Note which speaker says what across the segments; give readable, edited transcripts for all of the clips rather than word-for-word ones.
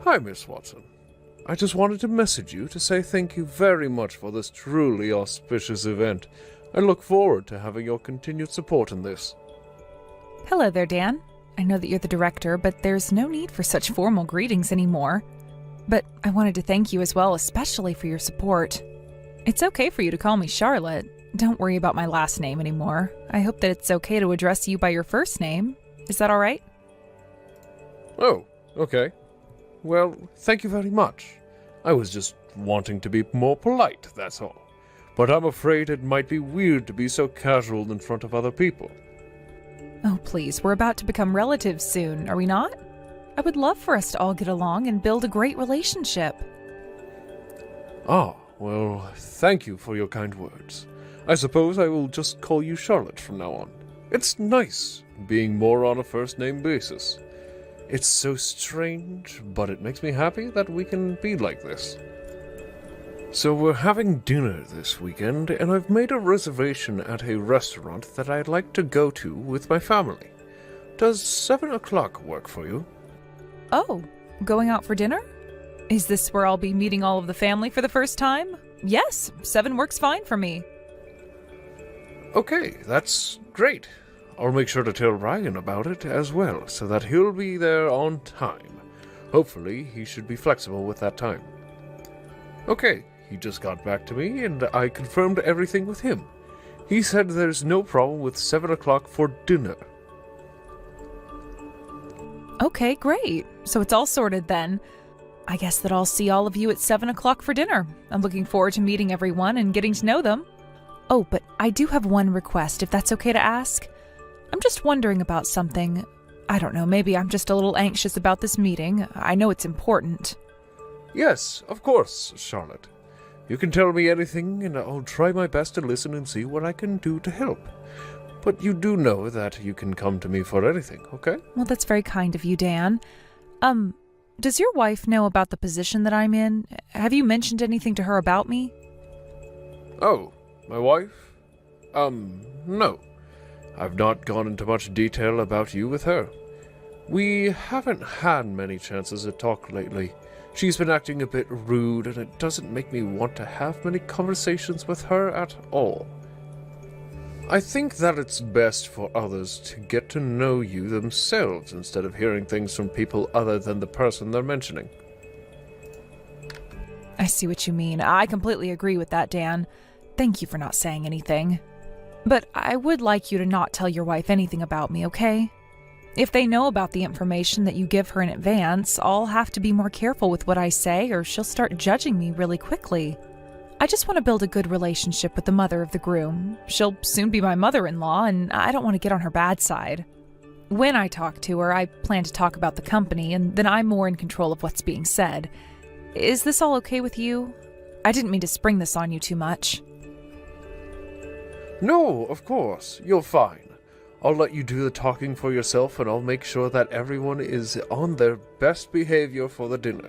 Speaker 1: Hi, Miss Watson. I just wanted to message you to say thank you very much for this truly auspicious event. I look forward to having your continued support in this.
Speaker 2: Hello there, Dan. I know that you're the director, but there's no need for such formal greetings anymore. But I wanted to thank you as well, especially for your support. It's okay for you to call me Charlotte. Don't worry about my last name anymore. I hope that it's okay to address you by your first name. Is that all right?
Speaker 1: Oh, okay. Well, thank you very much. I was just wanting to be more polite, that's all. But I'm afraid it might be weird to be so casual in front of other people.
Speaker 2: Oh, please, we're about to become relatives soon, are we not? I would love for us to all get along and build a great relationship.
Speaker 1: Ah, well, thank you for your kind words. I suppose I will just call you Charlotte from now on. It's nice being more on a first-name basis. It's so strange, but it makes me happy that we can be like this. So we're having dinner this weekend, and I've made a reservation at a restaurant that I'd like to go to with my family. Does 7 o'clock work for you?
Speaker 2: Oh, going out for dinner? Is this where I'll be meeting all of the family for the first time? Yes, 7 works fine for me.
Speaker 1: Okay, that's great. I'll make sure to tell Ryan about it as well, so that he'll be there on time. Hopefully, he should be flexible with that time. Okay, he just got back to me, and I confirmed everything with him. He said there's no problem with 7 o'clock for dinner.
Speaker 2: Okay, great. So it's all sorted then. I guess that I'll see all of you at 7 o'clock for dinner. I'm looking forward to meeting everyone and getting to know them. Oh, but I do have one request, if that's okay to ask. I'm just wondering about something. I don't know, maybe I'm just a little anxious about this meeting. I know it's important.
Speaker 1: Yes, of course, Charlotte. You can tell me anything, and I'll try my best to listen and see what I can do to help. But you do know that you can come to me for anything, okay?
Speaker 2: Well, that's very kind of you, Dan. Does your wife know about the position that I'm in? Have you mentioned anything to her about me?
Speaker 1: Oh, my wife? No. I've not gone into much detail about you with her. We haven't had many chances to talk lately. She's been acting a bit rude, and it doesn't make me want to have many conversations with her at all. I think that it's best for others to get to know you themselves instead of hearing things from people other than the person they're mentioning.
Speaker 2: I see what you mean. I completely agree with that, Dan. Thank you for not saying anything. But I would like you to not tell your wife anything about me, okay? If they know about the information that you give her in advance, I'll have to be more careful with what I say, or she'll start judging me really quickly. I just want to build a good relationship with the mother of the groom. She'll soon be my mother-in-law, and I don't want to get on her bad side. When I talk to her, I plan to talk about the company, and then I'm more in control of what's being said. Is this all okay with you? I didn't mean to spring this on you too much.
Speaker 1: No, of course. You're fine. I'll let you do the talking for yourself, and I'll make sure that everyone is on their best behavior for the dinner.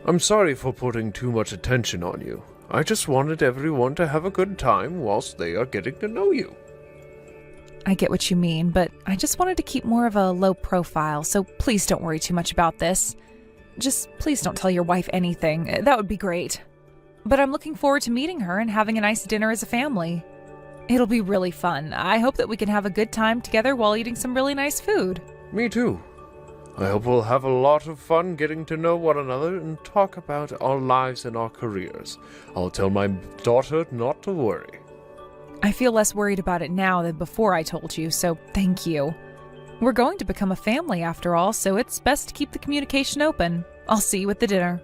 Speaker 1: I'm sorry for putting too much attention on you. I just wanted everyone to have a good time whilst they are getting to know you.
Speaker 2: I get what you mean, but I just wanted to keep more of a low profile, so please don't worry too much about this. Just please don't tell your wife anything. That would be great. But I'm looking forward to meeting her and having a nice dinner as a family. It'll be really fun. I hope that we can have a good time together while eating some really nice food.
Speaker 1: Me too. I hope we'll have a lot of fun getting to know one another and talk about our lives and our careers. I'll tell my daughter not to worry.
Speaker 2: I feel less worried about it now than before I told you, so thank you. We're going to become a family after all, so it's best to keep the communication open. I'll see you at the dinner.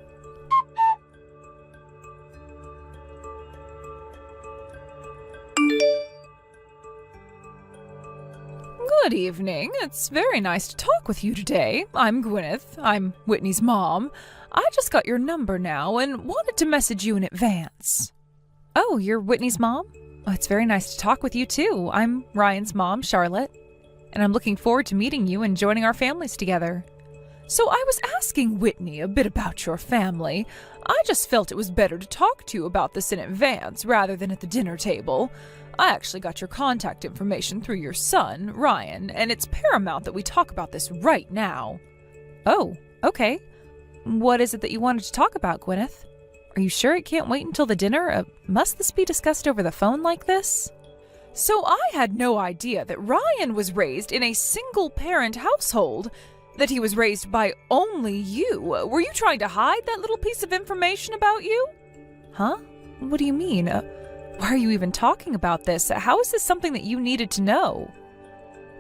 Speaker 2: Good evening. It's very nice to talk with you today. I'm Gwyneth. I'm Whitney's mom. I just got your number now and wanted to message you in advance. Oh, you're Whitney's mom? Oh, it's very nice to talk with you too. I'm Ryan's mom, Charlotte, and I'm looking forward to meeting you and joining our families together. So I was asking Whitney a bit about your family. I just felt it was better to talk to you about this in advance rather than at the dinner table. I actually got your contact information through your son, Ryan, and it's paramount that we talk about this right now. Oh, okay. What is it that you wanted to talk about, Gwyneth? Are you sure it can't wait until the dinner? Must this be discussed over the phone like this? So I had no idea that Ryan was raised in a single-parent household, that he was raised by only you. Were you trying to hide that little piece of information about you? Huh? What do you mean? Why are you even talking about this? How is this something that you needed to know?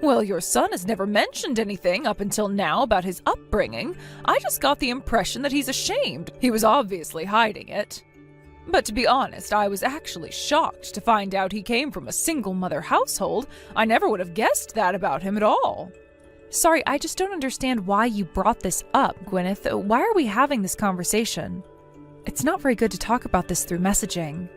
Speaker 2: Well, your son has never mentioned anything up until now about his upbringing. I just got the impression that he's ashamed. He was obviously hiding it. But to be honest, I was actually shocked to find out he came from a single-mother household. I never would have guessed that about him at all. Sorry, I just don't understand why you brought this up, Gwyneth. Why are we having this conversation? It's not very good to talk about this through messaging.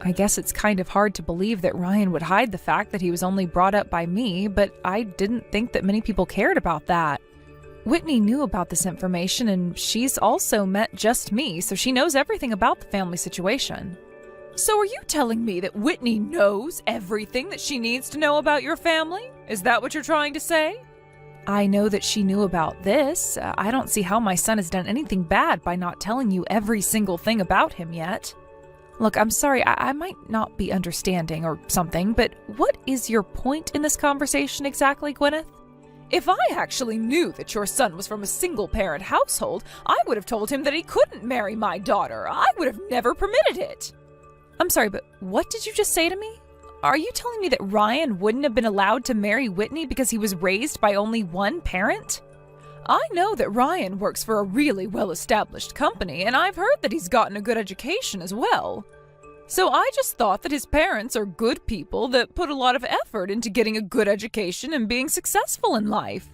Speaker 2: I guess it's kind of hard to believe that Ryan would hide the fact that he was only brought up by me, but I didn't think that many people cared about that. Whitney knew about this information, and she's also met just me, so she knows everything about the family situation. So are you telling me that Whitney knows everything that she needs to know about your family? Is that what you're trying to say? I know that she knew about this. I don't see how my son has done anything bad by not telling you every single thing about him yet. Look, I'm sorry, I might not be understanding or something, but what is your point in this conversation exactly, Gwyneth? If I actually knew that your son was from a single-parent household, I would have told him that he couldn't marry my daughter. I would have never permitted it. I'm sorry, but what did you just say to me? Are you telling me that Ryan wouldn't have been allowed to marry Whitney because he was raised by only one parent? I know that Ryan works for a really well-established company, and I've heard that he's gotten a good education as well. So I just thought that his parents are good people that put a lot of effort into getting a good education and being successful in life.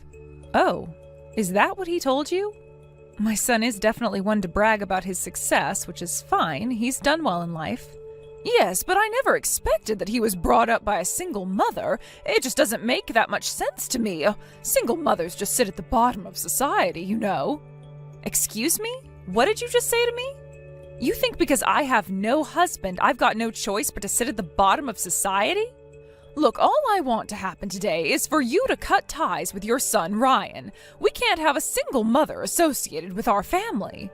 Speaker 2: Oh, is that what he told you? My son is definitely one to brag about his success, which is fine. He's done well in life. Yes, but I never expected that he was brought up by a single mother. It just doesn't make that much sense to me. Single mothers just sit at the bottom of society, you know. Excuse me? What did you just say to me? You think because I have no husband, I've got no choice but to sit at the bottom of society? Look, all I want to happen today is for you to cut ties with your son, Ryan. We can't have a single mother associated with our family.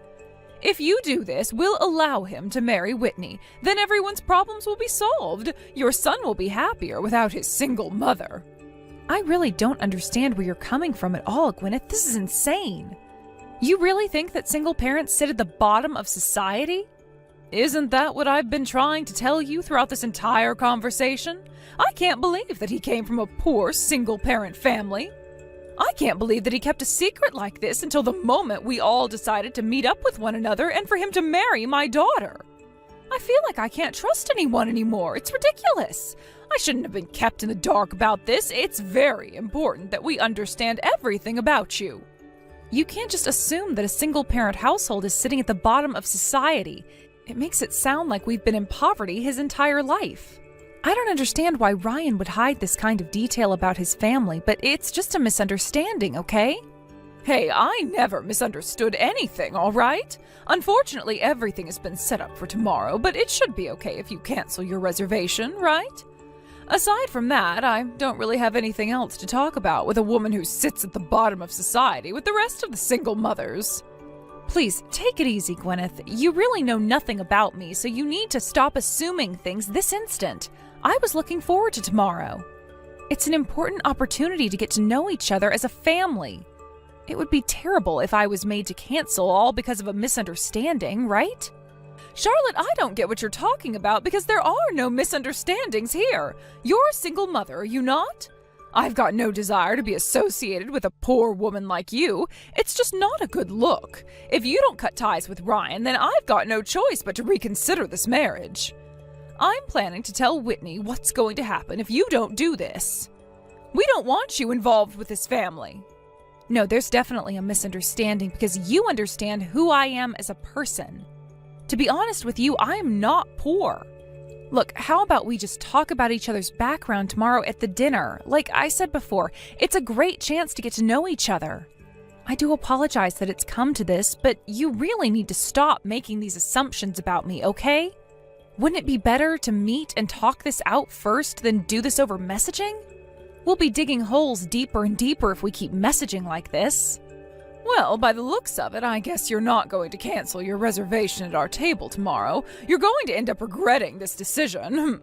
Speaker 2: If you do this, we'll allow him to marry Whitney. Then everyone's problems will be solved. Your son will be happier without his single mother. I really don't understand where you're coming from at all, Gwyneth. This is insane. You really think that single parents sit at the bottom of society? Isn't that what I've been trying to tell you throughout this entire conversation? I can't believe that he came from a poor single-parent family. I can't believe that he kept a secret like this until the moment we all decided to meet up with one another and for him to marry my daughter. I feel like I can't trust anyone anymore. It's ridiculous. I shouldn't have been kept in the dark about this. It's very important that we understand everything about you. You can't just assume that a single-parent household is sitting at the bottom of society. It makes it sound like we've been in poverty his entire life. I don't understand why Ryan would hide this kind of detail about his family, but it's just a misunderstanding, okay? Hey, I never misunderstood anything, all right? Unfortunately, everything has been set up for tomorrow, but it should be okay if you cancel your reservation, right? Aside from that, I don't really have anything else to talk about with a woman who sits at the bottom of society with the rest of the single mothers. Please, take it easy, Gwyneth. You really know nothing about me, so you need to stop assuming things this instant. I was looking forward to tomorrow. It's an important opportunity to get to know each other as a family. It would be terrible if I was made to cancel all because of a misunderstanding, right? Charlotte, I don't get what you're talking about because there are no misunderstandings here. You're a single mother, are you not? I've got no desire to be associated with a poor woman like you. It's just not a good look. If you don't cut ties with Ryan, then I've got no choice but to reconsider this marriage. I'm planning to tell Whitney what's going to happen if you don't do this. We don't want you involved with this family. No, there's definitely a misunderstanding because you understand who I am as a person. To be honest with you, I am not poor. Look, how about we just talk about each other's background tomorrow at the dinner? Like I said before, it's a great chance to get to know each other. I do apologize that it's come to this, but you really need to stop making these assumptions about me, okay? Wouldn't it be better to meet and talk this out first than do this over messaging? We'll be digging holes deeper and deeper if we keep messaging like this. Well, by the looks of it, I guess you're not going to cancel your reservation at our table tomorrow. You're going to end up regretting this decision.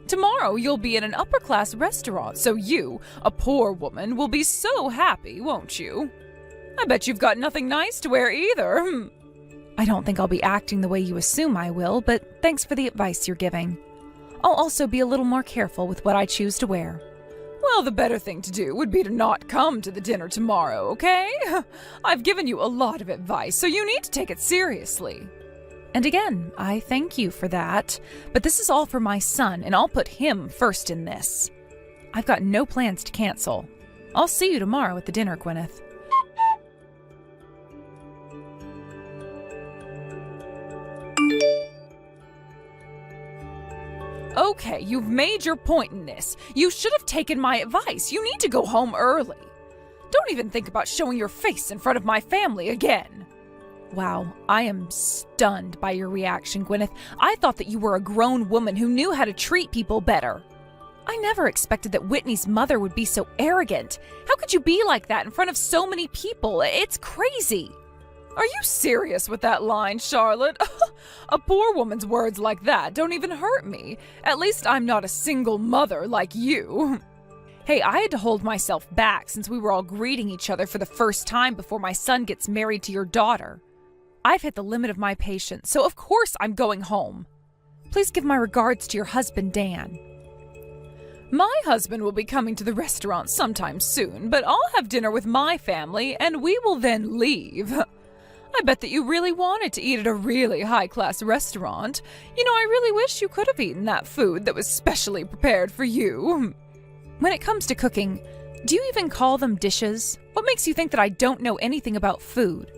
Speaker 2: Tomorrow you'll be in an upper-class restaurant, so you, a poor woman, will be so happy, won't you? I bet you've got nothing nice to wear either. I don't think I'll be acting the way you assume I will, but thanks for the advice you're giving. I'll also be a little more careful with what I choose to wear. Well, the better thing to do would be to not come to the dinner tomorrow, okay? I've given you a lot of advice, so you need to take it seriously. And again, I thank you for that, but this is all for my son, and I'll put him first in this. I've got no plans to cancel. I'll see you tomorrow at the dinner, Gwyneth. Okay, you've made your point in this. You should have taken my advice. You need to go home early. Don't even think about showing your face in front of my family again. Wow, I am stunned by your reaction, Gwyneth. I thought that you were a grown woman who knew how to treat people better. I never expected that Whitney's mother would be so arrogant. How could you be like that in front of so many people? It's crazy. Are you serious with that line, Charlotte? A poor woman's words like that don't even hurt me. At least I'm not a single mother like you. Hey, I had to hold myself back since we were all greeting each other for the first time before my son gets married to your daughter. I've hit the limit of my patience, so of course I'm going home. Please give my regards to your husband, Dan. My husband will be coming to the restaurant sometime soon, but I'll have dinner with my family and we will then leave. I bet that you really wanted to eat at a really high-class restaurant. You know, I really wish you could have eaten that food that was specially prepared for you. When it comes to cooking, do you even call them dishes? What makes you think that I don't know anything about food?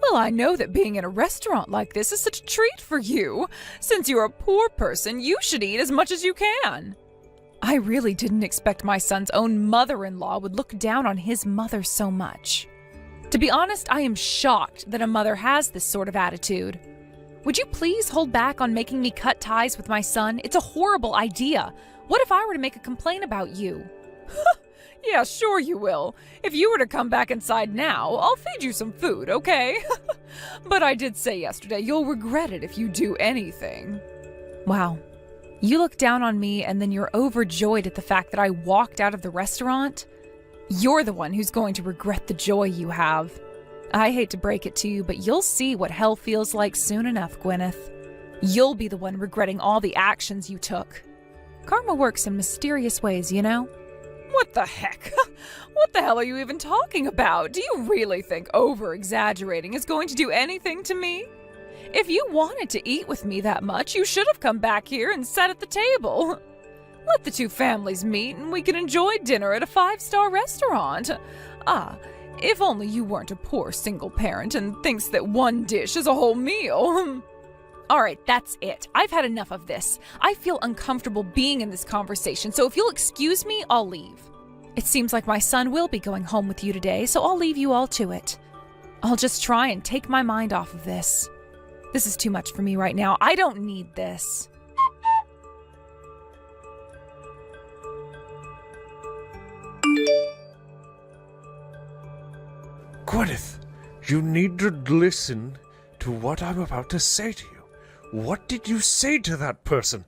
Speaker 2: Well, I know that being in a restaurant like this is such a treat for you. Since you're a poor person, you should eat as much as you can. I really didn't expect my son's own mother-in-law would look down on his mother so much. To be honest, I am shocked that a mother has this sort of attitude. Would you please hold back on making me cut ties with my son? It's a horrible idea. What if I were to make a complaint about you? Yeah, sure you will. If you were to come back inside now, I'll feed you some food, okay? But I did say yesterday you'll regret it if you do anything. Wow. You look down on me and then you're overjoyed at the fact that I walked out of the restaurant? You're the one who's going to regret the joy you have. I hate to break it to you, but you'll see what hell feels like soon enough, Gwyneth. You'll be the one regretting all the actions you took. Karma works in mysterious ways, you know? What the heck? What the hell are you even talking about? Do you really think over-exaggerating is going to do anything to me? If you wanted to eat with me that much, you should have come back here and sat at the table. Let the two families meet and we can enjoy dinner at a 5-star restaurant. Ah, if only you weren't a poor single parent and thinks that one dish is a whole meal. All right, that's it. I've had enough of this. I feel uncomfortable being in this conversation, so if you'll excuse me, I'll leave. It seems like my son will be going home with you today, so I'll leave you all to it. I'll just try and take my mind off of this. This is too much for me right now. I don't need this.
Speaker 1: Gwyneth, you need to listen to what I'm about to say to you. What did you say to that person?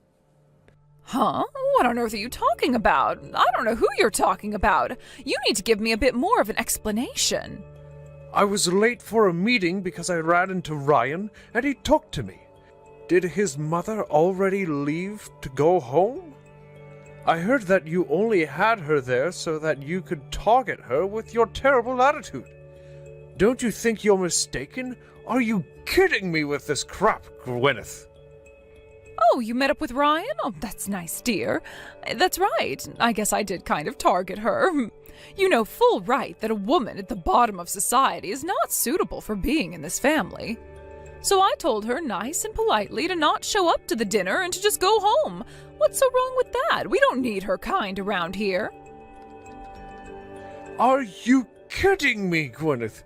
Speaker 2: Huh? What on earth are you talking about? I don't know who you're talking about. You need to give me a bit more of an explanation.
Speaker 1: I was late for a meeting because I ran into Ryan and he talked to me. Did his mother already leave to go home? I heard that you only had her there so that you could target her with your terrible attitude. Don't you think you're mistaken? Are you kidding me with this crap, Gwyneth?
Speaker 2: Oh, you met up with Ryan? Oh, that's nice, dear. That's right. I guess I did kind of target her. You know full right that a woman at the bottom of society is not suitable for being in this family. So I told her nice and politely to not show up to the dinner and to just go home. What's so wrong with that? We don't need her kind around here.
Speaker 1: Are you kidding me, Gwyneth?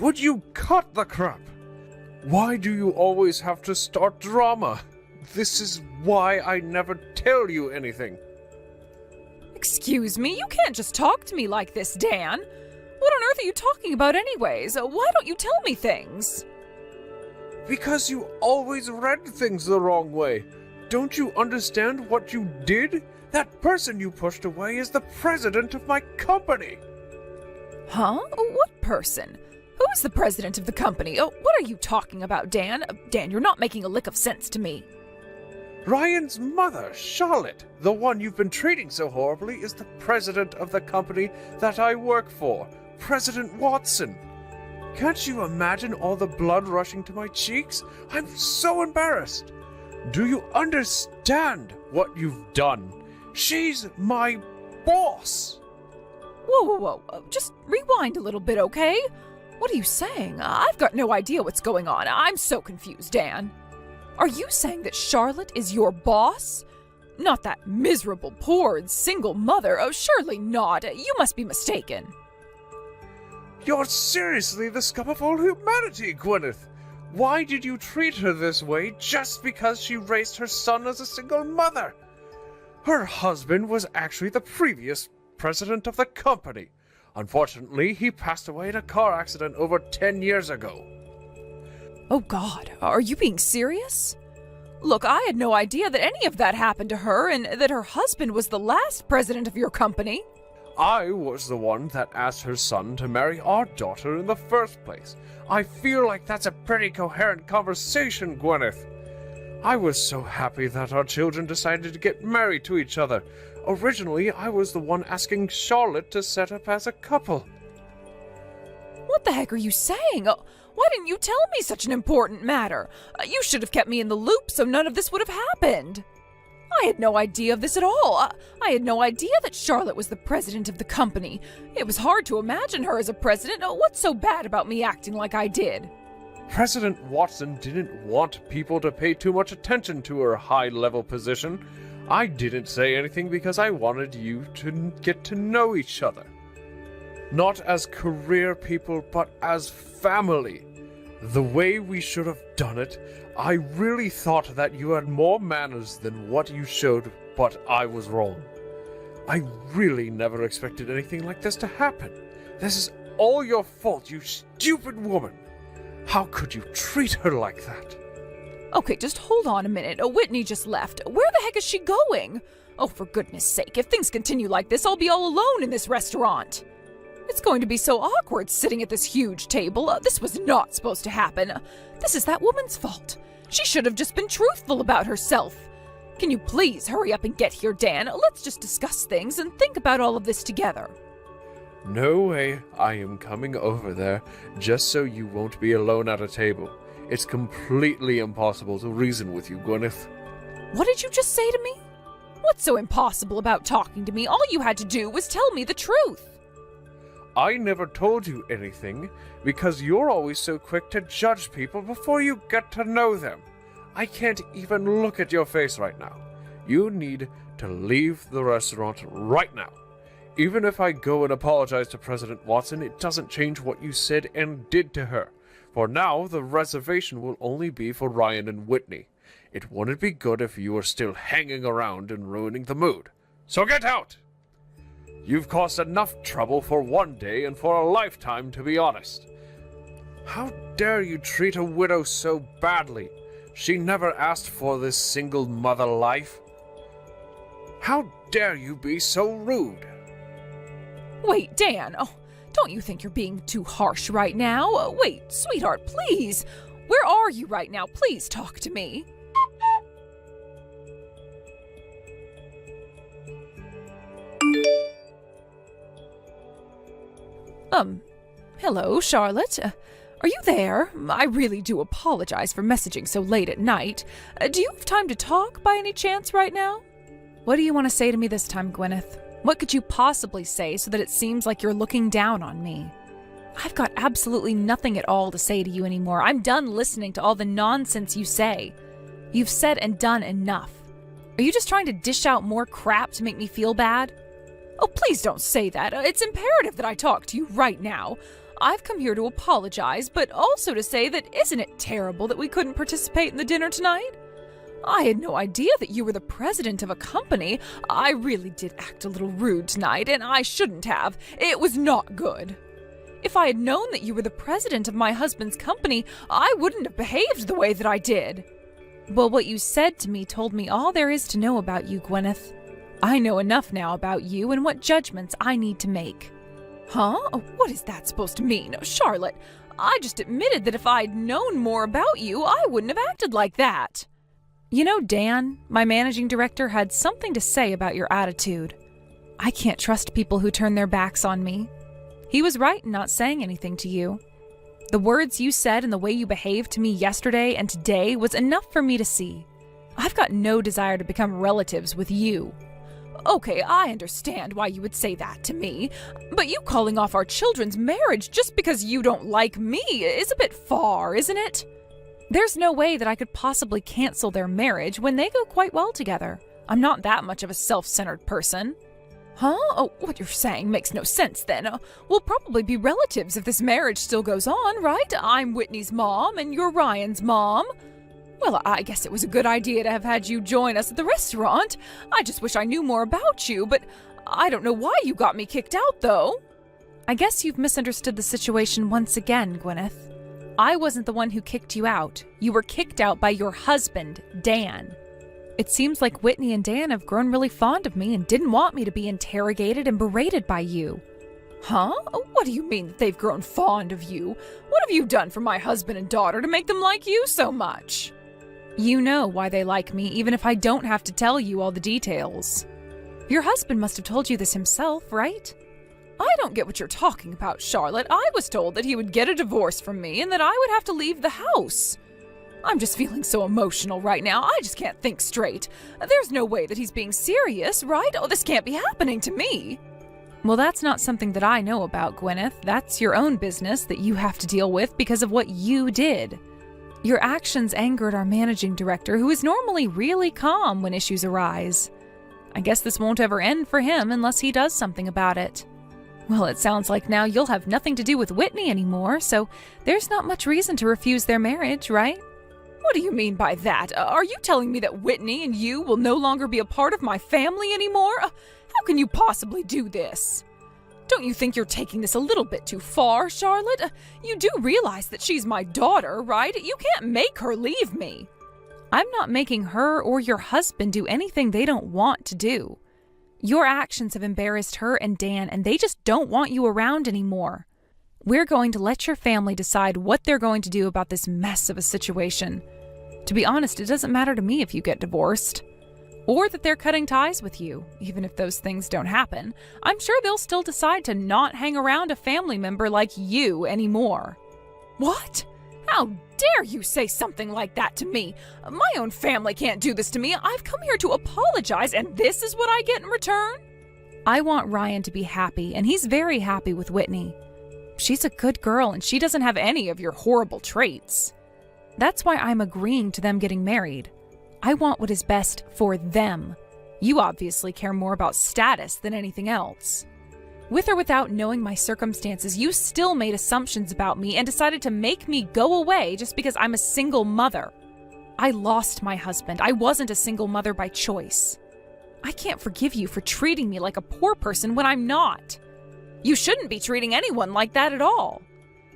Speaker 1: Would you cut the crap? Why do you always have to start drama? This is why I never tell you anything.
Speaker 2: Excuse me, you can't just talk to me like this, Dan. What on earth are you talking about anyways? Why don't you tell me things?
Speaker 1: Because you always read things the wrong way. Don't you understand what you did? That person you pushed away is the president of my company.
Speaker 2: Huh? What person? Who is the president of the company? Oh, what are you talking about, Dan? Dan, you're not making a lick of sense to me.
Speaker 1: Ryan's mother, Charlotte, the one you've been treating so horribly, is the president of the company that I work for, President Watson. Can't you imagine all the blood rushing to my cheeks? I'm so embarrassed. Do you understand what you've done? She's my boss.
Speaker 2: Whoa. Just rewind a little bit, okay? What are you saying? I've got no idea what's going on. I'm so confused, Dan. Are you saying that Charlotte is your boss? Not that miserable, poor, single mother. Oh, surely not. You must be mistaken.
Speaker 1: You're seriously the scum of all humanity, Gwyneth. Why did you treat her this way just because she raised her son as a single mother? Her husband was actually the previous president of the company. Unfortunately, he passed away in a car accident over 10 years ago.
Speaker 2: Oh God, are you being serious? Look, I had no idea that any of that happened to her and that her husband was the last president of your company.
Speaker 1: I was the one that asked her son to marry our daughter in the first place. I feel like that's a pretty coherent conversation, Gwyneth. I was so happy that our children decided to get married to each other. Originally, I was the one asking Charlotte to set up as a couple.
Speaker 2: What the heck are you saying? Why didn't you tell me such an important matter? You should have kept me in the loop so none of this would have happened. I had no idea of this at all. I had no idea that Charlotte was the president of the company. It was hard to imagine her as a president. What's so bad about me acting like I did?
Speaker 1: President Watson didn't want people to pay too much attention to her high-level position. I didn't say anything because I wanted you to get to know each other. Not as career people, but as family. The way we should have done it, I really thought that you had more manners than what you showed, but I was wrong. I really never expected anything like this to happen. This is all your fault, you stupid woman. How could you treat her like that?
Speaker 2: Okay, just hold on a minute. Whitney just left. Where the heck is she going? Oh, for goodness sake, if things continue like this, I'll be all alone in this restaurant. It's going to be so awkward sitting at this huge table. This was not supposed to happen. This is that woman's fault. She should have just been truthful about herself. Can you please hurry up and get here, Dan? Let's just discuss things and think about all of this together.
Speaker 1: No way. I am coming over there just so you won't be alone at a table. It's completely impossible to reason with you, Gwyneth.
Speaker 2: What did you just say to me? What's so impossible about talking to me? All you had to do was tell me the truth.
Speaker 1: I never told you anything because you're always so quick to judge people before you get to know them. I can't even look at your face right now. You need to leave the restaurant right now. Even if I go and apologize to President Watson, it doesn't change what you said and did to her. For now, the reservation will only be for Ryan and Whitney. It wouldn't be good if you were still hanging around and ruining the mood. So get out! You've caused enough trouble for one day and for a lifetime, to be honest. How dare you treat a widow so badly? She never asked for this single mother life. How dare you be so rude?
Speaker 2: Wait, Dan. Oh, don't you think you're being too harsh right now? Wait, sweetheart, please. Where are you right now? Please talk to me. Hello, Charlotte. Are you there? I really do apologize for messaging so late at night. Do you have time to talk by any chance right now? What do you want to say to me this time, Gwyneth? What could you possibly say so that it seems like you're looking down on me? I've got absolutely nothing at all to say to you anymore. I'm done listening to all the nonsense you say. You've said and done enough. Are you just trying to dish out more crap to make me feel bad? Oh, please don't say that. It's imperative that I talk to you right now. I've come here to apologize, but also to say that isn't it terrible that we couldn't participate in the dinner tonight? I had no idea that you were the president of a company. I really did act a little rude tonight, and I shouldn't have. It was not good. If I had known that you were the president of my husband's company, I wouldn't have behaved the way that I did. Well, what you said to me told me all there is to know about you, Gwyneth. I know enough now about you and what judgments I need to make. Huh? What is that supposed to mean? Charlotte, I just admitted that if I'd known more about you, I wouldn't have acted like that. You know, Dan, my managing director, had something to say about your attitude. I can't trust people who turn their backs on me. He was right in not saying anything to you. The words you said and the way you behaved to me yesterday and today was enough for me to see. I've got no desire to become relatives with you. Okay, I understand why you would say that to me, but you calling off our children's marriage just because you don't like me is a bit far, isn't it? There's no way that I could possibly cancel their marriage when they go quite well together. I'm not that much of a self-centered person. Huh? Oh, what you're saying makes no sense then. We'll probably be relatives if this marriage still goes on, right? I'm Whitney's mom and you're Ryan's mom. Well, I guess it was a good idea to have had you join us at the restaurant. I just wish I knew more about you, but I don't know why you got me kicked out, though. I guess you've misunderstood the situation once again, Gwyneth. I wasn't the one who kicked you out. You were kicked out by your husband, Dan. It seems like Whitney and Dan have grown really fond of me and didn't want me to be interrogated and berated by you. Huh? What do you mean that they've grown fond of you? What have you done for my husband and daughter to make them like you so much? You know why they like me, even if I don't have to tell you all the details. Your husband must have told you this himself, right? I don't get what you're talking about, Charlotte. I was told that he would get a divorce from me and that I would have to leave the house. I'm just feeling so emotional right now. I just can't think straight. There's no way that he's being serious, right? Oh, this can't be happening to me. Well, that's not something that I know about, Gwyneth. That's your own business that you have to deal with because of what you did. Your actions angered our managing director, who is normally really calm when issues arise. I guess this won't ever end for him unless he does something about it. Well, it sounds like now you'll have nothing to do with Whitney anymore, so there's not much reason to refuse their marriage, right? What do you mean by that? Are you telling me that Whitney and you will no longer be a part of my family anymore? How can you possibly do this? Don't you think you're taking this a little bit too far, Charlotte? You do realize that she's my daughter, right? You can't make her leave me. I'm not making her or your husband do anything they don't want to do. Your actions have embarrassed her and Dan, and they just don't want you around anymore. We're going to let your family decide what they're going to do about this mess of a situation. To be honest, it doesn't matter to me if you get divorced. Or that they're cutting ties with you. Even if those things don't happen, I'm sure they'll still decide to not hang around a family member like you anymore. What? How dare you say something like that to me? My own family can't do this to me. I've come here to apologize, and this is what I get in return? I want Ryan to be happy, and he's very happy with Whitney. She's a good girl, and she doesn't have any of your horrible traits. That's why I'm agreeing to them getting married. I want what is best for them. You obviously care more about status than anything else. With or without knowing my circumstances, you still made assumptions about me and decided to make me go away just because I'm a single mother. I lost my husband. I wasn't a single mother by choice. I can't forgive you for treating me like a poor person when I'm not. You shouldn't be treating anyone like that at all.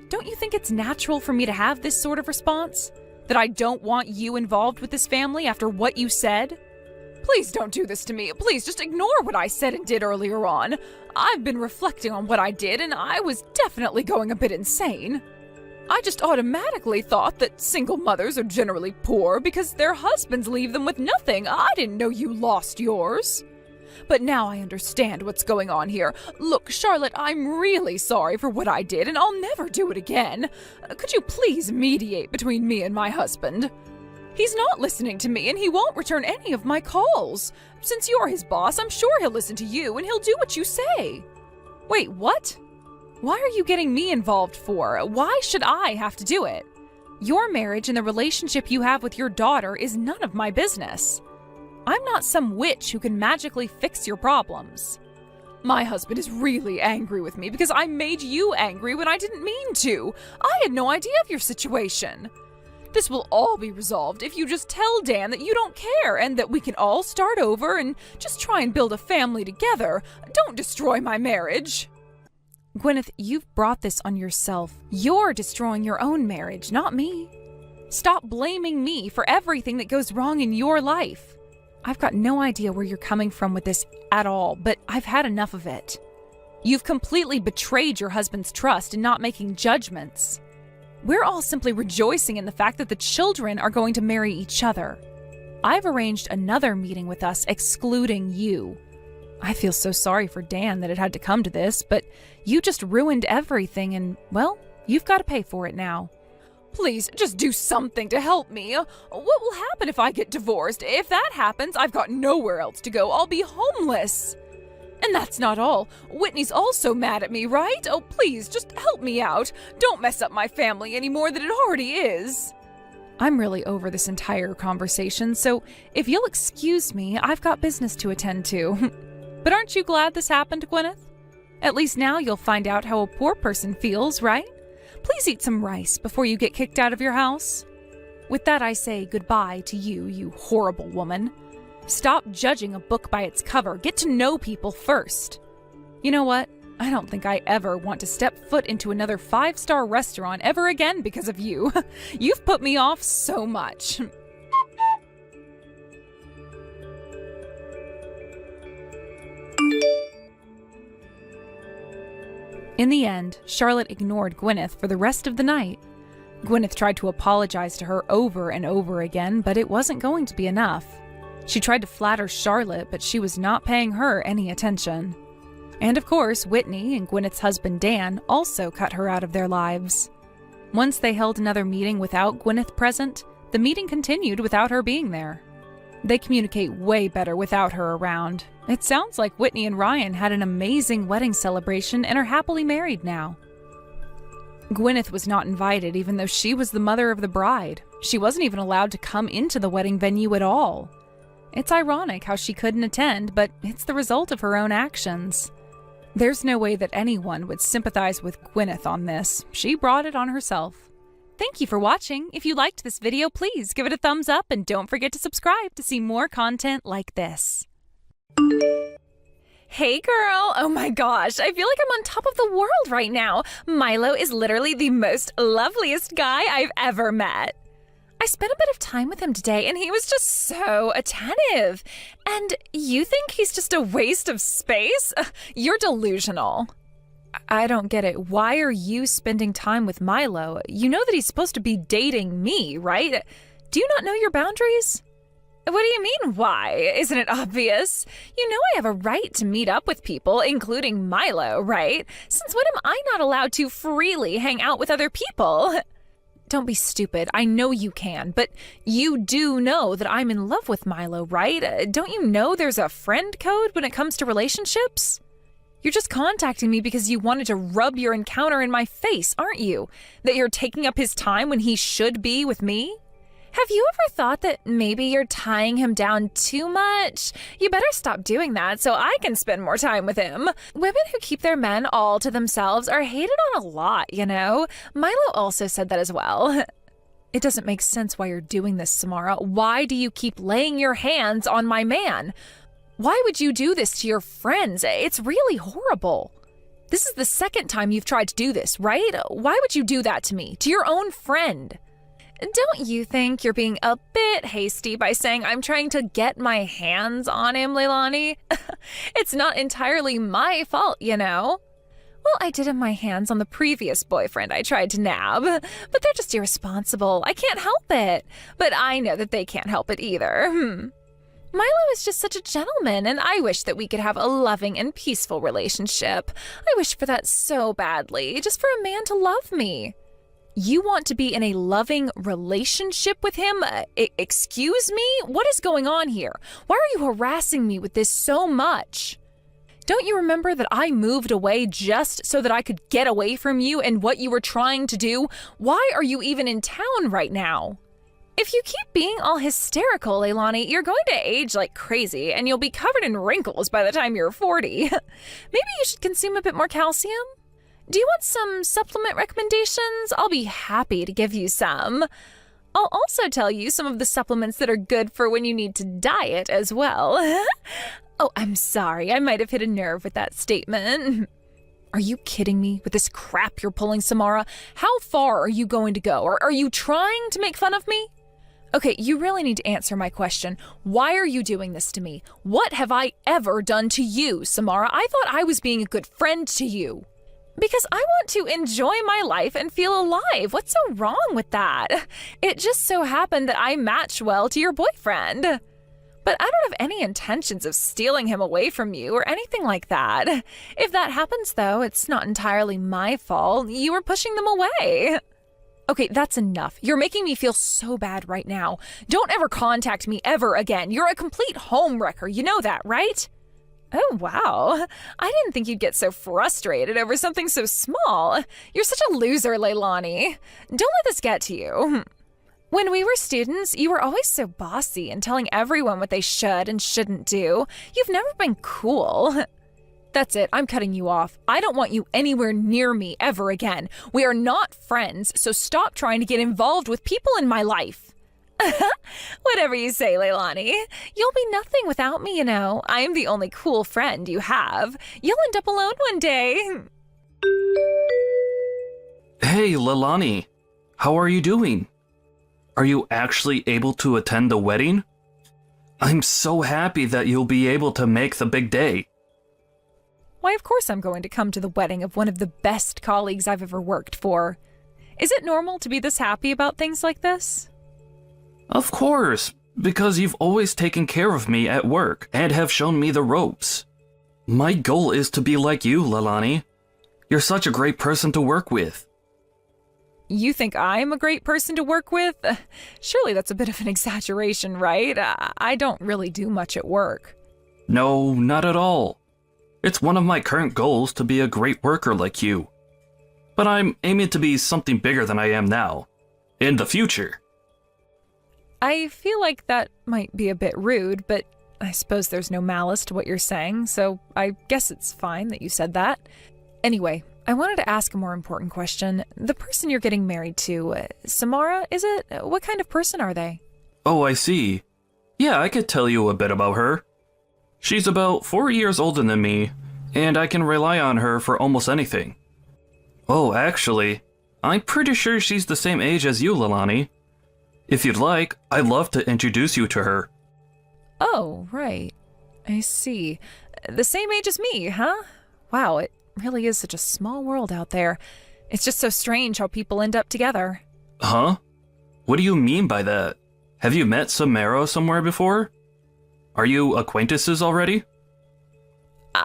Speaker 2: Don't you think it's natural for me to have this sort of response? That I don't want you involved with this family after what you said? Please don't do this to me. Please just ignore what I said and did earlier on. I've been reflecting on what I did, and I was definitely going a bit insane. I just automatically thought that single mothers are generally poor because their husbands leave them with nothing. I didn't know you lost yours. But now I understand what's going on here. Look, Charlotte, I'm really sorry for what I did, and I'll never do it again. Could you please mediate between me and my husband? He's not listening to me, and he won't return any of my calls. Since you're his boss, I'm sure he'll listen to you, and he'll do what you say. Wait, what? Why are you getting me involved for? Why should I have to do it? Your marriage and the relationship you have with your daughter is none of my business. I'm not some witch who can magically fix your problems. My husband is really angry with me because I made you angry when I didn't mean to. I had no idea of your situation. This will all be resolved if you just tell Dan that you don't care and that we can all start over and just try and build a family together. Don't destroy my marriage. Gwyneth, you've brought this on yourself. You're destroying your own marriage, not me. Stop blaming me for everything that goes wrong in your life. I've got no idea where you're coming from with this at all, but I've had enough of it. You've completely betrayed your husband's trust in not making judgments. We're all simply rejoicing in the fact that the children are going to marry each other. I've arranged another meeting with us excluding you. I feel so sorry for Dan that it had to come to this, but you just ruined everything and, well, you've got to pay for it now. Please, just do something to help me. What will happen if I get divorced? If that happens, I've got nowhere else to go. I'll be homeless. And that's not all. Whitney's also mad at me, right? Oh, please, just help me out. Don't mess up my family any more than it already is. I'm really over this entire conversation, so if you'll excuse me, I've got business to attend to. But aren't you glad this happened, Gwyneth? At least now you'll find out how a poor person feels, right? Please eat some rice before you get kicked out of your house. With that, I say goodbye to you, you horrible woman. Stop judging a book by its cover. Get to know people first. You know what? I don't think I ever want to step foot into another 5-star restaurant ever again because of you. You've put me off so much. In the end, Charlotte ignored Gwyneth for the rest of the night. Gwyneth tried to apologize to her over and over again, but it wasn't going to be enough. She tried to flatter Charlotte, but she was not paying her any attention. And of course, Whitney and Gwyneth's husband Dan also cut her out of their lives. Once they held another meeting without Gwyneth present, the meeting continued without her being there. They communicate way better without her around. It sounds like Whitney and Ryan had an amazing wedding celebration and are happily married now. Gwyneth was not invited even though she was the mother of the bride. She wasn't even allowed to come into the wedding venue at all. It's ironic how she couldn't attend, but it's the result of her own actions. There's no way that anyone would sympathize with Gwyneth on this. She brought it on herself. Thank you for watching. If you liked this video, please give it a thumbs up and don't forget to subscribe to see more content like this. Hey girl, oh my gosh, I feel like I'm on top of the world right now. Milo is literally the most loveliest guy I've ever met. I spent a bit of time with him today and he was just so attentive. And you think he's just a waste of space? You're delusional. I don't get it. Why are you spending time with Milo? You know that he's supposed to be dating me, right? Do you not know your boundaries? What do you mean, why? Isn't it obvious? You know I have a right to meet up with people, including Milo, right? Since when am I not allowed to freely hang out with other people? Don't be stupid. I know you can, but you do know that I'm in love with Milo, right? Don't you know there's a friend code when it comes to relationships? You're just contacting me because you wanted to rub your encounter in my face, aren't you? That you're taking up his time when he should be with me? Have you ever thought that maybe you're tying him down too much? You better stop doing that so I can spend more time with him. Women who keep their men all to themselves are hated on a lot, you know? Milo also said that as well. It doesn't make sense why you're doing this, Samara. Why do you keep laying your hands on my man? Why would you do this to your friends? It's really horrible. This is the second time you've tried to do this, right? Why would you do that to me, to your own friend? Don't you think you're being a bit hasty by saying I'm trying to get my hands on him, Leilani? It's not entirely my fault, you know? Well, I did have my hands on the previous boyfriend I tried to nab, but they're just irresponsible. I can't help it. But I know that they can't help it either. Milo is just such a gentleman, and I wish that we could have a loving and peaceful relationship. I wish for that so badly, just for a man to love me. You want to be in a loving relationship with him? Excuse me? What is going on here? Why are you harassing me with this so much? Don't you remember that I moved away just so that I could get away from you and what you were trying to do? Why are you even in town right now? If you keep being all hysterical, Leilani, you're going to age like crazy and you'll be covered in wrinkles by the time you're 40. Maybe you should consume a bit more calcium? Do you want some supplement recommendations? I'll be happy to give you some. I'll also tell you some of the supplements that are good for when you need to diet as well. Oh, I'm sorry. I might have hit a nerve with that statement. Are you kidding me with this crap you're pulling, Samara? How far are you going to go? Or are you trying to make fun of me? Okay, you really need to answer my question. Why are you doing this to me? What have I ever done to you, Samara? I thought I was being a good friend to you. Because I want to enjoy my life and feel alive. What's so wrong with that? It just so happened that I match well to your boyfriend. But I don't have any intentions of stealing him away from you or anything like that. If that happens, though, it's not entirely my fault. You were pushing them away. Okay, that's enough. You're making me feel so bad right now. Don't ever contact me ever again. You're a complete homewrecker. You know that, right? Oh, wow. I didn't think you'd get so frustrated over something so small. You're such a loser, Leilani. Don't let this get to you. When we were students, you were always so bossy and telling everyone what they should and shouldn't do. You've never been cool. That's it. I'm cutting you off. I don't want you anywhere near me ever again. We are not friends, so stop trying to get involved with people in my life. Whatever you say, Leilani. You'll be nothing without me, you know. I am the only cool friend you have. You'll end up alone one day.
Speaker 3: Hey, Leilani. How are you doing? Are you actually able to attend the wedding? I'm so happy that you'll be able to make the big day.
Speaker 2: Why, of course I'm going to come to the wedding of one of the best colleagues I've ever worked for. Is it normal to be this happy about things like this?
Speaker 3: Of course, because you've always taken care of me at work and have shown me the ropes. My goal is to be like you, Leilani. You're such a great person to work with.
Speaker 2: You think I'm a great person to work with? Surely that's a bit of an exaggeration, right? I don't really do much at work.
Speaker 3: No, not at all. It's one of my current goals to be a great worker like you. But I'm aiming to be something bigger than I am now. In the future.
Speaker 2: I feel like that might be a bit rude, but I suppose there's no malice to what you're saying, so I guess it's fine that you said that. Anyway, I wanted to ask a more important question. The person you're getting married to, Samara, is it? What kind of person are they?
Speaker 3: Oh, I see. Yeah, I could tell you a bit about her. She's about 4 years older than me, and I can rely on her for almost anything. Oh, actually, I'm pretty sure she's the same age as you, Leilani. If you'd like, I'd love to introduce you to her.
Speaker 2: Oh, right. I see. The same age as me, huh? Wow, it really is such a small world out there. It's just so strange how people end up together.
Speaker 3: Huh? What do you mean by that? Have you met Samara somewhere before? Are you acquaintances already?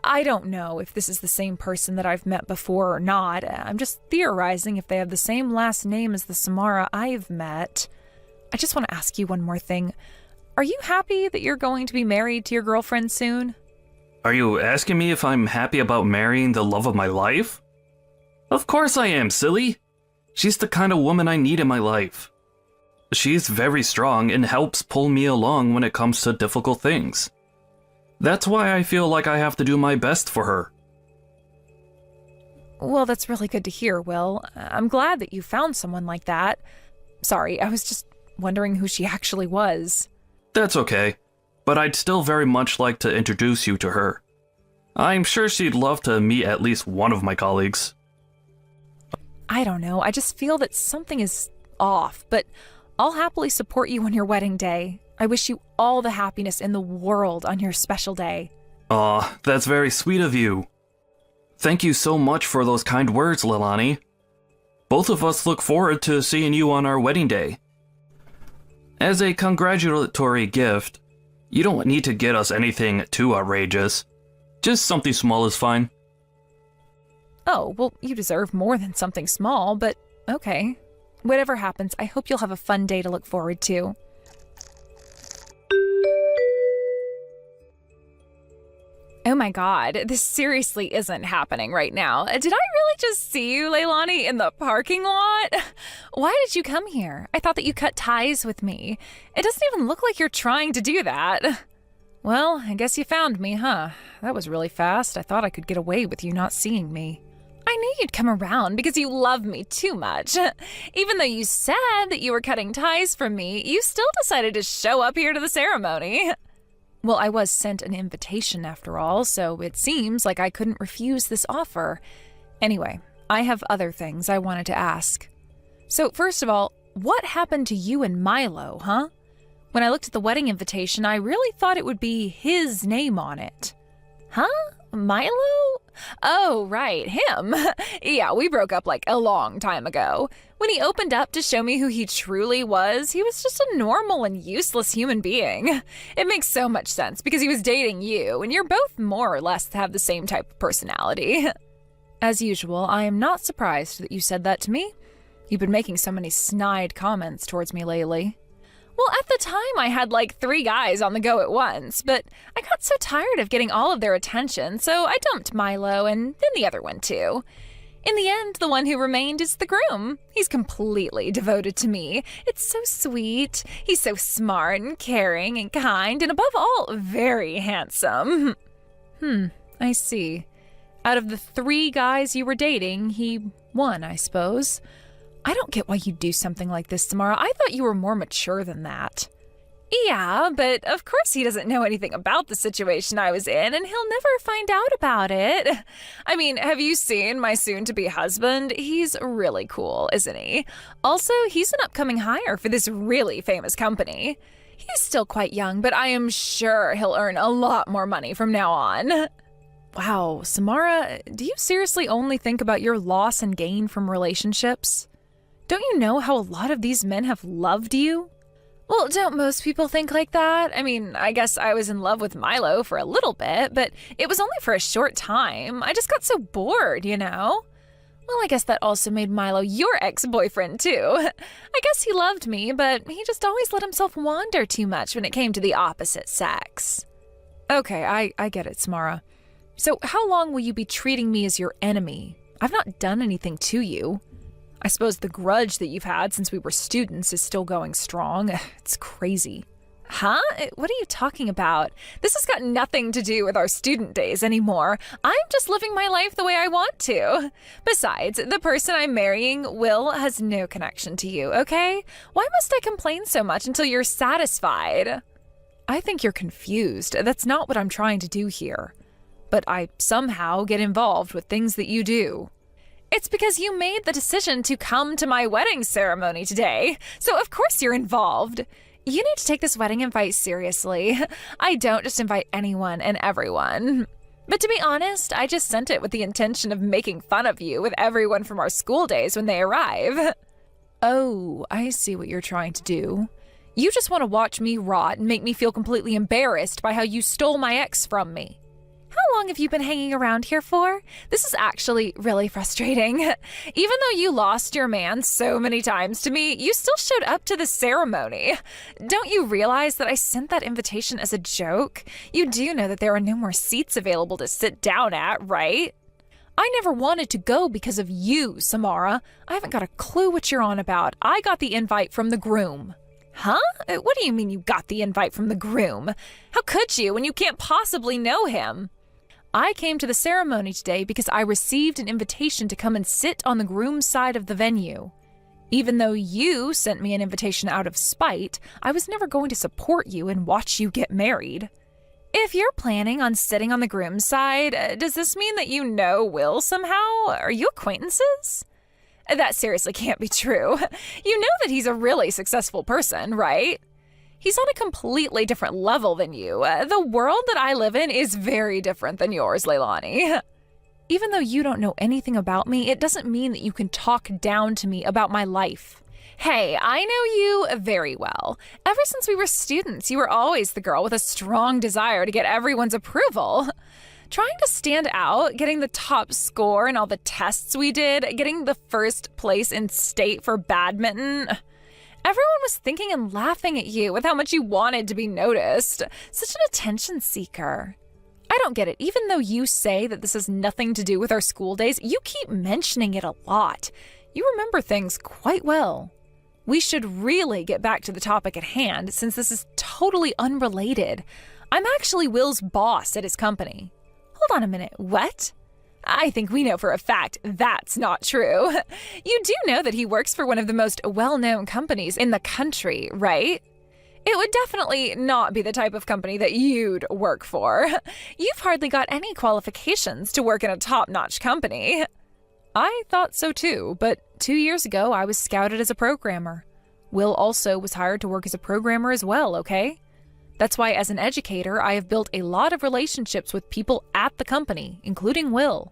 Speaker 2: I don't know if this is the same person that I've met before or not. I'm just theorizing if they have the same last name as the Samara I've met. I just want to ask you one more thing. Are you happy that you're going to be married to your girlfriend soon?
Speaker 3: Are you asking me if I'm happy about marrying the love of my life? Of course I am, silly. She's the kind of woman I need in my life. She's very strong and helps pull me along when it comes to difficult things. That's why I feel like I have to do my best for her.
Speaker 2: Well, that's really good to hear, Will. I'm glad that you found someone like that. Sorry, I was just wondering who she actually was.
Speaker 3: That's okay, but I'd still very much like to introduce you to her. I'm sure she'd love to meet at least one of my colleagues.
Speaker 2: I don't know, I just feel that something is off, but I'll happily support you on your wedding day. I wish you all the happiness in the world on your special day.
Speaker 3: Aw, that's very sweet of you. Thank you so much for those kind words, Leilani. Both of us look forward to seeing you on our wedding day. As a congratulatory gift, you don't need to get us anything too outrageous. Just something small is fine.
Speaker 2: Oh, well, you deserve more than something small, but okay. Whatever happens, I hope you'll have a fun day to look forward to. Oh my god, this seriously isn't happening right now. Did I really just see you, Leilani, in the parking lot? Why did you come here? I thought that you cut ties with me. It doesn't even look like you're trying to do that. Well, I guess you found me, huh? That was really fast. I thought I could get away with you not seeing me. I knew you'd come around because you love me too much. Even though you said that you were cutting ties from me, you still decided to show up here to the ceremony. Well, I was sent an invitation after all, so it seems like I couldn't refuse this offer. Anyway, I have other things I wanted to ask. So first of all, what happened to you and Milo, huh? When I looked at the wedding invitation, I really thought it would be his name on it. Huh? Milo? Oh, right, him. Yeah, we broke up like a long time ago. When he opened up to show me who he truly was, he was just a normal and useless human being. It makes so much sense because he was dating you, and you're both more or less have the same type of personality. As usual, I am not surprised that you said that to me. You've been making so many snide comments towards me lately. Well, at the time, I had like 3 guys on the go at once, but I got so tired of getting all of their attention, so I dumped Milo and then the other one too. In the end, the one who remained is the groom. He's completely devoted to me. It's so sweet. He's so smart and caring and kind, and above all, very handsome. I see. Out of the 3 guys you were dating, he won, I suppose. I don't get why you do something like this, Samara. I thought you were more mature than that. Yeah, but of course he doesn't know anything about the situation I was in, and he'll never find out about it. I mean, have you seen my soon-to-be husband? He's really cool, isn't he? Also, he's an upcoming hire for this really famous company. He's still quite young, but I am sure he'll earn a lot more money from now on. Wow, Samara, do you seriously only think about your loss and gain from relationships? Don't you know how a lot of these men have loved you? Well, don't most people think like that? I mean, I guess I was in love with Milo for a little bit, but it was only for a short time. I just got so bored, you know? Well, I guess that also made Milo your ex-boyfriend, too. I guess he loved me, but he just always let himself wander too much when it came to the opposite sex. Okay, I get it, Samara. So how long will you be treating me as your enemy? I've not done anything to you. I suppose the grudge that you've had since we were students is still going strong. It's crazy. Huh? What are you talking about? This has got nothing to do with our student days anymore. I'm just living my life the way I want to. Besides, the person I'm marrying, Will, has no connection to you, okay? Why must I complain so much until you're satisfied? I think you're confused. That's not what I'm trying to do here. But I somehow get involved with things that you do. It's because you made the decision to come to my wedding ceremony today, so of course you're involved. You need to take this wedding invite seriously. I don't just invite anyone and everyone. But to be honest, I just sent it with the intention of making fun of you with everyone from our school days when they arrive. Oh, I see what you're trying to do. You just want to watch me rot and make me feel completely embarrassed by how you stole my ex from me. How long have you been hanging around here for? This is actually really frustrating. Even though you lost your man so many times to me, you still showed up to the ceremony. Don't you realize that I sent that invitation as a joke? You do know that there are no more seats available to sit down at, right? I never wanted to go because of you, Samara. I haven't got a clue what you're on about. I got the invite from the groom. Huh? What do you mean you got the invite from the groom? How could you when you can't possibly know him? I came to the ceremony today because I received an invitation to come and sit on the groom's side of the venue. Even though you sent me an invitation out of spite, I was never going to support you and watch you get married. If you're planning on sitting on the groom's side, does this mean that you know Will somehow? Are you acquaintances? That seriously can't be true. You know that he's a really successful person, right? He's on a completely different level than you. The world that I live in is very different than yours, Leilani. Even though you don't know anything about me, it doesn't mean that you can talk down to me about my life. Hey, I know you very well. Ever since we were students, you were always the girl with a strong desire to get everyone's approval. Trying to stand out, getting the top score in all the tests we did, getting the first place in state for badminton. Everyone was thinking and laughing at you with how much you wanted to be noticed. Such an attention seeker. I don't get it. Even though you say that this has nothing to do with our school days, you keep mentioning it a lot. You remember things quite well. We should really get back to the topic at hand, since this is totally unrelated. I'm actually Will's boss at his company. Hold on a minute. What? I think we know for a fact that's not true. You do know that he works for one of the most well-known companies in the country, right? It would definitely not be the type of company that you'd work for. You've hardly got any qualifications to work in a top-notch company. I thought so too, but 2 years ago I was scouted as a programmer. Will also was hired to work as a programmer as well, okay? That's why as an educator, I have built a lot of relationships with people at the company, including Will.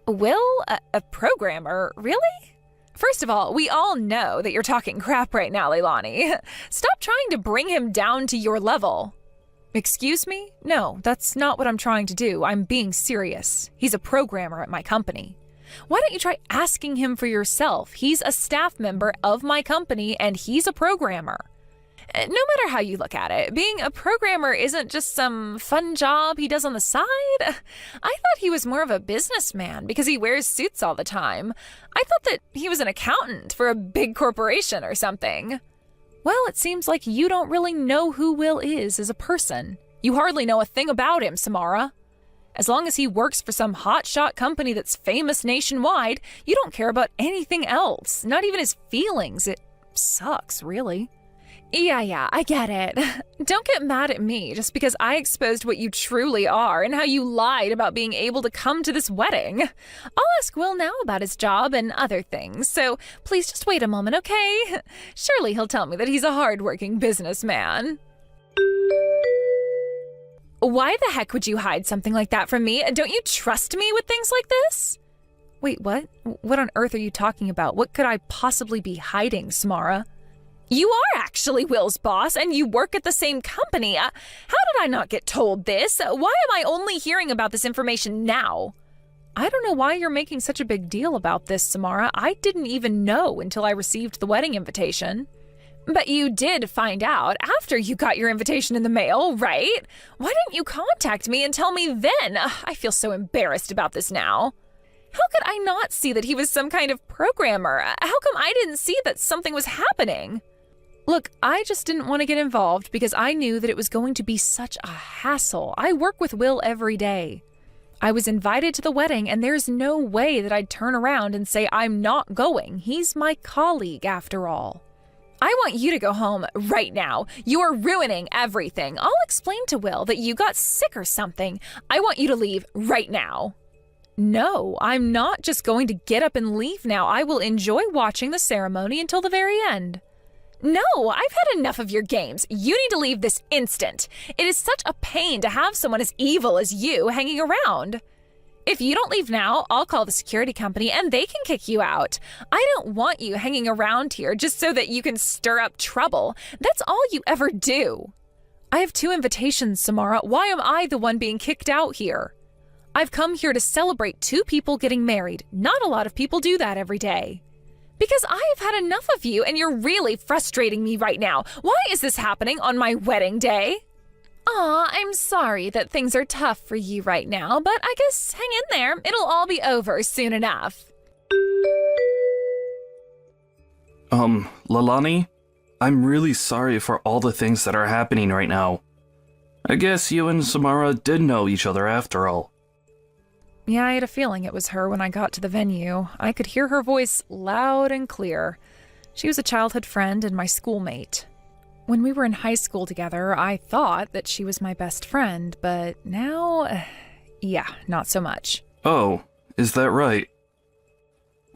Speaker 2: Will? A programmer? Really? First of all, we all know that you're talking crap right now, Leilani. Stop trying to bring him down to your level. Excuse me? No, that's not what I'm trying to do. I'm being serious. He's a programmer at my company. Why don't you try asking him for yourself? He's a staff member of my company and he's a programmer. No matter how you look at it, being a programmer isn't just some fun job he does on the side. I thought he was more of a businessman because he wears suits all the time. I thought that he was an accountant for a big corporation or something. Well, it seems like you don't really know who Will is as a person. You hardly know a thing about him, Samara. As long as he works for some hotshot company that's famous nationwide, you don't care about anything else, not even his feelings. It sucks, really. Yeah, I get it. Don't get mad at me just because I exposed what you truly are and how you lied about being able to come to this wedding. I'll ask Will now about his job and other things, so please just wait a moment, okay? Surely he'll tell me that he's a hardworking businessman. Why the heck would you hide something like that from me? Don't you trust me with things like this? Wait, what? What on earth are you talking about? What could I possibly be hiding, Samara? You are actually Will's boss, and you work at the same company. How did I not get told this? Why am I only hearing about this information now? I don't know why you're making such a big deal about this, Samara. I didn't even know until I received the wedding invitation. But you did find out after you got your invitation in the mail, right? Why didn't you contact me and tell me then? I feel so embarrassed about this now. How could I not see that he was some kind of programmer? How come I didn't see that something was happening? Look, I just didn't want to get involved because I knew that it was going to be such a hassle. I work with Will every day. I was invited to the wedding, and there's no way that I'd turn around and say I'm not going. He's my colleague, after all. I want you to go home right now. You are ruining everything. I'll explain to Will that you got sick or something. I want you to leave right now. No, I'm not just going to get up and leave now. I will enjoy watching the ceremony until the very end. No, I've had enough of your games. You need to leave this instant. It is such a pain to have someone as evil as you hanging around. If you don't leave now, I'll call the security company and they can kick you out. I don't want you hanging around here just so that you can stir up trouble. That's all you ever do. I have 2 invitations, Samara. Why am I the one being kicked out here? I've come here to celebrate 2 people getting married. Not a lot of people do that every day. Because I've had enough of you and you're really frustrating me right now. Why is this happening on my wedding day? Aw, I'm sorry that things are tough for you right now, but I guess hang in there. It'll all be over soon enough.
Speaker 3: Leilani? I'm really sorry for all the things that are happening right now. I guess you and Samara did know each other after all.
Speaker 2: Yeah, I had a feeling it was her when I got to the venue. I could hear her voice loud and clear. She was a childhood friend and my schoolmate. When we were in high school together, I thought that she was my best friend, but now, yeah, not so much.
Speaker 3: Oh, is that right?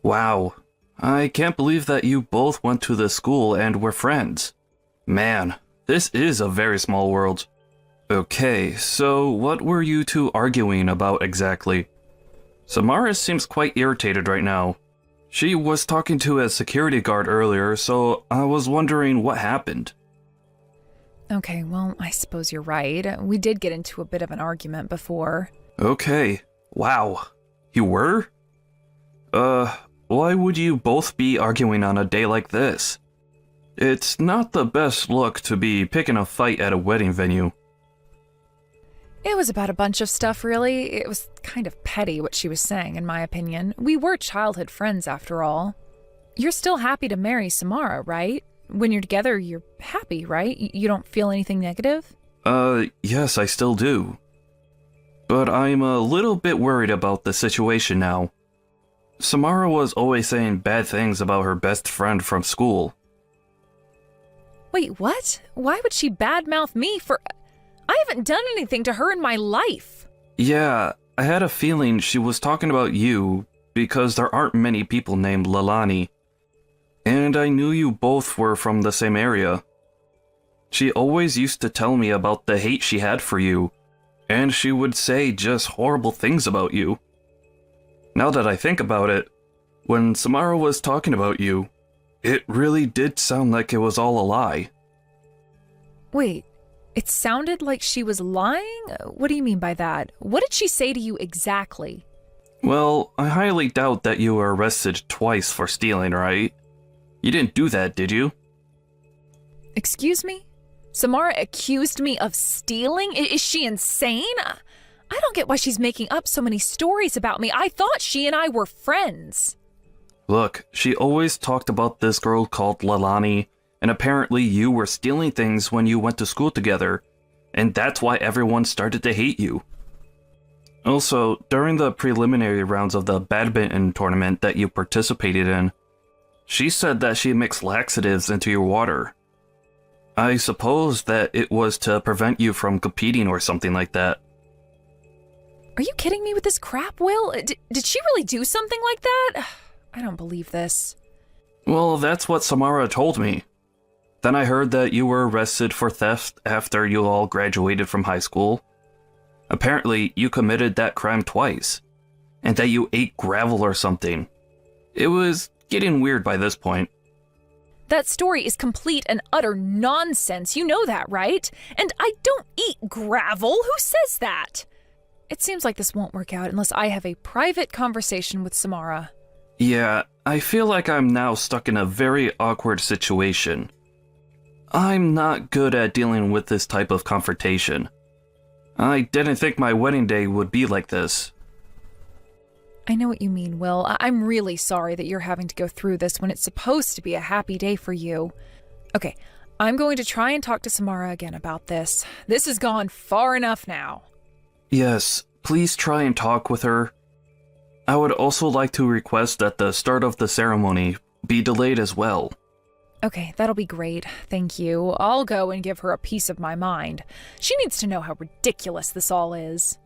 Speaker 3: Wow, I can't believe that you both went to the school and were friends. Man, this is a very small world. Okay, so what were you 2 arguing about exactly? Samara seems quite irritated right now. She was talking to a security guard earlier, so I was wondering what happened.
Speaker 2: Okay, well, I suppose you're right. We did get into a bit of an argument before.
Speaker 3: Okay, wow. You were? Why would you both be arguing on a day like this? It's not the best look to be picking a fight at a wedding venue.
Speaker 2: It was about a bunch of stuff, really. It was kind of petty what she was saying, in my opinion. We were childhood friends, after all. You're still happy to marry Samara, right? When you're together, you're happy, right? You don't feel anything negative?
Speaker 3: Yes, I still do. But I'm a little bit worried about the situation now. Samara was always saying bad things about her best friend from school.
Speaker 2: Wait, what? Why would she badmouth me for... I haven't done anything to her in my life.
Speaker 3: Yeah, I had a feeling she was talking about you, because there aren't many people named Leilani. And I knew you both were from the same area. She always used to tell me about the hate she had for you, and she would say just horrible things about you. Now that I think about it, when Samara was talking about you, it really did sound like it was all a lie.
Speaker 2: Wait, it sounded like she was lying? What do you mean by that? What did she say to you exactly?
Speaker 3: Well, I highly doubt that you were arrested twice for stealing, right? You didn't do that, did you?
Speaker 2: Excuse me? Samara accused me of stealing? Is she insane? I don't get why she's making up so many stories about me. I thought she and I were friends.
Speaker 3: Look, she always talked about this girl called Leilani, and apparently you were stealing things when you went to school together, and that's why everyone started to hate you. Also, during the preliminary rounds of the badminton tournament that you participated in, she said that she mixed laxatives into your water. I suppose that it was to prevent you from competing or something like that.
Speaker 2: Are you kidding me with this crap, Will? Did she really do something like that? I don't believe this.
Speaker 3: Well, that's what Samara told me. Then I heard that you were arrested for theft after you all graduated from high school. Apparently, you committed that crime twice, and that you ate gravel or something. It was getting weird by this point.
Speaker 2: That story is complete and utter nonsense. You know that, right? And I don't eat gravel. Who says that? It seems like this won't work out unless I have a private conversation with Samara.
Speaker 3: Yeah, I feel like I'm now stuck in a very awkward situation. I'm not good at dealing with this type of confrontation. I didn't think my wedding day would be like this.
Speaker 2: I know what you mean, Will. I'm really sorry that you're having to go through this when it's supposed to be a happy day for you. Okay, I'm going to try and talk to Samara again about this. This has gone far enough now.
Speaker 3: Yes, please try and talk with her. I would also like to request that the start of the ceremony be delayed as well.
Speaker 2: Okay, that'll be great. Thank you. I'll go and give her a piece of my mind. She needs to know how ridiculous this all is.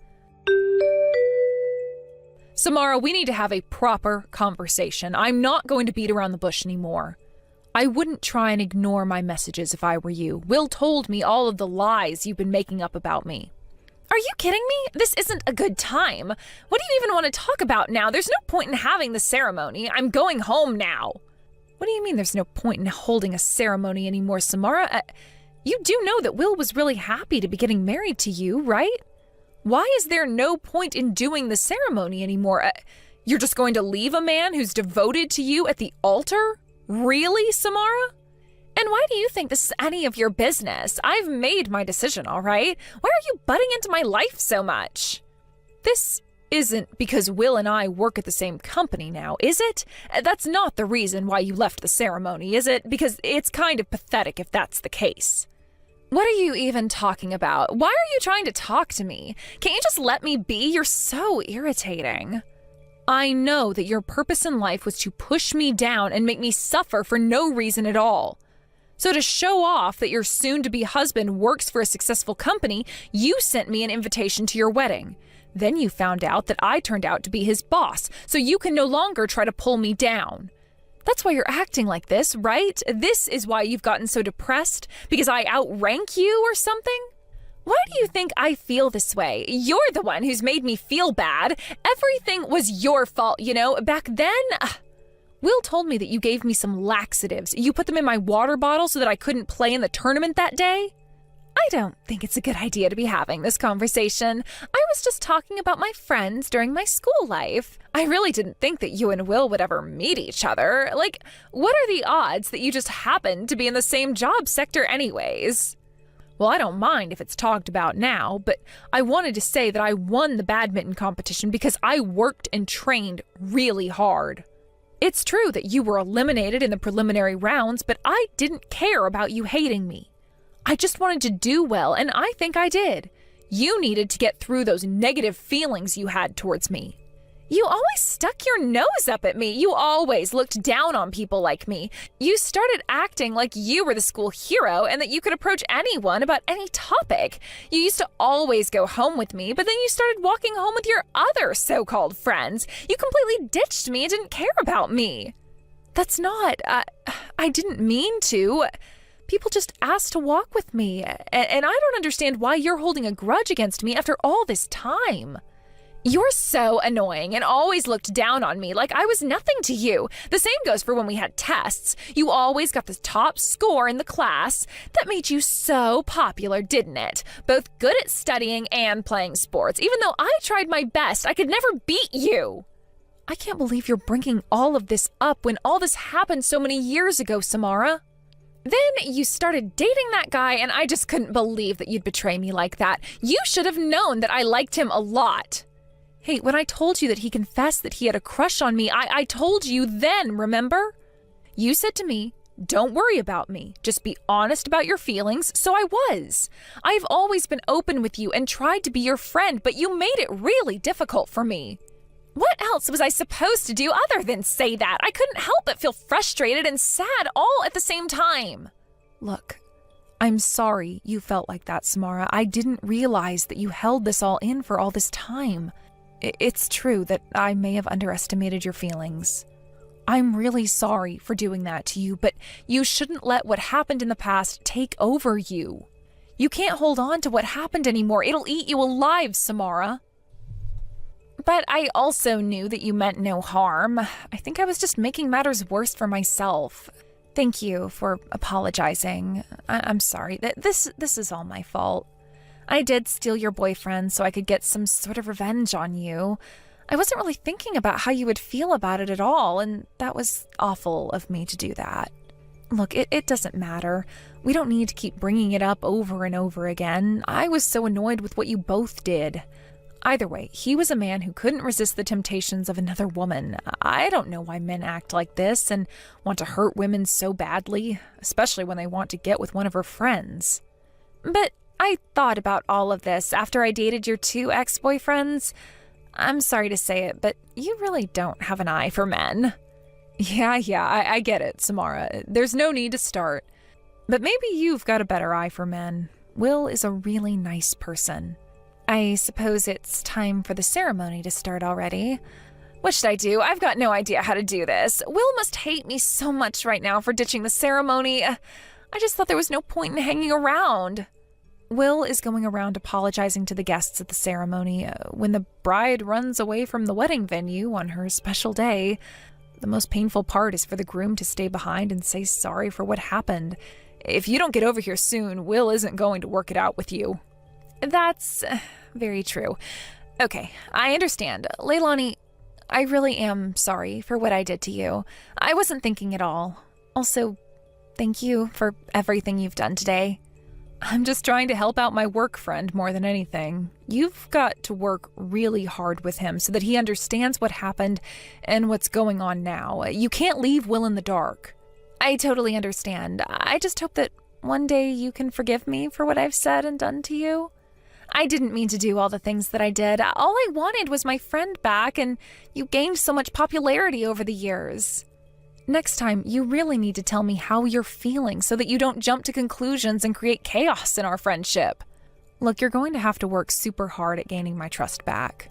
Speaker 2: Samara, we need to have a proper conversation. I'm not going to beat around the bush anymore. I wouldn't try and ignore my messages if I were you. Will told me all of the lies you've been making up about me. Are you kidding me? This isn't a good time. What do you even want to talk about now? There's no point in having the ceremony. I'm going home now. What do you mean there's no point in holding a ceremony anymore, Samara? You do know that Will was really happy to be getting married to you, right? Why is there no point in doing the ceremony anymore? You're just going to leave a man who's devoted to you at the altar? Really, Samara? And why do you think this is any of your business? I've made my decision, all right? Why are you butting into my life so much? This isn't because Will and I work at the same company now, is it? That's not the reason why you left the ceremony, is it? Because it's kind of pathetic if that's the case. What are you even talking about? Why are you trying to talk to me? Can't you just let me be? You're so irritating. I know that your purpose in life was to push me down and make me suffer for no reason at all. So to show off that your soon-to-be husband works for a successful company, you sent me an invitation to your wedding. Then you found out that I turned out to be his boss, so you can no longer try to pull me down. That's why you're acting like this, right? This is why you've gotten so depressed? Because I outrank you or something? Why do you think I feel this way? You're the one who's made me feel bad. Everything was your fault, you know? Back then, Will told me that you gave me some laxatives. You put them in my water bottle so that I couldn't play in the tournament that day? I don't think it's a good idea to be having this conversation. I was just talking about my friends during my school life. I really didn't think that you and Will would ever meet each other. Like, what are the odds that you just happen to be in the same job sector anyways? Well, I don't mind if it's talked about now, but I wanted to say that I won the badminton competition because I worked and trained really hard. It's true that you were eliminated in the preliminary rounds, but I didn't care about you hating me. I just wanted to do well, and I think I did. You needed to get through those negative feelings you had towards me. You always stuck your nose up at me. You always looked down on people like me. You started acting like you were the school hero and that you could approach anyone about any topic. You used to always go home with me, but then you started walking home with your other so-called friends. You completely ditched me and didn't care about me. That's not... I didn't mean to. People just asked to walk with me, and I don't understand why you're holding a grudge against me after all this time. You're so annoying and always looked down on me like I was nothing to you. The same goes for when we had tests. You always got the top score in the class. That made you so popular, didn't it? Both good at studying and playing sports. Even though I tried my best, I could never beat you. I can't believe you're bringing all of this up when all this happened so many years ago, Samara. Then you started dating that guy, and I just couldn't believe that you'd betray me like that. You should have known that I liked him a lot. Hey, when I told you that he confessed that he had a crush on me, I told you then, remember? You said to me, don't worry about me. Just be honest about your feelings, so I was. I've always been open with you and tried to be your friend, but you made it really difficult for me. What else was I supposed to do other than say that? I couldn't help but feel frustrated and sad all at the same time. Look, I'm sorry you felt like that, Samara. I didn't realize that you held this all in for all this time. It's true that I may have underestimated your feelings. I'm really sorry for doing that to you, but you shouldn't let what happened in the past take over you. You can't hold on to what happened anymore. It'll eat you alive, Samara. But I also knew that you meant no harm. I think I was just making matters worse for myself. Thank you for apologizing. I'm sorry. This is all my fault. I did steal your boyfriend so I could get some sort of revenge on you. I wasn't really thinking about how you would feel about it at all, and that was awful of me to do that. Look, it doesn't matter. We don't need to keep bringing it up over and over again. I was so annoyed with what you both did. Either way, he was a man who couldn't resist the temptations of another woman. I don't know why men act like this and want to hurt women so badly, especially when they want to get with one of her friends. But I thought about all of this after I dated your 2 ex-boyfriends. I'm sorry to say it, but you really don't have an eye for men. Yeah, I get it, Samara. There's no need to start. But maybe you've got a better eye for men. Will is a really nice person. I suppose it's time for the ceremony to start already. What should I do? I've got no idea how to do this. Will must hate me so much right now for ditching the ceremony. I just thought there was no point in hanging around. Will is going around apologizing to the guests at the ceremony. When the bride runs away from the wedding venue on her special day, the most painful part is for the groom to stay behind and say sorry for what happened. If you don't get over here soon, Will isn't going to work it out with you. That's very true. Okay, I understand. Leilani, I really am sorry for what I did to you. I wasn't thinking at all. Also, thank you for everything you've done today. I'm just trying to help out my work friend more than anything. You've got to work really hard with him so that he understands what happened and what's going on now. You can't leave Will in the dark. I totally understand. I just hope that one day you can forgive me for what I've said and done to you. I didn't mean to do all the things that I did. All I wanted was my friend back, and you gained so much popularity over the years. Next time, you really need to tell me how you're feeling so that you don't jump to conclusions and create chaos in our friendship. Look, you're going to have to work super hard at gaining my trust back.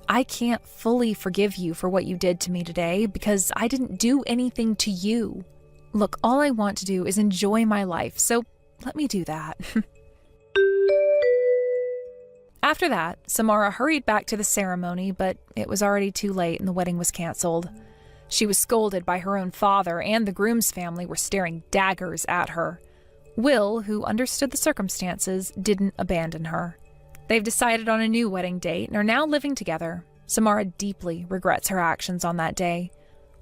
Speaker 2: I can't fully forgive you for what you did to me today because I didn't do anything to you. Look, all I want to do is enjoy my life, so let me do that. After that, Samara hurried back to the ceremony, but it was already too late and the wedding was canceled. She was scolded by her own father, and the groom's family were staring daggers at her. Will, who understood the circumstances, didn't abandon her. They've decided on a new wedding date and are now living together. Samara deeply regrets her actions on that day.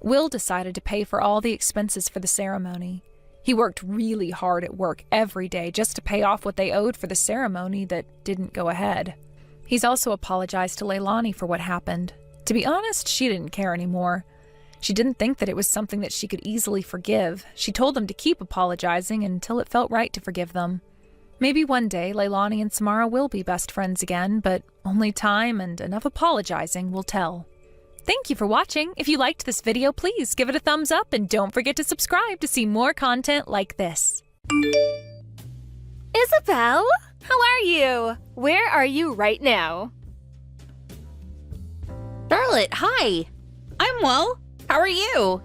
Speaker 2: Will decided to pay for all the expenses for the ceremony. He worked really hard at work every day just to pay off what they owed for the ceremony that didn't go ahead. He's also apologized to Leilani for what happened. To be honest, she didn't care anymore. She didn't think that it was something that she could easily forgive. She told them to keep apologizing until it felt right to forgive them. Maybe one day Leilani and Samara will be best friends again, but only time and enough apologizing will tell. Thank you for watching. If you liked this video, please give it a thumbs up and don't forget to subscribe to see more content like this.
Speaker 4: Isabel, how are you? Where are you right now?
Speaker 5: Charlotte, hi. I'm well. How are you?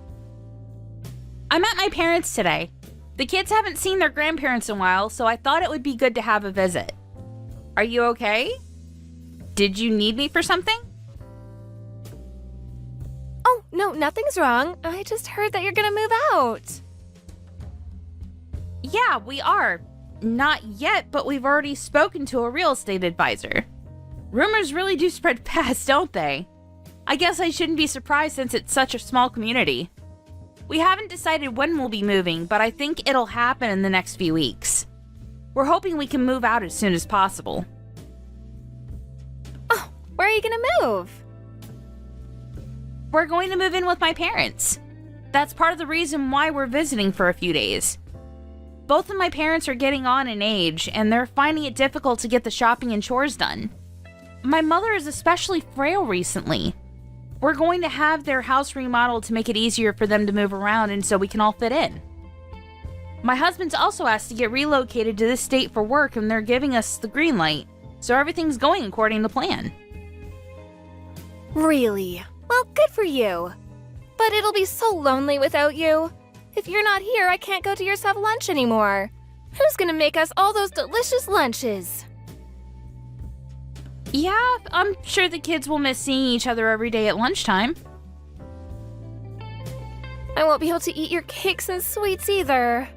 Speaker 5: I'm at my parents' today. The kids haven't seen their grandparents in a while, so I thought it would be good to have a visit. Are you okay? Did you need me for something?
Speaker 4: Oh, no, nothing's wrong. I just heard that you're gonna move out.
Speaker 5: Yeah, we are. Not yet, but we've already spoken to a real estate advisor. Rumors really do spread fast, don't they? I guess I shouldn't be surprised since it's such a small community. We haven't decided when we'll be moving, but I think it'll happen in the next few weeks. We're hoping we can move out as soon as possible.
Speaker 4: Oh, where are you gonna move?
Speaker 5: We're going to move in with my parents. That's part of the reason why we're visiting for a few days. Both of my parents are getting on in age, and they're finding it difficult to get the shopping and chores done. My mother is especially frail recently. We're going to have their house remodeled to make it easier for them to move around and so we can all fit in. My husband's also asked to get relocated to this state for work, and they're giving us the green light, so everything's going according to plan.
Speaker 4: Really? Well, good for you. But it'll be so lonely without you. If you're not here, I can't go to yours have lunch anymore. Who's gonna make us all those delicious lunches?
Speaker 5: Yeah, I'm sure the kids will miss seeing each other every day at lunchtime.
Speaker 4: I won't be able to eat your cakes and sweets either.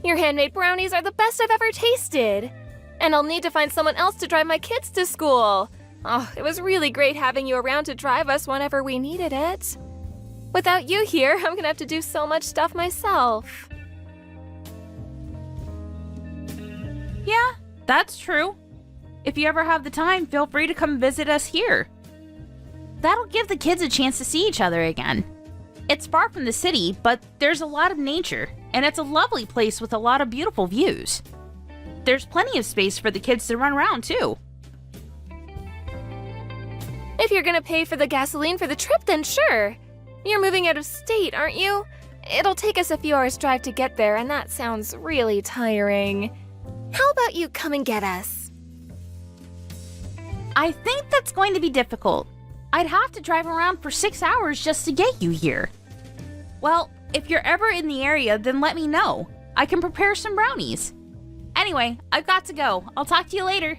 Speaker 4: Your handmade brownies are the best I've ever tasted. And I'll need to find someone else to drive my kids to school. Oh, it was really great having you around to drive us whenever we needed it. Without you here, I'm gonna have to do so much stuff myself.
Speaker 5: Yeah, that's true. If you ever have the time, feel free to come visit us here. That'll give the kids a chance to see each other again. It's far from the city, but there's a lot of nature, and it's a lovely place with a lot of beautiful views. There's plenty of space for the kids to run around, too.
Speaker 4: If you're gonna pay for the gasoline for the trip, then sure. You're moving out of state, aren't you? It'll take us a few hours' drive to get there, and that sounds really tiring. How about you come and get us?
Speaker 5: I think that's going to be difficult. I'd have to drive around for 6 hours just to get you here. Well, if you're ever in the area, then let me know. I can prepare some brownies. Anyway, I've got to go. I'll talk to you later.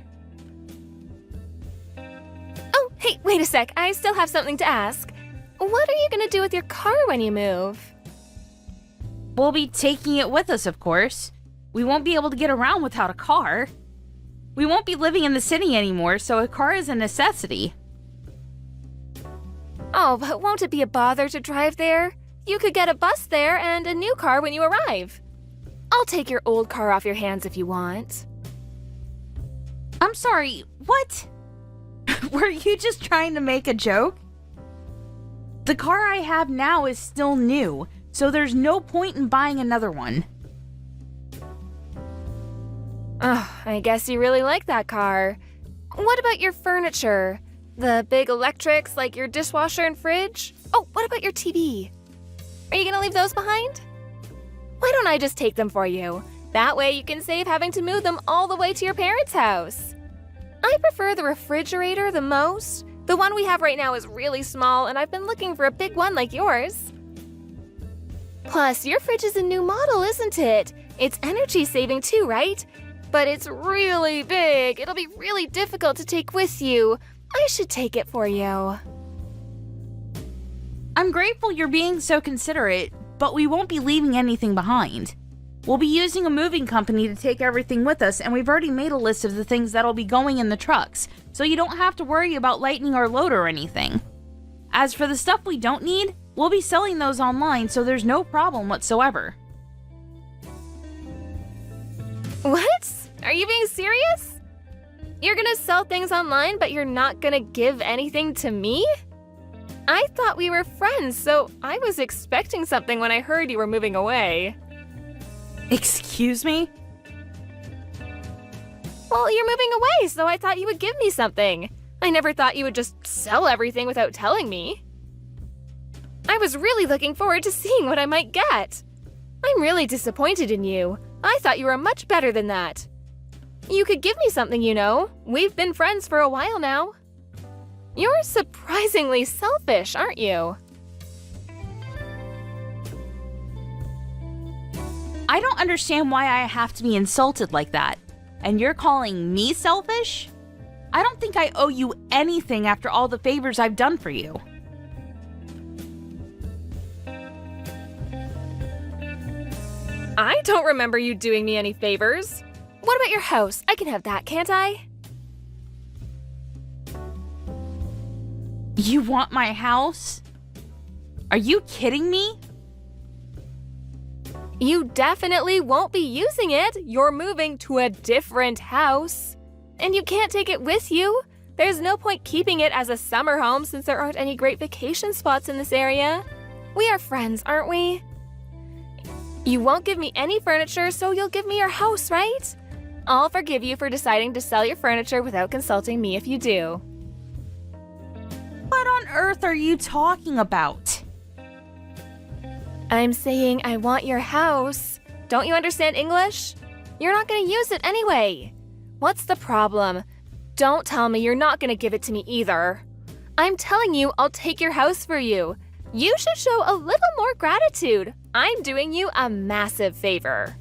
Speaker 4: Oh, hey, wait a sec. I still have something to ask. What are you gonna do with your car when you move?
Speaker 5: We'll be taking it with us, of course. We won't be able to get around without a car. We won't be living in the city anymore, so a car is a necessity.
Speaker 4: Oh, but won't it be a bother to drive there? You could get a bus there and a new car when you arrive. I'll take your old car off your hands if you want.
Speaker 5: I'm sorry, what? Were you just trying to make a joke? The car I have now is still new, so there's no point in buying another one.
Speaker 4: Oh, I guess you really like that car. What about your furniture? The big electrics like your dishwasher and fridge? Oh, what about your TV? Are you gonna leave those behind? Why don't I just take them for you? That way you can save having to move them all the way to your parents' house. I prefer the refrigerator the most. The one we have right now is really small, and I've been looking for a big one like yours. Plus, your fridge is a new model, isn't it? It's energy saving too, right? But it's really big. It'll be really difficult to take with you. I should take it for you.
Speaker 5: I'm grateful you're being so considerate, but we won't be leaving anything behind. We'll be using a moving company to take everything with us, and we've already made a list of the things that'll be going in the trucks, so you don't have to worry about lightening our load or anything. As for the stuff we don't need, we'll be selling those online, so there's no problem whatsoever.
Speaker 4: What? Are you being serious? You're gonna sell things online, but you're not gonna give anything to me? I thought we were friends, so I was expecting something when I heard you were moving away.
Speaker 5: Excuse me?
Speaker 4: Well, you're moving away, so I thought you would give me something. I never thought you would just sell everything without telling me. I was really looking forward to seeing what I might get. I'm really disappointed in you. I thought you were much better than that. You could give me something, you know. We've been friends for a while now. You're surprisingly selfish, aren't you?
Speaker 5: I don't understand why I have to be insulted like that. And you're calling me selfish? I don't think I owe you anything after all the favors I've done for you.
Speaker 4: I don't remember you doing me any favors. What about your house? I can have that, can't I?
Speaker 5: You want my house? Are you kidding me?
Speaker 4: You definitely won't be using it. You're moving to a different house. And you can't take it with you. There's no point keeping it as a summer home since there aren't any great vacation spots in this area. We are friends, aren't we? You won't give me any furniture, so you'll give me your house, right? I'll forgive you for deciding to sell your furniture without consulting me if you do.
Speaker 5: What on earth are you talking about?
Speaker 4: I'm saying I want your house. Don't you understand English? You're not going to use it anyway. What's the problem? Don't tell me you're not going to give it to me either. I'm telling you I'll take your house for you. You should show a little more gratitude. I'm doing you a massive favor.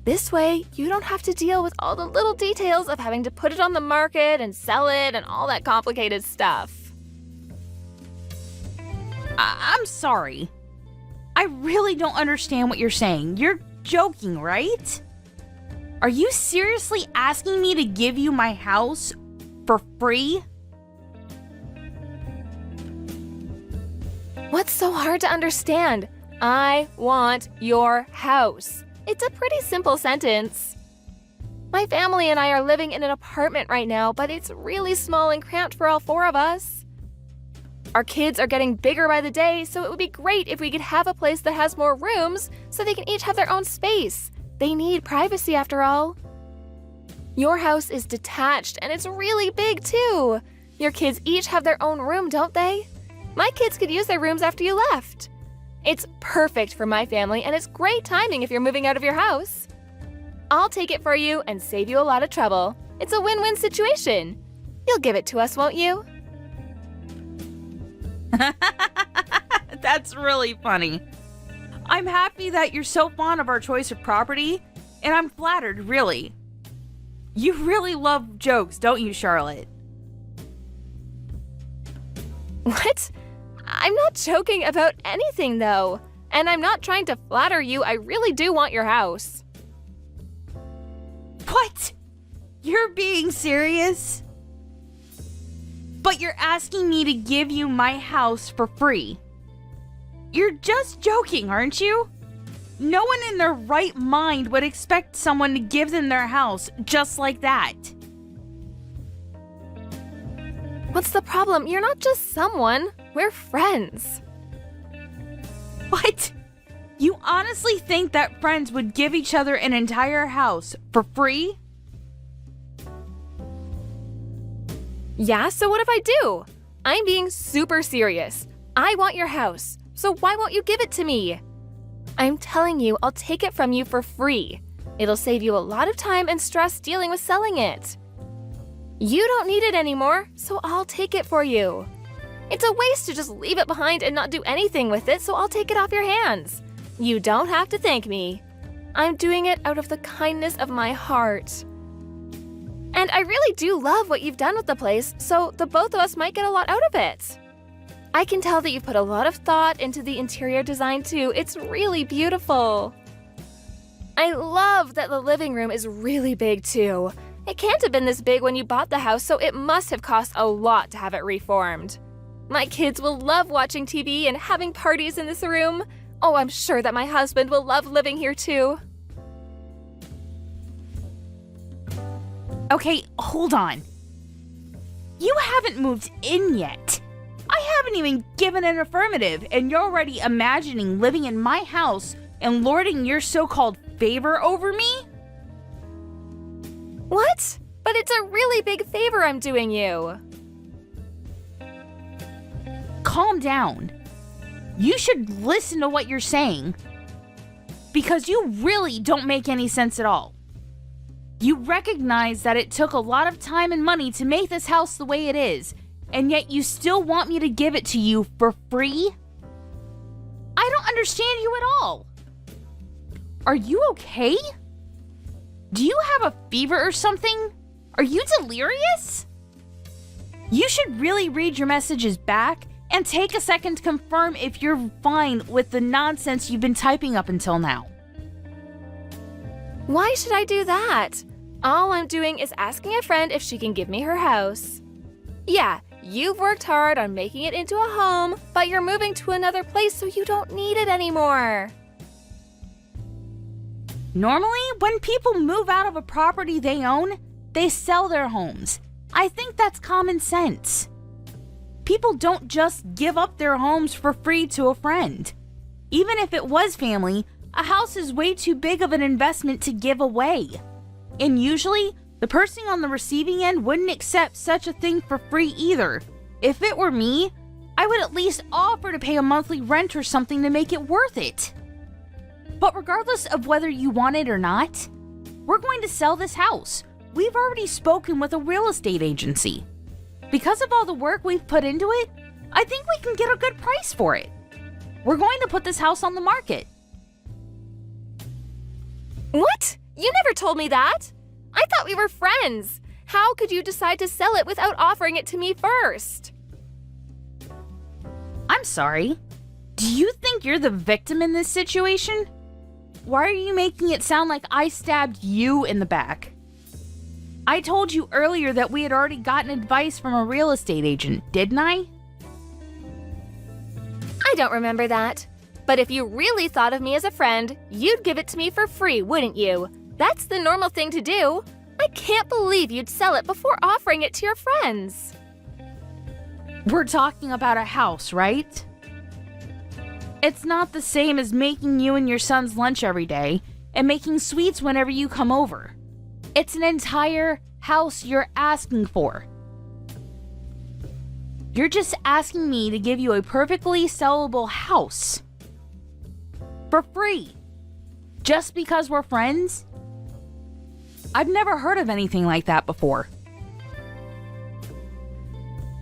Speaker 4: This way, you don't have to deal with all the little details of having to put it on the market and sell it and all that complicated stuff.
Speaker 5: I'm sorry. I really don't understand what you're saying. You're joking, right? Are you seriously asking me to give you my house for free?
Speaker 4: What's so hard to understand? I want your house. It's a pretty simple sentence. My family and I are living in an apartment right now, but it's really small and cramped for all four of us. Our kids are getting bigger by the day, so it would be great if we could have a place that has more rooms so they can each have their own space. They need privacy after all. Your house is detached and it's really big too. Your kids each have their own room, don't they? My kids could use their rooms after you left. It's perfect for my family and it's great timing if you're moving out of your house. I'll take it for you and save you a lot of trouble. It's a win-win situation. You'll give it to us, won't you?
Speaker 5: That's really funny. I'm happy that you're so fond of our choice of property, and I'm flattered, really. You really love jokes, don't you, Charlotte?
Speaker 4: What? I'm not joking about anything, though. And I'm not trying to flatter you. I really do want your house.
Speaker 5: What? You're being serious? But you're asking me to give you my house for free. You're just joking, aren't you? No one in their right mind would expect someone to give them their house just like that.
Speaker 4: What's the problem? You're not just someone. We're friends.
Speaker 5: What? You honestly think that friends would give each other an entire house for free?
Speaker 4: Yeah, so what if I do? I'm being super serious. I want your house, so why won't you give it to me? I'm telling you, I'll take it from you for free. It'll save you a lot of time and stress dealing with selling it. You don't need it anymore, so I'll take it for you. It's a waste to just leave it behind and not do anything with it, so I'll take it off your hands. You don't have to thank me. I'm doing it out of the kindness of my heart. And I really do love what you've done with the place, so the both of us might get a lot out of it. I can tell that you've put a lot of thought into the interior design too. It's really beautiful. I love that the living room is really big too. It can't have been this big when you bought the house, so it must have cost a lot to have it reformed. My kids will love watching TV and having parties in this room. Oh, I'm sure that my husband will love living here too.
Speaker 5: Okay, hold on. You haven't moved in yet. I haven't even given an affirmative, and you're already imagining living in my house and lording your so-called favor over me?
Speaker 4: What? But it's a really big favor I'm doing you.
Speaker 5: Calm down. You should listen to what you're saying. Because you really don't make any sense at all. You recognize that it took a lot of time and money to make this house the way it is, and yet you still want me to give it to you for free? I don't understand you at all. Are you okay? Do you have a fever or something? Are you delirious? You should really read your messages back and take a second to confirm if you're fine with the nonsense you've been typing up until now.
Speaker 4: Why should I do that? All I'm doing is asking a friend if she can give me her house. Yeah, you've worked hard on making it into a home, but you're moving to another place so you don't need it anymore.
Speaker 5: Normally, when people move out of a property they own, they sell their homes. I think that's common sense. People don't just give up their homes for free to a friend. Even if it was family, a house is way too big of an investment to give away. And usually, the person on the receiving end wouldn't accept such a thing for free either. If it were me, I would at least offer to pay a monthly rent or something to make it worth it. But regardless of whether you want it or not, we're going to sell this house. We've already spoken with a real estate agency. Because of all the work we've put into it, I think we can get a good price for it. We're going to put this house on the market.
Speaker 4: What? You never told me that. I thought we were friends. How could you decide to sell it without offering it to me first?
Speaker 5: I'm sorry. Do you think you're the victim in this situation? Why are you making it sound like I stabbed you in the back? I told you earlier that we had already gotten advice from a real estate agent, didn't I?
Speaker 4: I don't remember that. But if you really thought of me as a friend, you'd give it to me for free, wouldn't you? That's the normal thing to do. I can't believe you'd sell it before offering it to your friends.
Speaker 5: We're talking about a house, right? It's not the same as making you and your son's lunch every day and making sweets whenever you come over. It's an entire house you're asking for. You're just asking me to give you a perfectly sellable house. For free. Just because we're friends? I've never heard of anything like that before.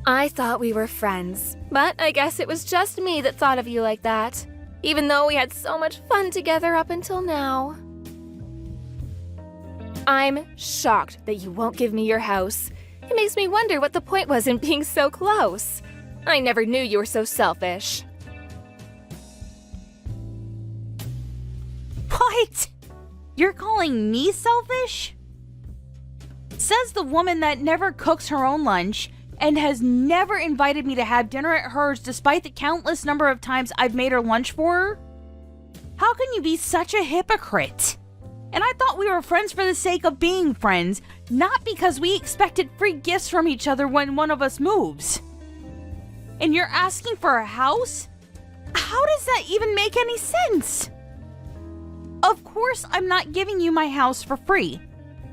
Speaker 4: I thought we were friends, but I guess it was just me that thought of you like that, even though we had so much fun together up until now. I'm shocked that you won't give me your house. It makes me wonder what the point was in being so close. I never knew you were so selfish.
Speaker 5: What? You're calling me selfish? Says the woman that never cooks her own lunch and has never invited me to have dinner at hers despite the countless number of times I've made her lunch for her? How can you be such a hypocrite? And I thought we were friends for the sake of being friends, not because we expected free gifts from each other when one of us moves. And you're asking for a house? How does that even make any sense? Of course I'm not giving you my house for free.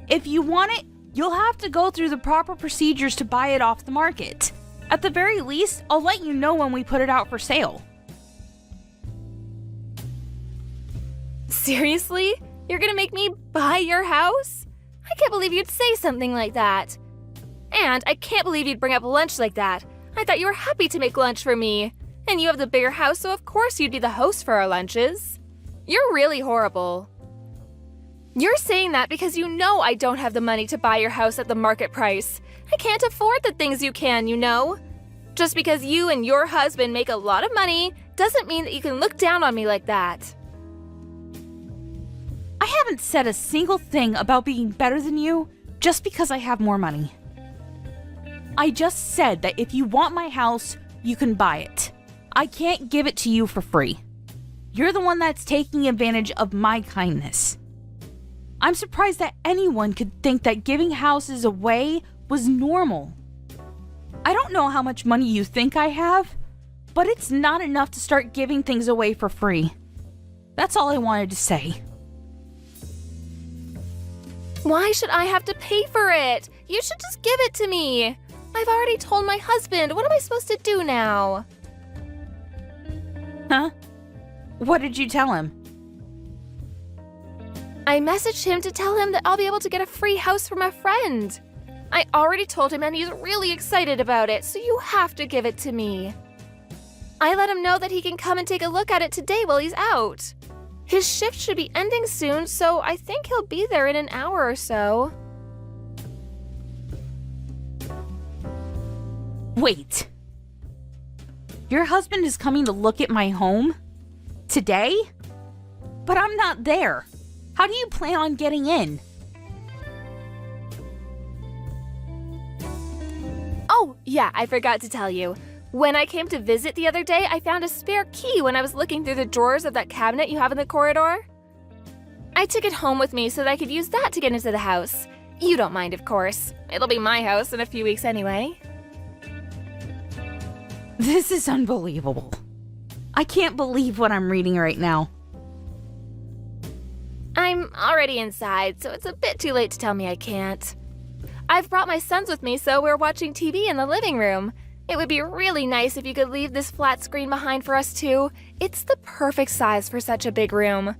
Speaker 5: If you want it, you'll have to go through the proper procedures to buy it off the market. At the very least, I'll let you know when we put it out for sale.
Speaker 4: Seriously? You're gonna make me buy your house? I can't believe you'd say something like that. And I can't believe you'd bring up lunch like that. I thought you were happy to make lunch for me. And you have the bigger house, so of course you'd be the host for our lunches. You're really horrible. You're saying that because you know I don't have the money to buy your house at the market price. I can't afford the things you can, you know. Just because you and your husband make a lot of money doesn't mean that you can look down on me like that.
Speaker 5: I haven't said a single thing about being better than you just because I have more money. I just said that if you want my house, you can buy it. I can't give it to you for free. You're the one that's taking advantage of my kindness. I'm surprised that anyone could think that giving houses away was normal. I don't know how much money you think I have, but it's not enough to start giving things away for free. That's all I wanted to say.
Speaker 4: Why should I have to pay for it? You should just give it to me. I've already told my husband. What am I supposed to do now?
Speaker 5: Huh? What did you tell him?
Speaker 4: I messaged him to tell him that I'll be able to get a free house from a friend. I already told him and he's really excited about it, so you have to give it to me. I let him know that he can come and take a look at it today while he's out. His shift should be ending soon, so I think he'll be there in an hour or so.
Speaker 5: Wait. Your husband is coming to look at my home? Today? But I'm not there. How do you plan on getting in?
Speaker 4: Oh, yeah, I forgot to tell you. When I came to visit the other day, I found a spare key when I was looking through the drawers of that cabinet you have in the corridor. I took it home with me so that I could use that to get into the house. You don't mind, of course. It'll be my house in a few weeks anyway.
Speaker 5: This is unbelievable. I can't believe what I'm reading right now.
Speaker 4: I'm already inside, so it's a bit too late to tell me I can't. I've brought my sons with me, so we're watching TV in the living room. It would be really nice if you could leave this flat screen behind for us too. It's the perfect size for such a big room.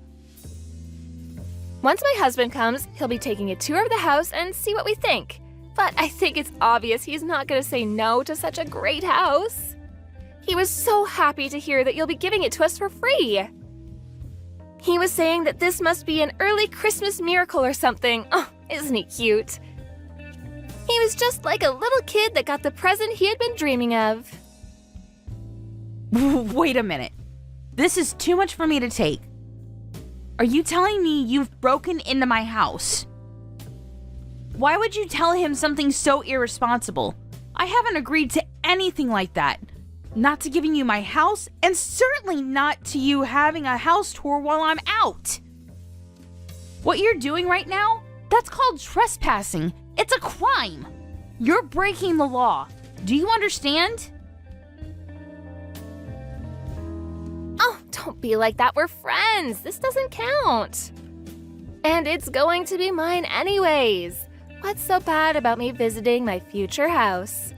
Speaker 4: Once my husband comes, he'll be taking a tour of the house and see what we think. But I think it's obvious he's not going to say no to such a great house. He was so happy to hear that you'll be giving it to us for free. He was saying that this must be an early Christmas miracle or something. Oh, isn't he cute? He was just like a little kid that got the present he had been dreaming of.
Speaker 5: Wait a minute. This is too much for me to take. Are you telling me you've broken into my house? Why would you tell him something so irresponsible? I haven't agreed to anything like that. Not to giving you my house, and certainly not to you having a house tour while I'm out. What you're doing right now, that's called trespassing. It's a crime. You're breaking the law. Do you understand?
Speaker 4: Oh, don't be like that. We're friends. This doesn't count. And it's going to be mine anyways. What's so bad about me visiting my future house?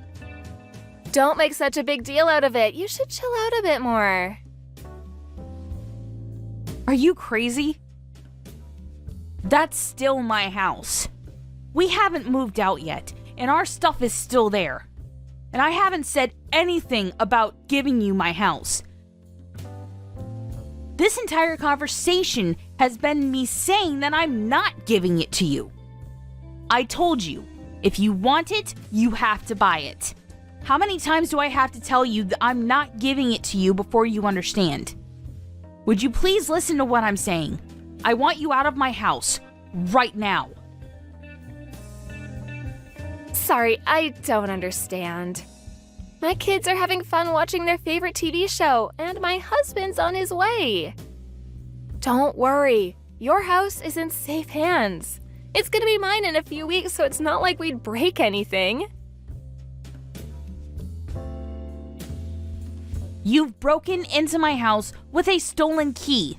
Speaker 4: Don't make such a big deal out of it. You should chill out a bit more.
Speaker 5: Are you crazy? That's still my house. We haven't moved out yet, and our stuff is still there. And I haven't said anything about giving you my house. This entire conversation has been me saying that I'm not giving it to you. I told you, if you want it, you have to buy it. How many times do I have to tell you that I'm not giving it to you before you understand? Would you please listen to what I'm saying? I want you out of my house, right now.
Speaker 4: Sorry, I don't understand. My kids are having fun watching their favorite TV show, and my husband's on his way. Don't worry, your house is in safe hands. It's gonna be mine in a few weeks, so it's not like we'd break anything.
Speaker 5: You've broken into my house with a stolen key,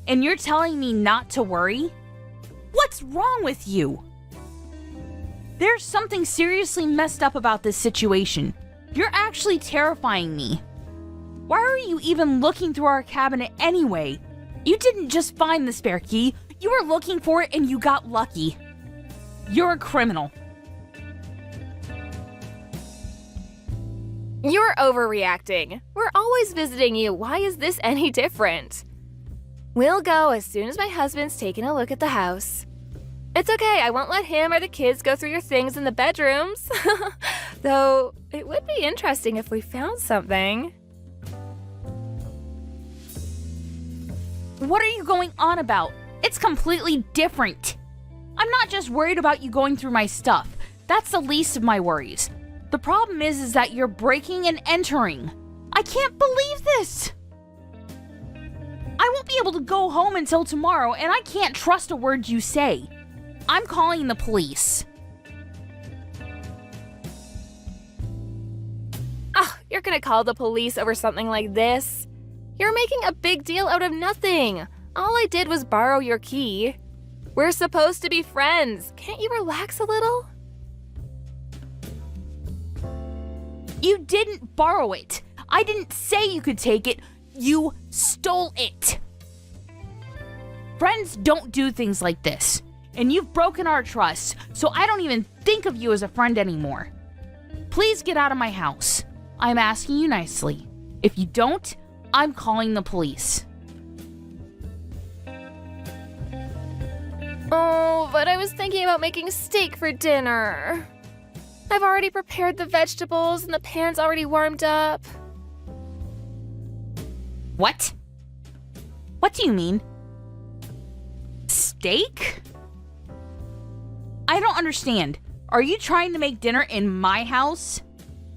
Speaker 5: and you're telling me not to worry? What's wrong with you? There's something seriously messed up about this situation. You're actually terrifying me. Why are you even looking through our cabinet anyway? You didn't just find the spare key, you were looking for it and you got lucky. You're a criminal.
Speaker 4: You're overreacting. We're always visiting you. Why is this any different? We'll go as soon as my husband's taken a look at the house. It's okay, I won't let him or the kids go through your things in the bedrooms. Though, it would be interesting if we found something.
Speaker 5: What are you going on about? It's completely different. I'm not just worried about you going through my stuff. That's the least of my worries. The problem is that you're breaking and entering. I can't believe this. I won't be able to go home until tomorrow, and I can't trust a word you say. I'm calling the police.
Speaker 4: You're gonna call the police over something like this? You're making a big deal out of nothing. All I did was borrow your key. We're supposed to be friends. Can't you relax a little?
Speaker 5: You didn't borrow it. I didn't say you could take it. You stole it. Friends don't do things like this. And you've broken our trust, so I don't even think of you as a friend anymore. Please get out of my house. I'm asking you nicely. If you don't, I'm calling the police.
Speaker 4: Oh, but I was thinking about making steak for dinner. I've already prepared the vegetables and the pan's already warmed up.
Speaker 5: What? What do you mean? Steak? I don't understand. Are you trying to make dinner in my house?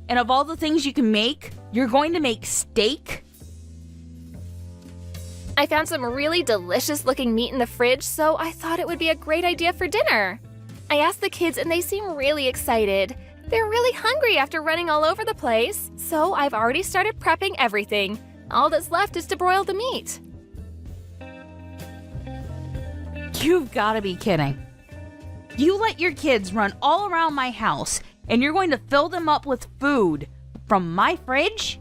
Speaker 5: And of all the things you can make, you're going to make steak?
Speaker 4: I found some really delicious looking meat in the fridge, so I thought it would be a great idea for dinner. I asked the kids and they seem really excited. They're really hungry after running all over the place, so I've already started prepping everything. All that's left is to broil the meat.
Speaker 5: You've got to be kidding. You let your kids run all around my house, and you're going to fill them up with food from my fridge?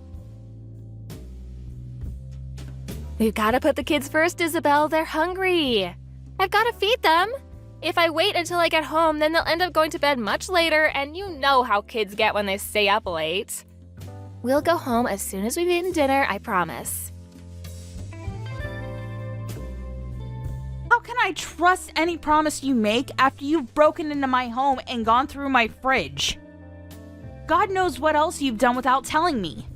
Speaker 4: We've got to put the kids first, Isabel. They're hungry. I've got to feed them. If I wait until I get home, then they'll end up going to bed much later, and you know how kids get when they stay up late. We'll go home as soon as we've eaten dinner, I promise.
Speaker 5: How can I trust any promise you make after you've broken into my home and gone through my fridge? God knows what else you've done without telling me.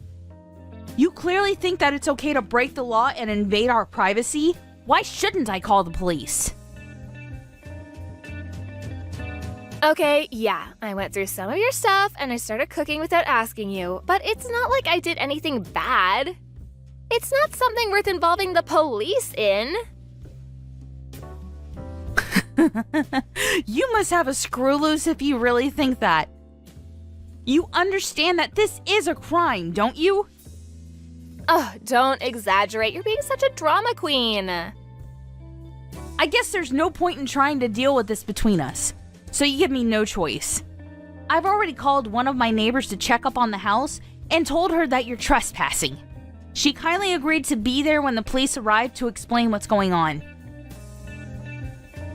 Speaker 5: You clearly think that it's okay to break the law and invade our privacy? Why shouldn't I call the police?
Speaker 4: Okay, yeah, I went through some of your stuff and I started cooking without asking you, but it's not like I did anything bad. It's not something worth involving the police in.
Speaker 5: You must have a screw loose if you really think that. You understand that this is a crime, don't you?
Speaker 4: Oh, don't exaggerate. You're being such a drama queen.
Speaker 5: I guess there's no point in trying to deal with this between us, so you give me no choice. I've already called one of my neighbors to check up on the house and told her that you're trespassing. She kindly agreed to be there when the police arrived to explain what's going on.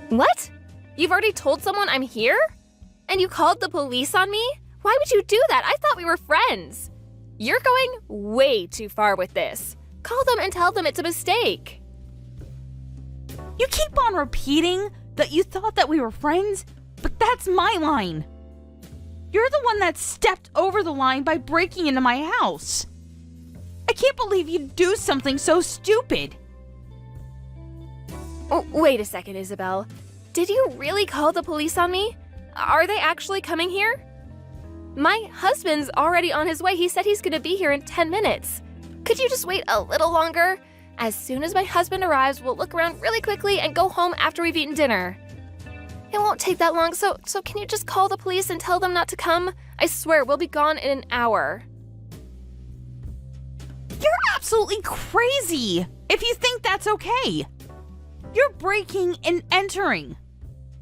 Speaker 4: What? You've already told someone I'm here? And you called the police on me? Why would you do that? I thought we were friends. You're going way too far with this. Call them and tell them it's a mistake.
Speaker 5: You keep on repeating that you thought that we were friends, but that's my line. You're the one that stepped over the line by breaking into my house. I can't believe you'd do something so stupid.
Speaker 4: Oh, wait a second, Isabel. Did you really call the police on me? Are they actually coming here? My husband's already on his way. He said he's going to be here in 10 minutes. Could you just wait a little longer? As soon as my husband arrives, we'll look around really quickly and go home after we've eaten dinner. It won't take that long, so can you just call the police and tell them not to come? I swear, we'll be gone in an hour.
Speaker 5: You're absolutely crazy if you think that's okay. You're breaking and entering.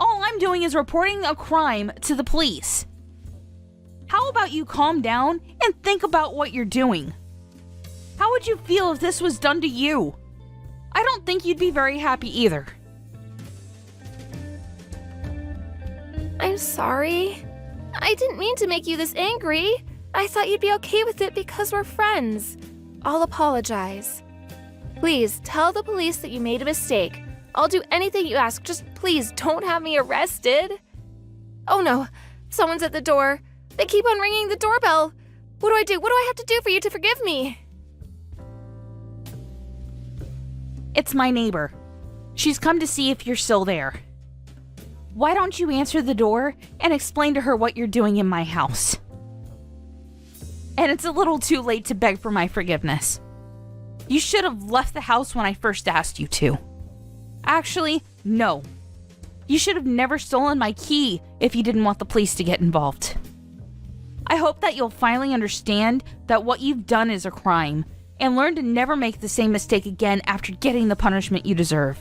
Speaker 5: All I'm doing is reporting a crime to the police. How about you calm down and think about what you're doing? How would you feel if this was done to you? I don't think you'd be very happy either.
Speaker 4: I'm sorry. I didn't mean to make you this angry. I thought you'd be okay with it because we're friends. I'll apologize. Please tell the police that you made a mistake. I'll do anything you ask. Just please don't have me arrested. Oh no, someone's at the door. They keep on ringing the doorbell. What do I do? What do I have to do for you to forgive me?
Speaker 5: It's my neighbor. She's come to see if you're still there. Why don't you answer the door and explain to her what you're doing in my house? And it's a little too late to beg for my forgiveness. You should have left the house when I first asked you to. Actually, no. You should have never stolen my key if you didn't want the police to get involved. I hope that you'll finally understand that what you've done is a crime and learn to never make the same mistake again after getting the punishment you deserve.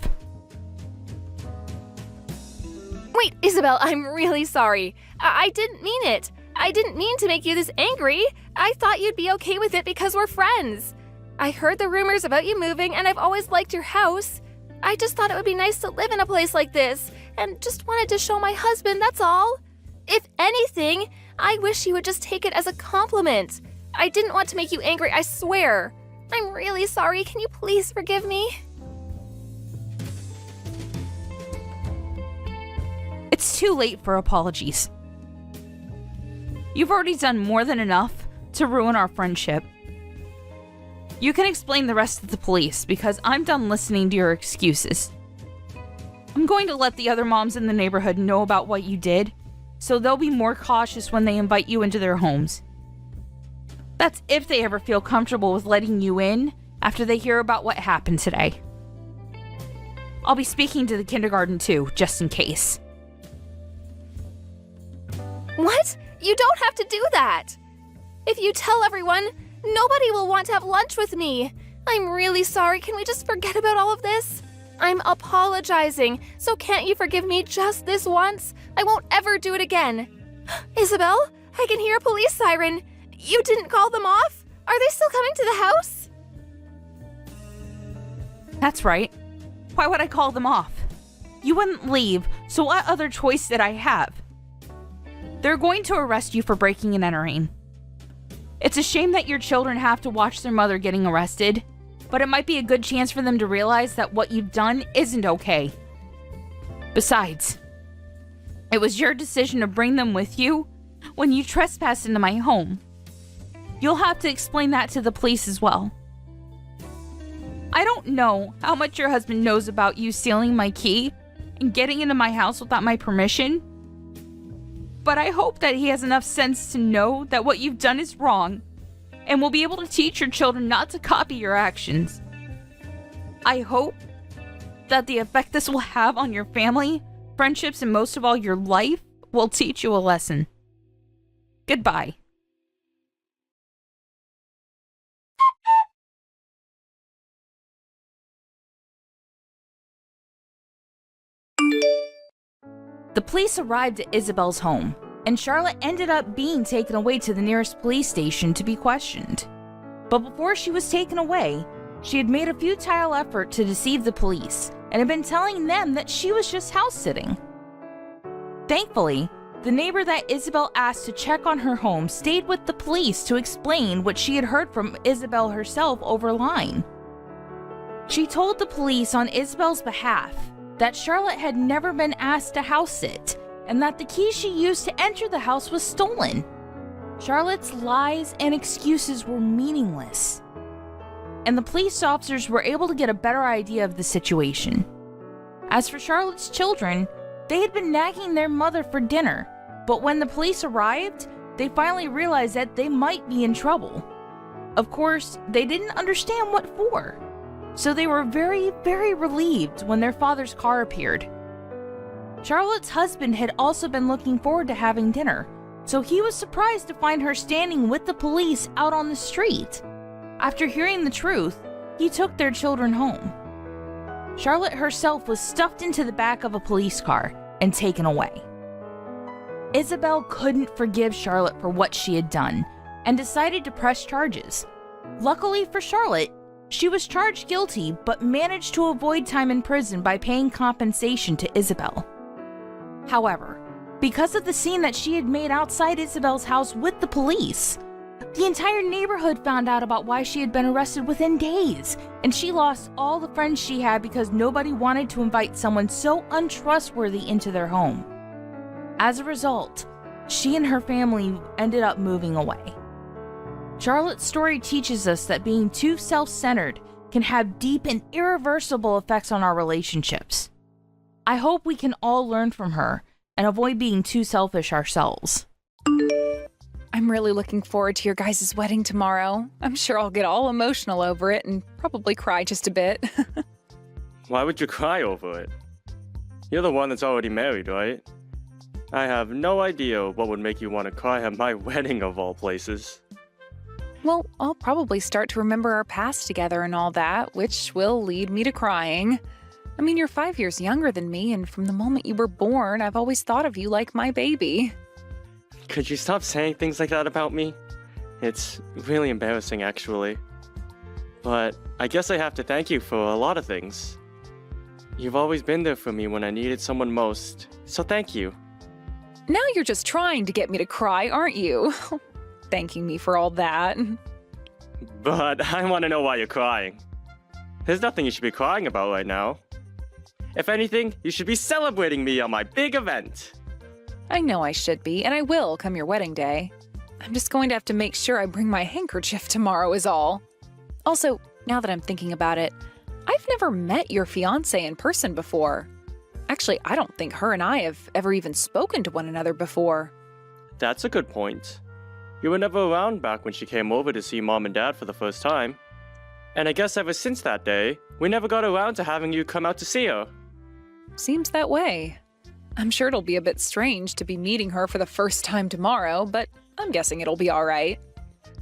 Speaker 4: Wait, Isabel, I'm really sorry. I didn't mean it. I didn't mean to make you this angry. I thought you'd be okay with it because we're friends. I heard the rumors about you moving, and I've always liked your house. I just thought it would be nice to live in a place like this, and just wanted to show my husband, that's all. If anything, I wish you would just take it as a compliment. I didn't want to make you angry, I swear. I'm really sorry. Can you please forgive me?
Speaker 5: It's too late for apologies. You've already done more than enough to ruin our friendship. You can explain the rest to the police because I'm done listening to your excuses. I'm going to let the other moms in the neighborhood know about what you did, so they'll be more cautious when they invite you into their homes. That's if they ever feel comfortable with letting you in after they hear about what happened today. I'll be speaking to the kindergarten too, just in case.
Speaker 4: What? You don't have to do that. If you tell everyone, nobody will want to have lunch with me. I'm really sorry. Can we just forget about all of this? I'm apologizing, so can't you forgive me just this once? I won't ever do it again. Isabel, I can hear a police siren. You didn't call them off? Are they still coming to the house?
Speaker 5: That's right. Why would I call them off? You wouldn't leave, so what other choice did I have? They're going to arrest you for breaking and entering. It's a shame that your children have to watch their mother getting arrested, but it might be a good chance for them to realize that what you've done isn't okay. Besides, it was your decision to bring them with you when you trespassed into my home. You'll have to explain that to the police as well. I don't know how much your husband knows about you stealing my key and getting into my house without my permission, but I hope that he has enough sense to know that what you've done is wrong and will be able to teach your children not to copy your actions. I hope that the effect this will have on your family, friendships, and most of all your life will teach you a lesson. Goodbye. The police arrived at Isabel's home, and Charlotte ended up being taken away to the nearest police station to be questioned. But before she was taken away, she had made a futile effort to deceive the police and had been telling them that she was just house-sitting. Thankfully, the neighbor that Isabel asked to check on her home stayed with the police to explain what she had heard from Isabel herself over line. She told the police on Isabel's behalf that Charlotte had never been asked to house sit, and that the key she used to enter the house was stolen. Charlotte's lies and excuses were meaningless, and the police officers were able to get a better idea of the situation. As for Charlotte's children, they had been nagging their mother for dinner, but when the police arrived, they finally realized that they might be in trouble. Of course, they didn't understand what for, so they were very, very relieved when their father's car appeared. Charlotte's husband had also been looking forward to having dinner, so he was surprised to find her standing with the police out on the street. After hearing the truth, he took their children home. Charlotte herself was stuffed into the back of a police car and taken away. Isabel couldn't forgive Charlotte for what she had done and decided to press charges. Luckily for Charlotte, she was charged guilty but managed to avoid time in prison by paying compensation to Isabel. However, because of the scene that she had made outside Isabel's house with the police, the entire neighborhood found out about why she had been arrested within days, and she lost all the friends she had because nobody wanted to invite someone so untrustworthy into their home. As a result, she and her family ended up moving away. Charlotte's story teaches us that being too self-centered can have deep and irreversible effects on our relationships. I hope we can all learn from her and avoid being too selfish ourselves.
Speaker 2: I'm really looking forward to your guys' wedding tomorrow. I'm sure I'll get all emotional over it and probably cry just a bit.
Speaker 6: Why would you cry over it? You're the one that's already married, right? I have no idea what would make you want to cry at my wedding of all places.
Speaker 2: Well, I'll probably start to remember our past together and all that, which will lead me to crying. I mean, you're 5 years younger than me, and from the moment you were born, I've always thought of you like my baby.
Speaker 6: Could you stop saying things like that about me? It's really embarrassing, actually. But I guess I have to thank you for a lot of things. You've always been there for me when I needed someone most, so thank you.
Speaker 2: Now you're just trying to get me to cry, aren't you? Thanking me for all that.
Speaker 6: But I want to know why you're crying. There's nothing you should be crying about right now. If anything, you should be celebrating me on my big event.
Speaker 2: I know I should be, and I will come your wedding day. I'm just going to have to make sure I bring my handkerchief tomorrow is all. Also, now that I'm thinking about it, I've never met your fiancé in person before. Actually, I don't think her and I have ever even spoken to one another before.
Speaker 6: That's a good point. You were never around back when she came over to see Mom and Dad for the first time. And I guess ever since that day, we never got around to having you come out to see her.
Speaker 2: Seems that way. I'm sure it'll be a bit strange to be meeting her for the first time tomorrow, but I'm guessing it'll be alright.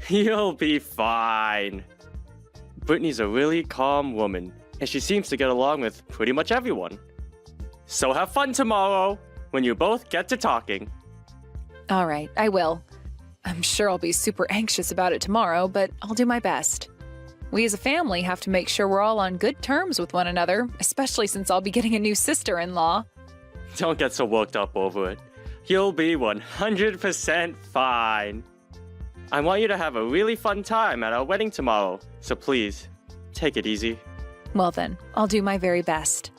Speaker 6: You'll be fine. Brittany's a really calm woman, and she seems to get along with pretty much everyone. So have fun tomorrow, when you both get to talking.
Speaker 2: Alright, I will. I'm sure I'll be super anxious about it tomorrow, but I'll do my best. We as a family have to make sure we're all on good terms with one another, especially since I'll be getting a new sister-in-law.
Speaker 6: Don't get so worked up over it. You'll be 100% fine. I want you to have a really fun time at our wedding tomorrow, so please, take it easy.
Speaker 2: Well then, I'll do my very best.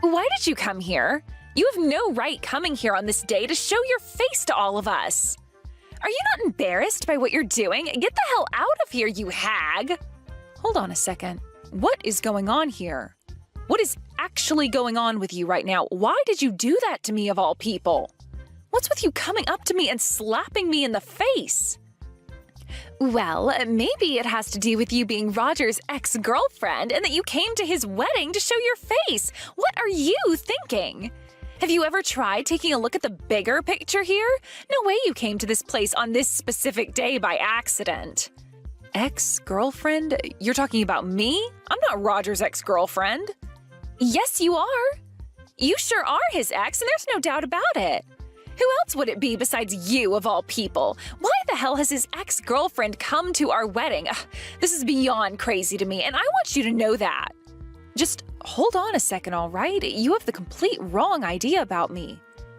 Speaker 2: Why did you come here? You have no right coming here on this day to show your face to all of us. Are you not embarrassed by what you're doing? Get the hell out of here, you hag! Hold on a second. What is going on here? What is actually going on with you right now? Why did you do that to me of all people? What's with you coming up to me and slapping me in the face? Well, maybe it has to do with you being Roger's ex-girlfriend and that you came to his wedding to show your face. What are you thinking? Have you ever tried taking a look at the bigger picture here? No way you came to this place on this specific day by accident. Ex-girlfriend? You're talking about me? I'm not Roger's ex-girlfriend. Yes, you are. You sure are his ex, and there's no doubt about it. Who else would it be besides you, of all people? Why the hell has his ex-girlfriend come to our wedding? Ugh, this is beyond crazy to me, and I want you to know that. Just hold on a second, all right? You have the complete wrong idea about me.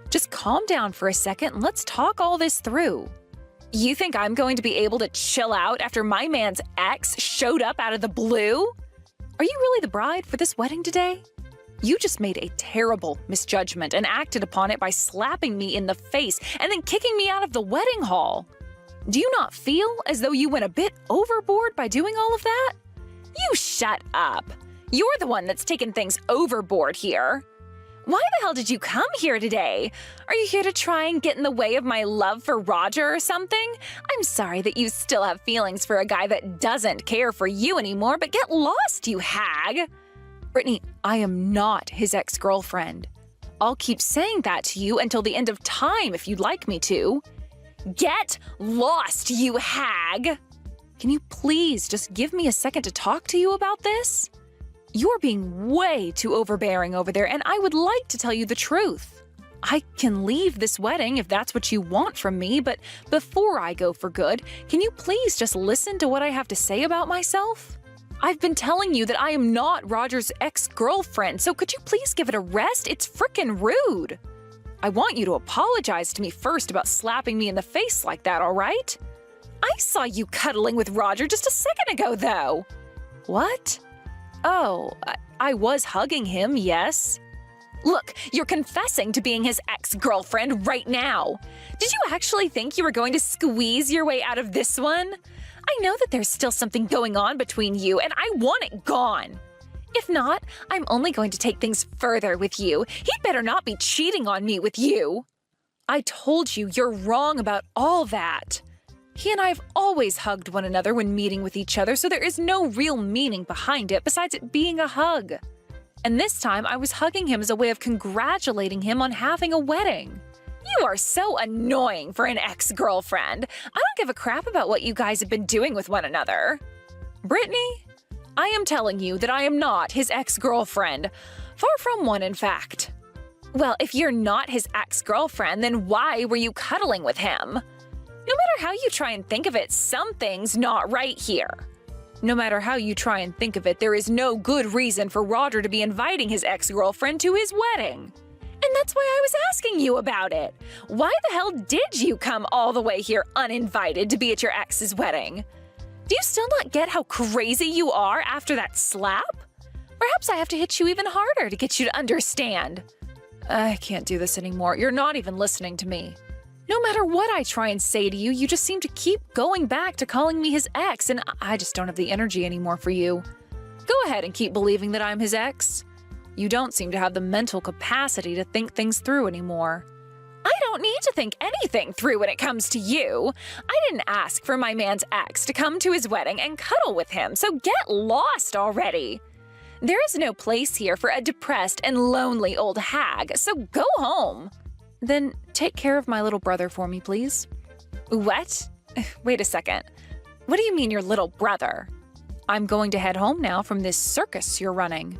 Speaker 2: Just calm down for a second and let's talk all this through. You think I'm going to be able to chill out after my man's ex showed up out of the blue? Are you really the bride for this wedding today? You just made a terrible misjudgment and acted upon it by slapping me in the face and then kicking me out of the wedding hall. Do you not feel as though you went a bit overboard by doing all of that? You shut up. You're the one that's taken things overboard here. Why the hell did you come here today? Are you here to try and get in the way of my love for Roger or something? I'm sorry that you still have feelings for a guy that doesn't care for you anymore, but get lost, you hag! Brittany, I am not his ex-girlfriend. I'll keep saying that to you until the end of time if you'd like me to. Get lost, you hag! Can you please just give me a second to talk to you about this? You're being way too overbearing over there, and I would like to tell you the truth. I can leave this wedding if that's what you want from me, but before I go for good, can you please just listen to what I have to say about myself? I've been telling you that I am not Roger's ex-girlfriend, so could you please give it a rest? It's frickin' rude. I want you to apologize to me first about slapping me in the face like that, all right? I saw you cuddling with Roger just a second ago, though. What? Oh, I was hugging him, yes. Look, you're confessing to being his ex-girlfriend right now. Did you actually think you were going to squeeze your way out of this one? I know that there's still something going on between you, and I want it gone. If not, I'm only going to take things further with you. He'd better not be cheating on me with you. I told you you're wrong about all that. He and I have always hugged one another when meeting with each other, so there is no real meaning behind it besides it being a hug. And this time, I was hugging him as a way of congratulating him on having a wedding. You are so annoying for an ex-girlfriend. I don't give a crap about what you guys have been doing with one another. Brittany, I am telling you that I am not his ex-girlfriend. Far from one, in fact. Well, if you're not his ex-girlfriend, then why were you cuddling with him? No matter how you try and think of it, something's not right here. No matter how you try and think of it, there is no good reason for Roger to be inviting his ex-girlfriend to his wedding. And that's why I was asking you about it. Why the hell did you come all the way here uninvited to be at your ex's wedding? Do you still not get how crazy you are after that slap? Perhaps I have to hit you even harder to get you to understand. I can't do this anymore. You're not even listening to me. No matter what I try and say to you, you just seem to keep going back to calling me his ex, and I just don't have the energy anymore for you. Go ahead and keep believing that I'm his ex. You don't seem to have the mental capacity to think things through anymore. I don't need to think anything through when it comes to you. I didn't ask for my man's ex to come to his wedding and cuddle with him, so get lost already. There is no place here for a depressed and lonely old hag, so go home. Then take care of my little brother for me, please. What? Wait a second. What do you mean your little brother? I'm going to head home now from this circus you're running.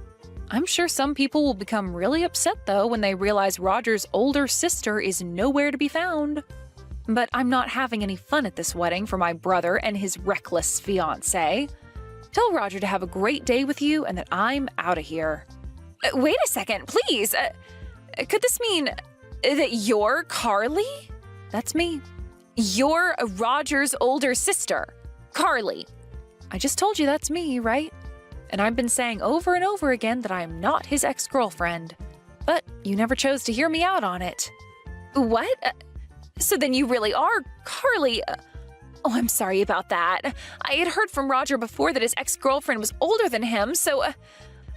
Speaker 2: I'm sure some people will become really upset, though, when they realize Roger's older sister is nowhere to be found. But I'm not having any fun at this wedding for my brother and his reckless fiancé. Tell Roger to have a great day with you and that I'm out of here. Wait a second, please. Could this mean that you're Carly? That's me. You're Roger's older sister, Carly. I just told you that's me, right? And I've been saying over and over again that I'm not his ex-girlfriend. But you never chose to hear me out on it. What? So then you really are Carly. Oh, I'm sorry about that. I had heard from Roger before that his ex-girlfriend was older than him, so, well,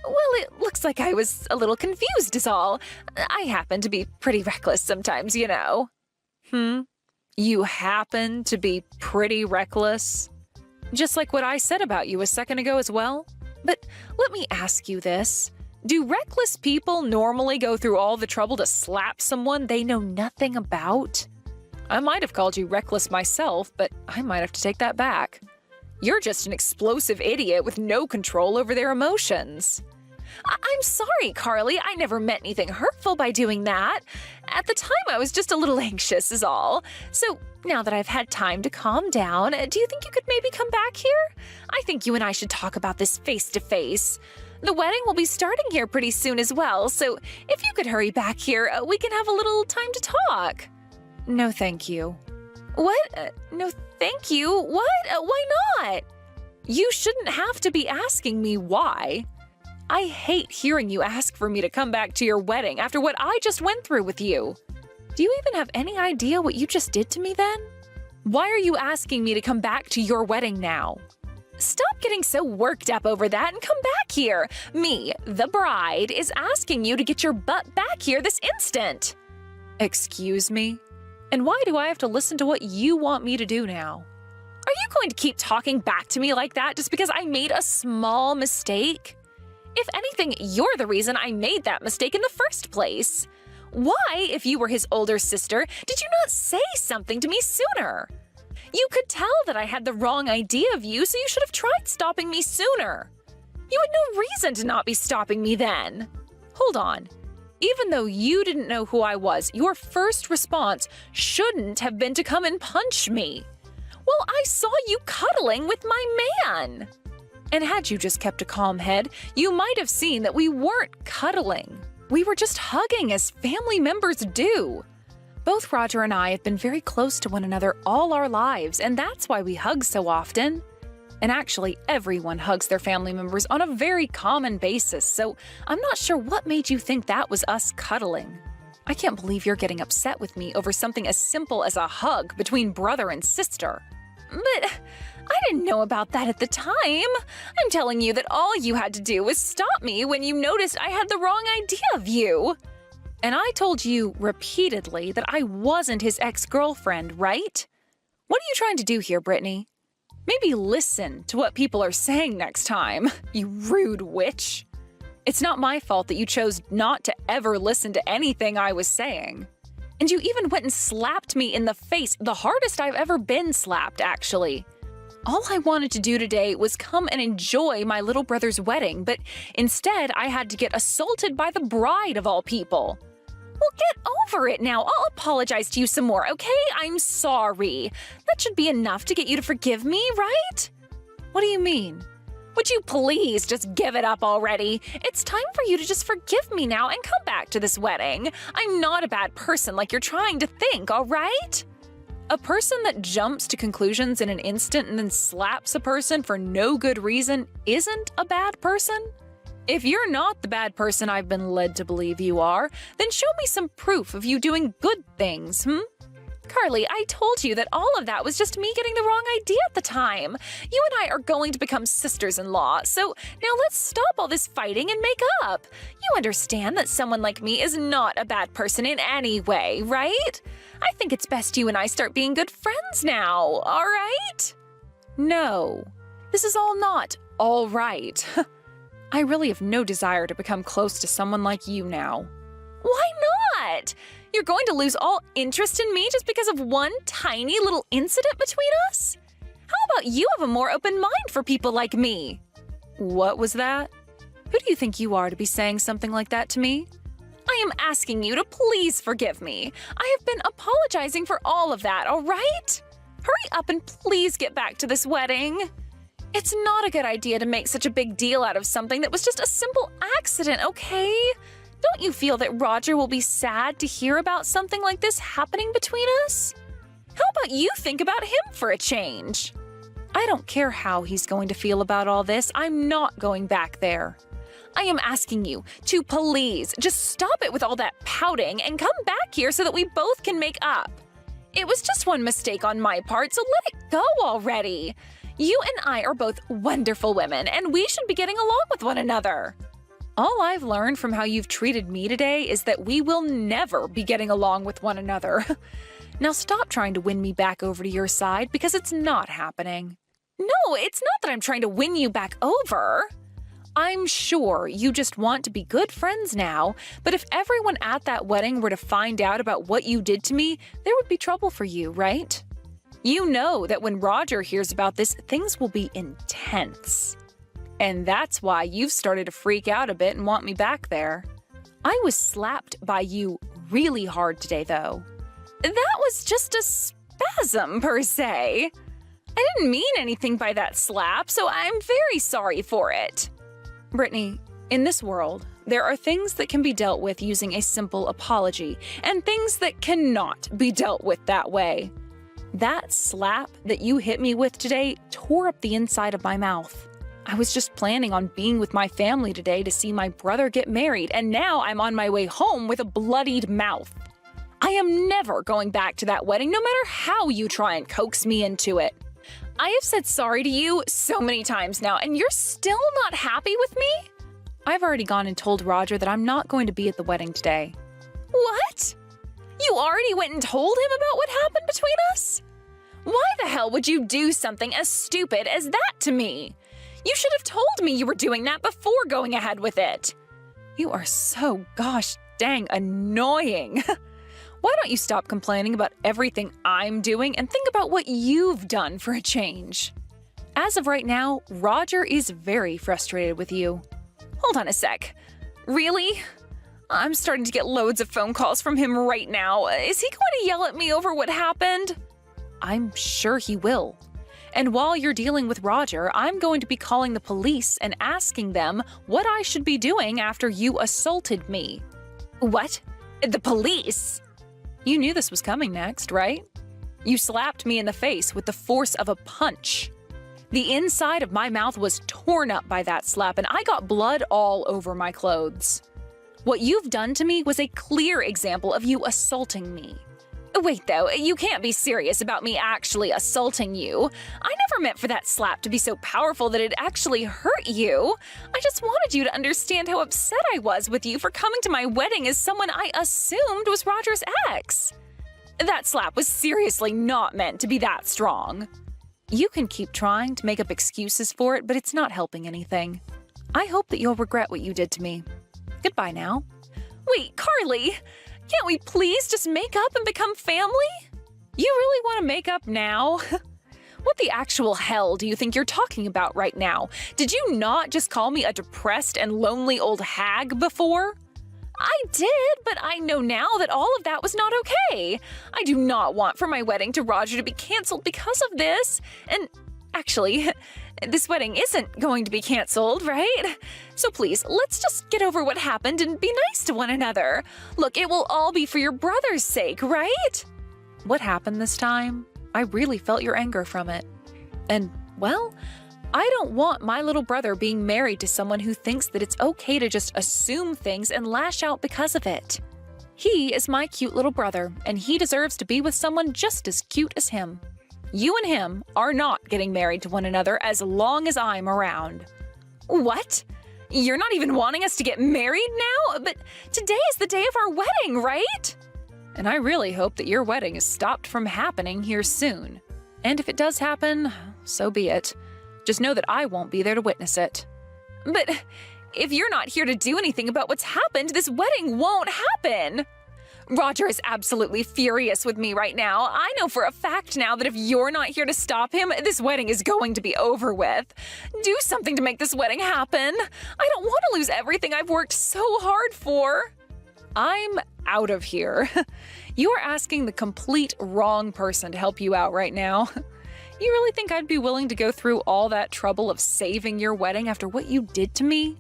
Speaker 2: it looks like I was a little confused is all. I happen to be pretty reckless sometimes, you know. You happen to be pretty reckless? Just like what I said about you a second ago as well? But let me ask you this. Do reckless people normally go through all the trouble to slap someone they know nothing about? I might have called you reckless myself, but I might have to take that back. You're just an explosive idiot with no control over their emotions. I'm sorry, Carly. I never meant anything hurtful by doing that. At the time, I was just a little anxious is all. So now that I've had time to calm down, do you think you could maybe come back here? I think you and I should talk about this face to face. The wedding will be starting here pretty soon as well, so if you could hurry back here, we can have a little time to talk. No, thank you. What? No, thank you? What? Why not? You shouldn't have to be asking me why. I hate hearing you ask for me to come back to your wedding after what I just went through with you. Do you even have any idea what you just did to me then? Why are you asking me to come back to your wedding now? Stop getting so worked up over that and come back here. Me, the bride, is asking you to get your butt back here this instant. Excuse me? And why do I have to listen to what you want me to do now? Are you going to keep talking back to me like that just because I made a small mistake? If anything, you're the reason I made that mistake in the first place. Why, if you were his older sister, did you not say something to me sooner? You could tell that I had the wrong idea of you, so you should have tried stopping me sooner. You had no reason to not be stopping me then. Hold on. Even though you didn't know who I was, your first response shouldn't have been to come and punch me. Well, I saw you cuddling with my man. And had you just kept a calm head, you might have seen that we weren't cuddling. We were just hugging as family members do. Both Roger and I have been very close to one another all our lives, and that's why we hug so often. And actually, everyone hugs their family members on a very common basis, so I'm not sure what made you think that was us cuddling. I can't believe you're getting upset with me over something as simple as a hug between brother and sister. But I didn't know about that at the time. I'm telling you that all you had to do was stop me when you noticed I had the wrong idea of you. And I told you repeatedly that I wasn't his ex-girlfriend, right? What are you trying to do here, Brittany? Maybe listen to what people are saying next time, you rude witch. It's not my fault that you chose not to ever listen to anything I was saying. And you even went and slapped me in the face, the hardest I've ever been slapped, actually. All I wanted to do today was come and enjoy my little brother's wedding, but instead I had to get assaulted by the bride of all people.
Speaker 7: Well, get over it now. I'll apologize to you some more, okay? I'm sorry. That should be enough to get you to forgive me, right?
Speaker 2: What do you mean?
Speaker 7: Would you please just give it up already? It's time for you to just forgive me now and come back to this wedding. I'm not a bad person like you're trying to think, all right?
Speaker 2: A person that jumps to conclusions in an instant and then slaps a person for no good reason isn't a bad person? If you're not the bad person I've been led to believe you are, then show me some proof of you doing good things,
Speaker 7: Carly, I told you that all of that was just me getting the wrong idea at the time. You and I are going to become sisters-in-law, so now let's stop all this fighting and make up. You understand that someone like me is not a bad person in any way, right? I think it's best you and I start being good friends now, all right?
Speaker 2: No, this is all not all right. I really have no desire to become close to someone like you now.
Speaker 7: Why not? You're going to lose all interest in me just because of one tiny little incident between us? How about you have a more open mind for people like me?
Speaker 2: What was that? Who do you think you are to be saying something like that to me?
Speaker 7: I am asking you to please forgive me. I have been apologizing for all of that, all right? Hurry up and please get back to this wedding. It's not a good idea to make such a big deal out of something that was just a simple accident, okay? Don't you feel that Roger will be sad to hear about something like this happening between us? How about you think about him for a change?
Speaker 2: I don't care how he's going to feel about all this. I'm not going back there.
Speaker 7: I am asking you to please just stop it with all that pouting and come back here so that we both can make up. It was just one mistake on my part, so let it go already. You and I are both wonderful women, and we should be getting along with one another.
Speaker 2: All I've learned from how you've treated me today is that we will never be getting along with one another. Now stop trying to win me back over to your side because it's not happening.
Speaker 7: No, it's not that I'm trying to win you back over.
Speaker 2: I'm sure you just want to be good friends now, but if everyone at that wedding were to find out about what you did to me, there would be trouble for you, right? You know that when Roger hears about this, things will be intense. And that's why you've started to freak out a bit and want me back there. I was slapped by you really hard today, though.
Speaker 7: That was just a spasm, per se. I didn't mean anything by that slap, so I'm very sorry for it.
Speaker 2: Brittany, in this world, there are things that can be dealt with using a simple apology, and things that cannot be dealt with that way. That slap that you hit me with today tore up the inside of my mouth. I was just planning on being with my family today to see my brother get married, and now I'm on my way home with a bloodied mouth. I am never going back to that wedding, no matter how you try and coax me into it.
Speaker 7: I have said sorry to you so many times now, and you're still not happy with me?
Speaker 2: I've already gone and told Roger that I'm not going to be at the wedding today.
Speaker 7: What? You already went and told him about what happened between us? Why the hell would you do something as stupid as that to me? You should have told me you were doing that before going ahead with it.
Speaker 2: You are so gosh dang annoying. Why don't you stop complaining about everything I'm doing and think about what you've done for a change? As of right now, Roger is very frustrated with you.
Speaker 7: Hold on a sec. Really? I'm starting to get loads of phone calls from him right now. Is he going to yell at me over what happened?
Speaker 2: I'm sure he will. And while you're dealing with Roger, I'm going to be calling the police and asking them what I should be doing after you assaulted me.
Speaker 7: What? The police?
Speaker 2: You knew this was coming next, right? You slapped me in the face with the force of a punch. The inside of my mouth was torn up by that slap, and I got blood all over my clothes. What you've done to me was a clear example of you assaulting me.
Speaker 7: Wait, though, you can't be serious about me actually assaulting you. I never meant for that slap to be so powerful that it actually hurt you. I just wanted you to understand how upset I was with you for coming to my wedding as someone I assumed was Roger's ex. That slap was seriously not meant to be that strong.
Speaker 2: You can keep trying to make up excuses for it, but it's not helping anything. I hope that you'll regret what you did to me. Goodbye now.
Speaker 7: Wait, Carly! Can't we please just make up and become family?
Speaker 2: You really want to make up now? What the actual hell do you think you're talking about right now? Did you not just call me a depressed and lonely old hag before?
Speaker 7: I did, but I know now that all of that was not okay. I do not want for my wedding to Roger to be canceled because of this. And actually, this wedding isn't going to be canceled, right? So please, let's just get over what happened and be nice to one another. Look, it will all be for your brother's sake, right?
Speaker 2: What happened this time? I really felt your anger from it. And, well, I don't want my little brother being married to someone who thinks that it's okay to just assume things and lash out because of it. He is my cute little brother, and he deserves to be with someone just as cute as him. You and him are not getting married to one another as long as I'm around.
Speaker 7: What? You're not even wanting us to get married now? But today is the day of our wedding, right?
Speaker 2: And I really hope that your wedding is stopped from happening here soon. And if it does happen, so be it. Just know that I won't be there to witness it.
Speaker 7: But if you're not here to do anything about what's happened, this wedding won't happen. Roger is absolutely furious with me right now. I know for a fact now that if you're not here to stop him, this wedding is going to be over with. Do something to make this wedding happen. I don't want to lose everything I've worked so hard for.
Speaker 2: I'm out of here. You are asking the complete wrong person to help you out right now. You really think I'd be willing to go through all that trouble of saving your wedding after what you did to me?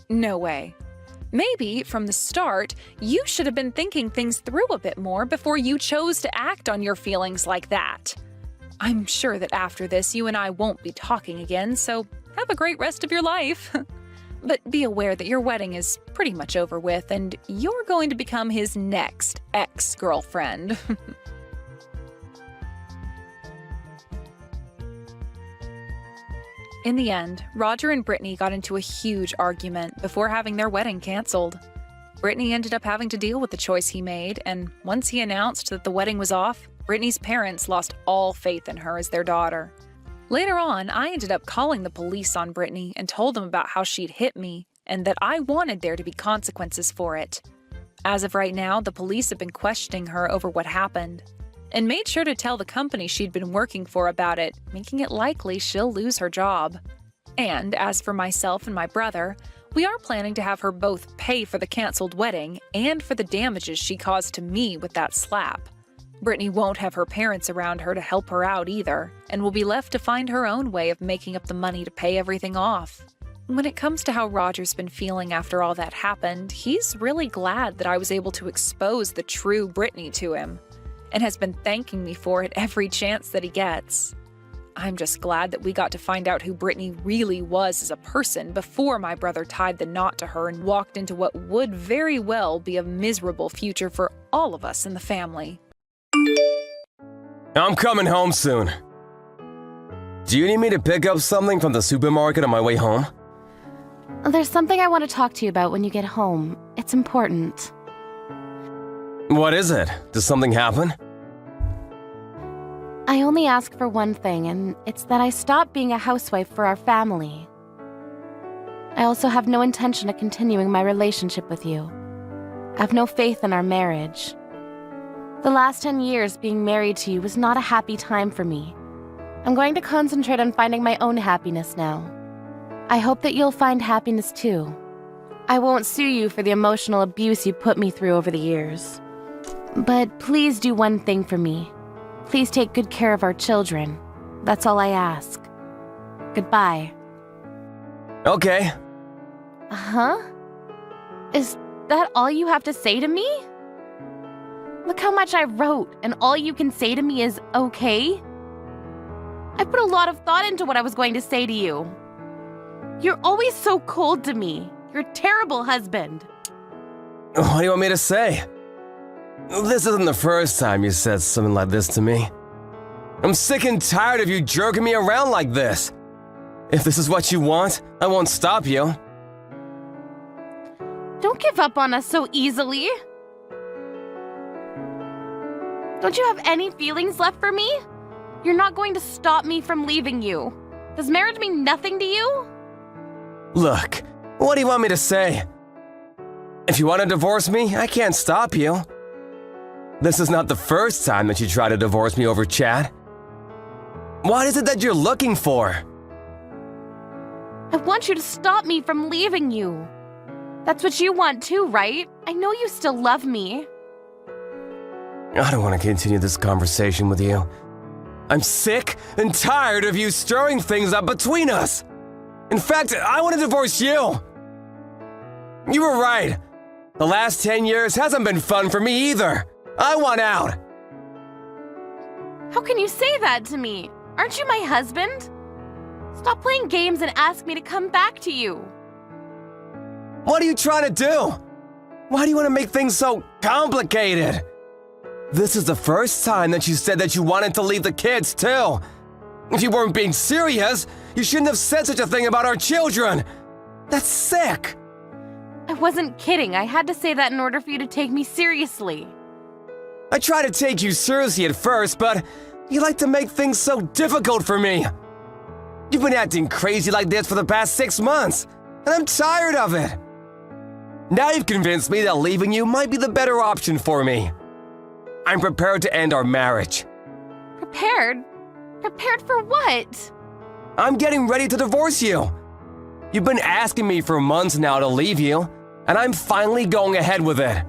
Speaker 2: No way. Maybe, from the start, you should have been thinking things through a bit more before you chose to act on your feelings like that. I'm sure that after this, you and I won't be talking again, so have a great rest of your life. But be aware that your wedding is pretty much over with, and you're going to become his next ex-girlfriend. In the end, Roger and Brittany got into a huge argument before having their wedding canceled. Brittany ended up having to deal with the choice he made, and once he announced that the wedding was off, Brittany's parents lost all faith in her as their daughter. Later on, I ended up calling the police on Brittany and told them about how she'd hit me and that I wanted there to be consequences for it. As of right now, the police have been questioning her over what happened and made sure to tell the company she'd been working for about it, making it likely she'll lose her job. And as for myself and my brother, we are planning to have her both pay for the canceled wedding and for the damages she caused to me with that slap. Brittany won't have her parents around her to help her out either, and will be left to find her own way of making up the money to pay everything off. When it comes to how Roger's been feeling after all that happened, he's really glad that I was able to expose the true Brittany to him, and has been thanking me for it every chance that he gets. I'm just glad that we got to find out who Brittany really was as a person before my brother tied the knot to her and walked into what would very well be a miserable future for all of us in the family.
Speaker 8: I'm coming home soon. Do you need me to pick up something from the supermarket on my way home?
Speaker 9: There's something I want to talk to you about when you get home. It's important.
Speaker 8: What is it? Does something happen?
Speaker 9: I only ask for one thing, and it's that I stop being a housewife for our family. I also have no intention of continuing my relationship with you. I have no faith in our marriage. The last 10 years being married to you was not a happy time for me. I'm going to concentrate on finding my own happiness now. I hope that you'll find happiness too. I won't sue you for the emotional abuse you put me through over the years. But please do one thing for me. Please take good care of our children. That's all I ask. Goodbye.
Speaker 8: Okay.
Speaker 9: Huh? Is that all you have to say to me? Look how much I wrote, and all you can say to me is okay? I put a lot of thought into what I was going to say to you. You're always so cold to me. You're a terrible husband.
Speaker 8: What do you want me to say? This isn't the first time you said something like this to me. I'm sick and tired of you jerking me around like this. If this is what you want, I won't stop you.
Speaker 9: Don't give up on us so easily. Don't you have any feelings left for me? You're not going to stop me from leaving you. Does marriage mean nothing to you?
Speaker 8: Look, what do you want me to say? If you want to divorce me, I can't stop you. This is not the first time that you try to divorce me over chat. What is it that you're looking for?
Speaker 9: I want you to stop me from leaving you. That's what you want too, right? I know you still love me.
Speaker 8: I don't want to continue this conversation with you. I'm sick and tired of you stirring things up between us. In fact, I want to divorce you. You were right. The last 10 years hasn't been fun for me either. I want out.
Speaker 9: How can you say that to me? Aren't you my husband? Stop playing games and ask me to come back to you.
Speaker 8: What are you trying to do? Why do you want to make things so complicated? This is the first time that you said that you wanted to leave the kids, too. If you weren't being serious, you shouldn't have said such a thing about our children. That's sick.
Speaker 9: I wasn't kidding. I had to say that in order for you to take me seriously.
Speaker 8: I tried to take you seriously at first, but you like to make things so difficult for me. You've been acting crazy like this for the past 6 months, and I'm tired of it. Now you've convinced me that leaving you might be the better option for me. I'm prepared to end our marriage.
Speaker 9: Prepared? Prepared for what?
Speaker 8: I'm getting ready to divorce you. You've been asking me for months now to leave you, and I'm finally going ahead with it.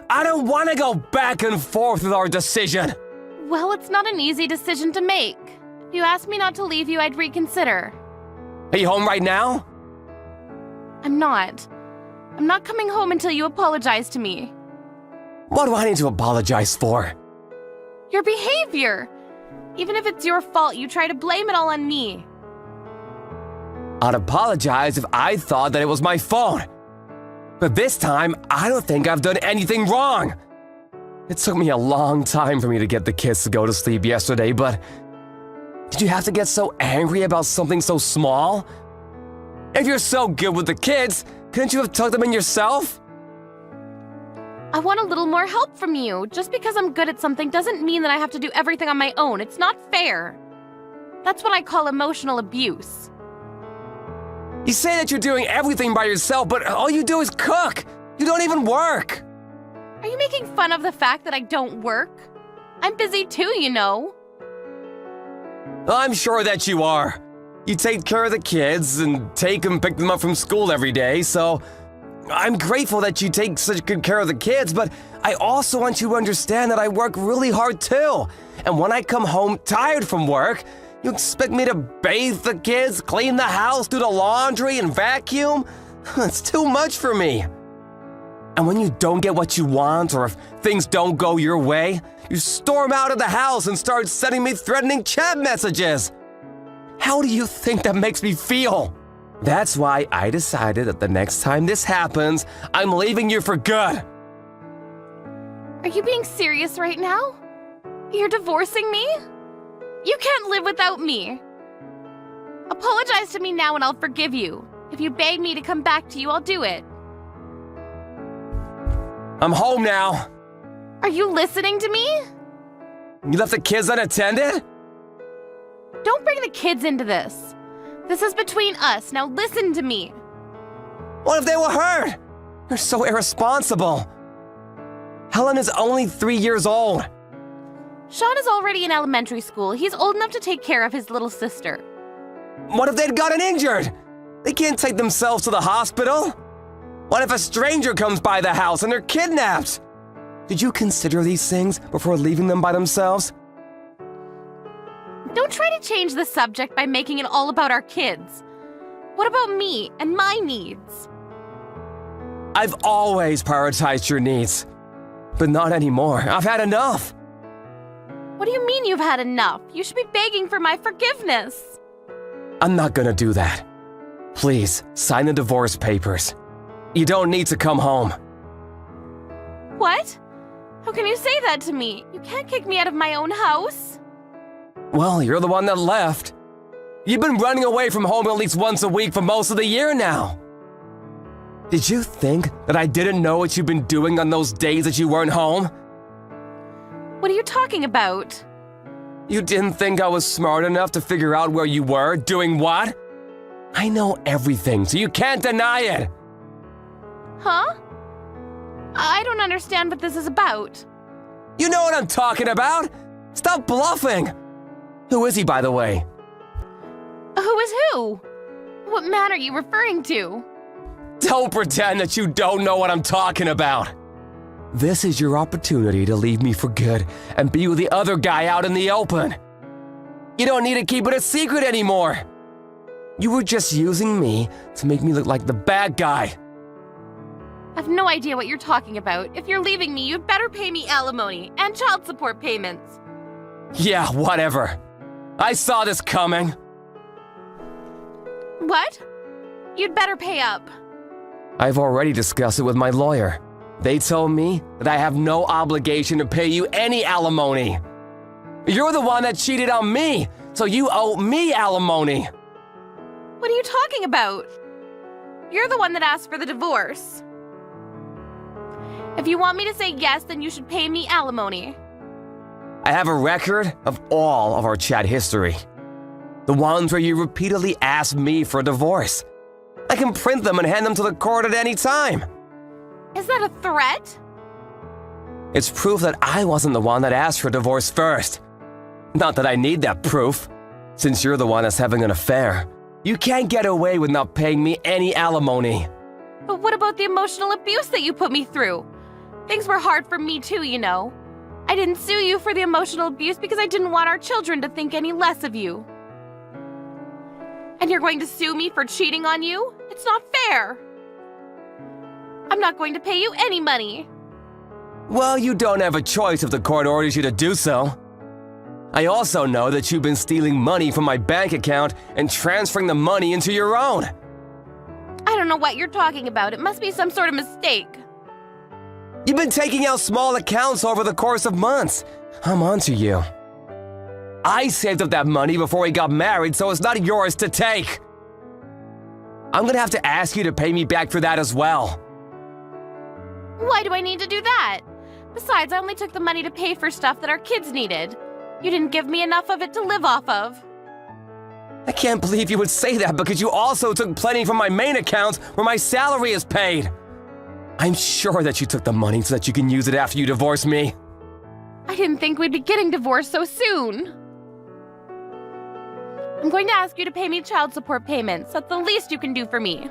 Speaker 8: I don't want to go back and forth with our decision.
Speaker 9: Well, it's not an easy decision to make. If you asked me not to leave you, I'd reconsider.
Speaker 8: Are you home right now?
Speaker 9: I'm not. I'm not coming home until you apologize to me.
Speaker 8: What do I need to apologize for?
Speaker 9: Your behavior! Even if it's your fault, you try to blame it all on me.
Speaker 8: I'd apologize if I thought that it was my fault. But this time, I don't think I've done anything wrong. It took me a long time for me to get the kids to go to sleep yesterday, but did you have to get so angry about something so small? If you're so good with the kids, couldn't you have tucked them in yourself?
Speaker 9: I want a little more help from you. Just because I'm good at something doesn't mean that I have to do everything on my own. It's not fair. That's what I call emotional abuse.
Speaker 8: You say that you're doing everything by yourself, but all you do is cook. You don't even work.
Speaker 9: Are you making fun of the fact that I don't work? I'm busy too, you know.
Speaker 8: I'm sure that you are. You take care of the kids and take and pick them up from school every day, so I'm grateful that you take such good care of the kids, but I also want you to understand that I work really hard too. And when I come home tired from work, you expect me to bathe the kids, clean the house, do the laundry, and vacuum? It's too much for me. And when you don't get what you want, or if things don't go your way, you storm out of the house and start sending me threatening chat messages. How do you think that makes me feel? That's why I decided that the next time this happens, I'm leaving you for good.
Speaker 9: Are you being serious right now? You're divorcing me? You can't live without me. Apologize to me now and I'll forgive you. If you beg me to come back to you, I'll do it.
Speaker 8: I'm home now.
Speaker 9: Are you listening to me?
Speaker 8: You left the kids unattended?
Speaker 9: Don't bring the kids into this. This is between us. Now listen to me.
Speaker 8: What if they were hurt? You're so irresponsible. Helen is only 3 years old.
Speaker 9: Sean is already in elementary school. He's old enough to take care of his little sister.
Speaker 8: What if they'd gotten injured? They can't take themselves to the hospital. What if a stranger comes by the house and they're kidnapped? Did you consider these things before leaving them by themselves?
Speaker 9: Don't try to change the subject by making it all about our kids. What about me and my needs?
Speaker 8: I've always prioritized your needs, but not anymore. I've had enough.
Speaker 9: What do you mean you've had enough? You should be begging for my forgiveness.
Speaker 8: I'm not gonna do that. Please, sign the divorce papers. You don't need to come home.
Speaker 9: What? How can you say that to me? You can't kick me out of my own house.
Speaker 8: Well, you're the one that left. You've been running away from home at least once a week for most of the year now. Did you think that I didn't know what you've been doing on those days that you weren't home?
Speaker 9: What are you talking about?
Speaker 8: You didn't think I was smart enough to figure out where you were, doing what? I know everything, so you can't deny it.
Speaker 9: Huh? I don't understand what this is about.
Speaker 8: You know what I'm talking about. Stop bluffing. Who is he, by the way?
Speaker 9: Who is who? What man are you referring to?
Speaker 8: Don't pretend that you don't know what I'm talking about. This is your opportunity to leave me for good and be with the other guy out in the open. You don't need to keep it a secret anymore. You were just using me to make me look like the bad guy.
Speaker 9: I have no idea what you're talking about. If you're leaving me, you'd better pay me alimony and child support payments.
Speaker 8: Yeah, whatever. I saw this coming.
Speaker 9: What? You'd better pay up.
Speaker 8: I've already discussed it with my lawyer. They told me that I have no obligation to pay you any alimony. You're the one that cheated on me, so you owe me alimony.
Speaker 9: What are you talking about? You're the one that asked for the divorce. If you want me to say yes, then you should pay me alimony.
Speaker 8: I have a record of all of our chat history. The ones where you repeatedly asked me for a divorce. I can print them and hand them to the court at any time.
Speaker 9: Is that a threat?
Speaker 8: It's proof that I wasn't the one that asked for a divorce first. Not that I need that proof. Since you're the one that's having an affair, you can't get away with not paying me any alimony.
Speaker 9: But what about the emotional abuse that you put me through? Things were hard for me too, you know. I didn't sue you for the emotional abuse because I didn't want our children to think any less of you. And you're going to sue me for cheating on you? It's not fair. I'm not going to pay you any money.
Speaker 8: Well, you don't have a choice if the court orders you to do so. I also know that you've been stealing money from my bank account and transferring the money into your own.
Speaker 9: I don't know what you're talking about. It must be some sort of mistake.
Speaker 8: You've been taking out small accounts over the course of months. I'm onto you. I saved up that money before we got married, so it's not yours to take. I'm gonna have to ask you to pay me back for that as well.
Speaker 9: Why do I need to do that? Besides, I only took the money to pay for stuff that our kids needed. You didn't give me enough of it to live off of.
Speaker 8: I can't believe you would say that because you also took plenty from my main account where my salary is paid. I'm sure that you took the money so that you can use it after you divorce me.
Speaker 9: I didn't think we'd be getting divorced so soon. I'm going to ask you to pay me child support payments. That's the least you can do for me.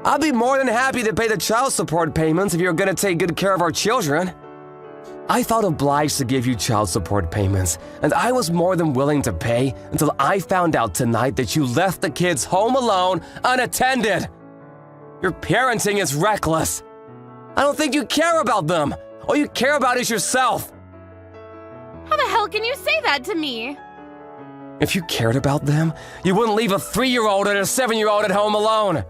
Speaker 8: I'll be more than happy to pay the child support payments if you're gonna take good care of our children. I felt obliged to give you child support payments, and I was more than willing to pay until I found out tonight that you left the kids home alone, unattended. Your parenting is reckless. I don't think you care about them. All you care about is yourself.
Speaker 9: How the hell can you say that to me?
Speaker 8: If you cared about them, you wouldn't leave a 3-year-old and a 7-year-old at home alone.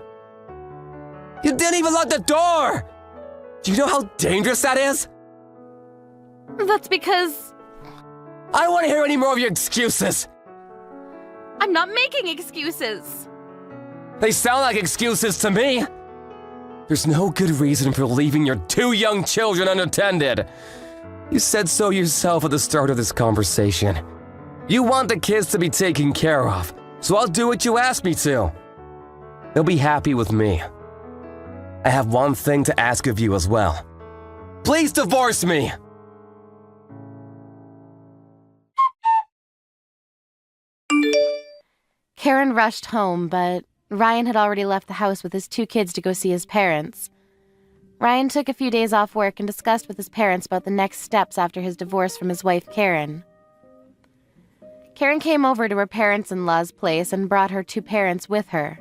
Speaker 8: You didn't even lock the door! Do you know how dangerous that is?
Speaker 9: That's because...
Speaker 8: I don't want to hear any more of your excuses.
Speaker 9: I'm not making excuses.
Speaker 8: They sound like excuses to me. There's no good reason for leaving your 2 young children unattended. You said so yourself at the start of this conversation. You want the kids to be taken care of, so I'll do what you ask me to. They'll be happy with me. I have one thing to ask of you as well. Please divorce me!
Speaker 9: Karen rushed home, but Ryan had already left the house with his 2 kids to go see his parents. Ryan took a few days off work and discussed with his parents about the next steps after his divorce from his wife, Karen. Karen came over to her parents-in-law's place and brought her 2 parents with her.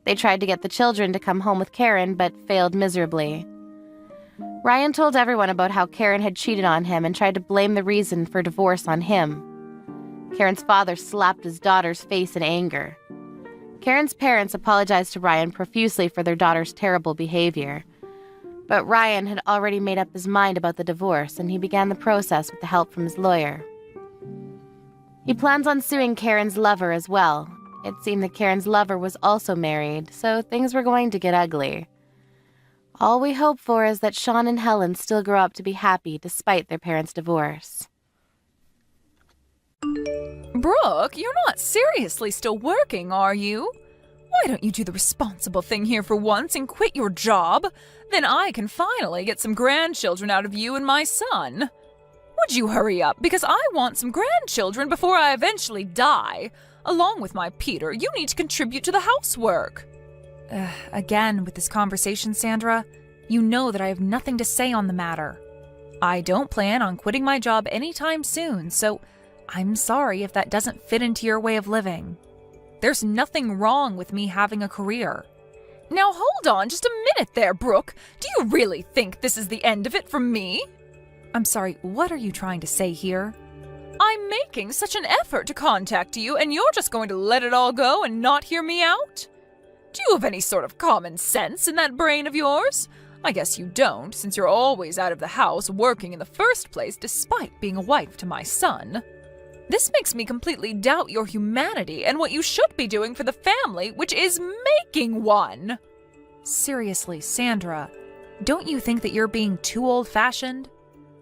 Speaker 9: They tried to get the children to come home with Karen, but failed miserably. Ryan told everyone about how Karen had cheated on him and tried to blame the reason for divorce on him. Karen's father slapped his daughter's face in anger. Karen's parents apologized to Ryan profusely for their daughter's terrible behavior. But Ryan had already made up his mind about the divorce, and he began the process with the help from his lawyer. He plans on suing Karen's lover as well. It seemed that Karen's lover was also married, so things were going to get ugly. All we hope for is that Sean and Helen still grow up to be happy despite their parents' divorce.
Speaker 2: Brooke, you're not seriously still working, are you? Why don't you do the responsible thing here for once and quit your job? Then I can finally get some grandchildren out of you and my son. Would you hurry up? Because I want some grandchildren before I eventually die. Along with my Peter, you need to contribute to the housework. Again, with this conversation, Sandra, you know that I have nothing to say on the matter. I don't plan on quitting my job anytime soon, so I'm sorry if that doesn't fit into your way of living. There's nothing wrong with me having a career.
Speaker 7: Now hold on just a minute there, Brooke. Do you really think this is the end of it for me?
Speaker 2: I'm sorry, what are you trying to say here?
Speaker 7: I'm making such an effort to contact you, and you're just going to let it all go and not hear me out? Do you have any sort of common sense in that brain of yours? I guess you don't, since you're always out of the house working in the first place despite being a wife to my son. This makes me completely doubt your humanity and what you should be doing for the family, which is making one.
Speaker 2: Seriously, Sandra, don't you think that you're being too old-fashioned?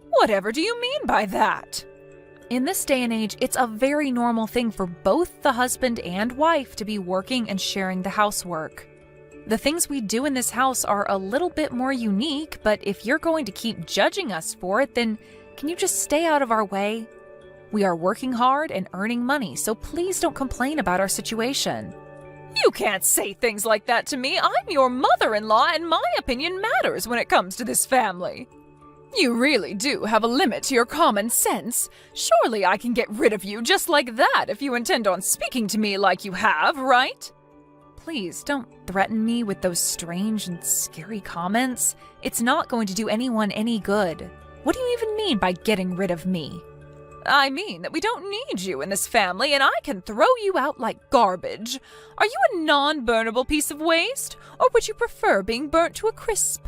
Speaker 7: Whatever do you mean by that?
Speaker 2: In this day and age, it's a very normal thing for both the husband and wife to be working and sharing the housework. The things we do in this house are a little bit more unique, but if you're going to keep judging us for it, then can you just stay out of our way? We are working hard and earning money, so please don't complain about our situation.
Speaker 7: You can't say things like that to me. I'm your mother-in-law, and my opinion matters when it comes to this family. You really do have a limit to your common sense. Surely I can get rid of you just like that if you intend on speaking to me like you have, right?
Speaker 2: Please don't threaten me with those strange and scary comments. It's not going to do anyone any good. What do you even mean by getting rid of me?
Speaker 7: I mean that we don't need you in this family, and I can throw you out like garbage. Are you a non-burnable piece of waste, or would you prefer being burnt to a crisp?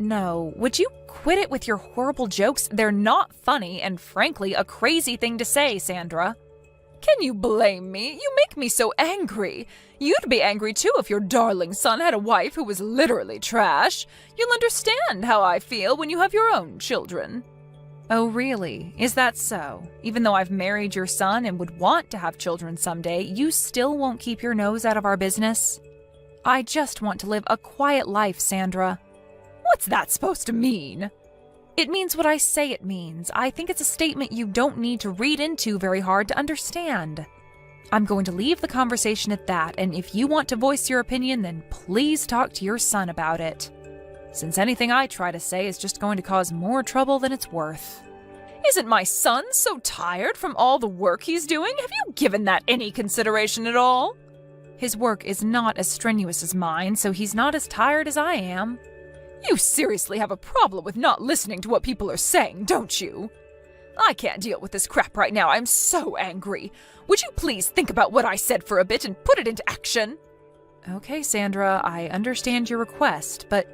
Speaker 2: No. Would you quit it with your horrible jokes? They're not funny, and frankly, a crazy thing to say, Sandra.
Speaker 7: Can you blame me? You make me so angry. You'd be angry too if your darling son had a wife who was literally trash. You'll understand how I feel when you have your own children.
Speaker 2: Oh, really? Is that so? Even though I've married your son and would want to have children someday, you still won't keep your nose out of our business? I just want to live a quiet life, Sandra.
Speaker 7: What's that supposed to mean?
Speaker 2: It means what I say it means. I think it's a statement you don't need to read into very hard to understand. I'm going to leave the conversation at that, and if you want to voice your opinion, then please talk to your son about it. Since anything I try to say is just going to cause more trouble than it's worth.
Speaker 7: Isn't my son so tired from all the work he's doing? Have you given that any consideration at all?
Speaker 2: His work is not as strenuous as mine, so he's not as tired as I am.
Speaker 7: You seriously have a problem with not listening to what people are saying, don't you? I can't deal with this crap right now. I'm so angry. Would you please think about what I said for a bit and put it into action?
Speaker 2: Okay, Sandra, I understand your request, but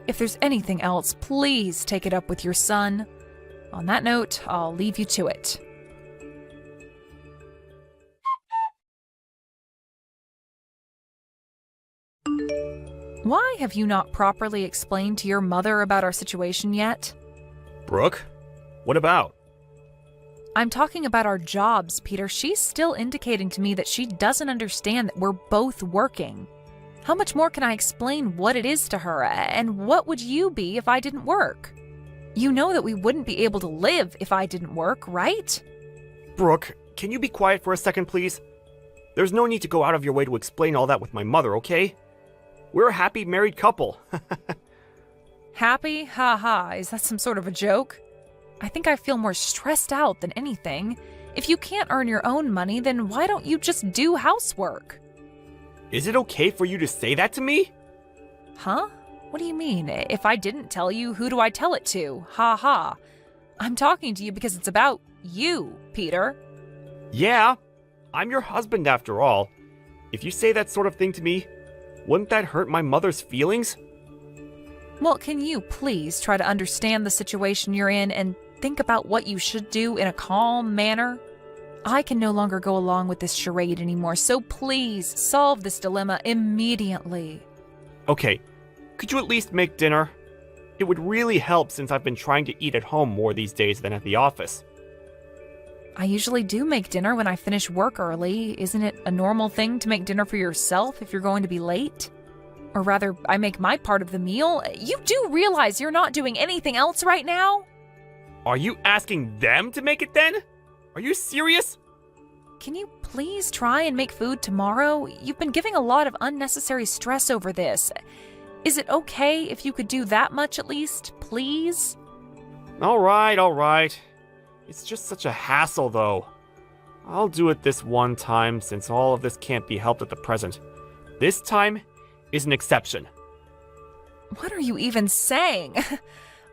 Speaker 2: if there's anything else, please take it up with your son. On that note, I'll leave you to it. Why have you not properly explained to your mother about our situation yet?
Speaker 10: Brooke? What about?
Speaker 2: I'm talking about our jobs, Peter. She's still indicating to me that she doesn't understand that we're both working. How much more can I explain what it is to her, and what would you be if I didn't work? You know that we wouldn't be able to live if I didn't work, right?
Speaker 10: Brooke, can you be quiet for a second, please? There's no need to go out of your way to explain all that with my mother, okay? We're a happy married couple.
Speaker 2: Happy? Ha ha. Is that some sort of a joke? I think I feel more stressed out than anything. If you can't earn your own money, then why don't you just do housework?
Speaker 10: Is it okay for you to say that to me?
Speaker 2: Huh? What do you mean? If I didn't tell you, who do I tell it to? Ha ha. I'm talking to you because it's about you, Peter.
Speaker 10: Yeah, I'm your husband after all. If you say that sort of thing to me, wouldn't that hurt my mother's feelings?
Speaker 2: Well, can you please try to understand the situation you're in and think about what you should do in a calm manner? I can no longer go along with this charade anymore, so please solve this dilemma immediately.
Speaker 10: Okay, could you at least make dinner? It would really help since I've been trying to eat at home more these days than at the office.
Speaker 2: I usually do make dinner when I finish work early. Isn't it a normal thing to make dinner for yourself if you're going to be late? Or rather, I make my part of the meal. You do realize you're not doing anything else right now?
Speaker 10: Are you asking them to make it then? Are you serious?
Speaker 2: Can you please try and make food tomorrow? You've been giving a lot of unnecessary stress over this. Is it okay if you could do that much at least, please?
Speaker 10: All right. It's just such a hassle, though. I'll do it this one time since all of this can't be helped at the present. This time is an exception.
Speaker 2: What are you even saying?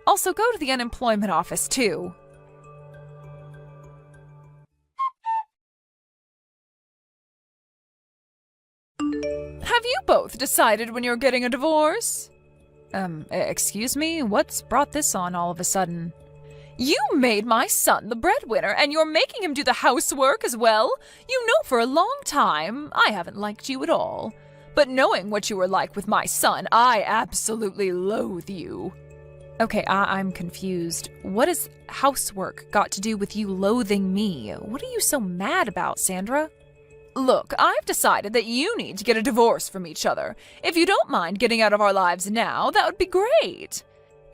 Speaker 2: Also, go to the unemployment office, too. Have you both decided when you're getting a divorce? Excuse me? What's brought this on all of a sudden? You made my son the breadwinner, and you're making him do the housework as well? You know for a long time I haven't liked you at all. But knowing what you were like with my son, I absolutely loathe you. Okay, I'm confused. What has housework got to do with you loathing me? What are you so mad about, Sandra? Look, I've decided that you need to get a divorce from each other. If you don't mind getting out of our lives now, that would be great.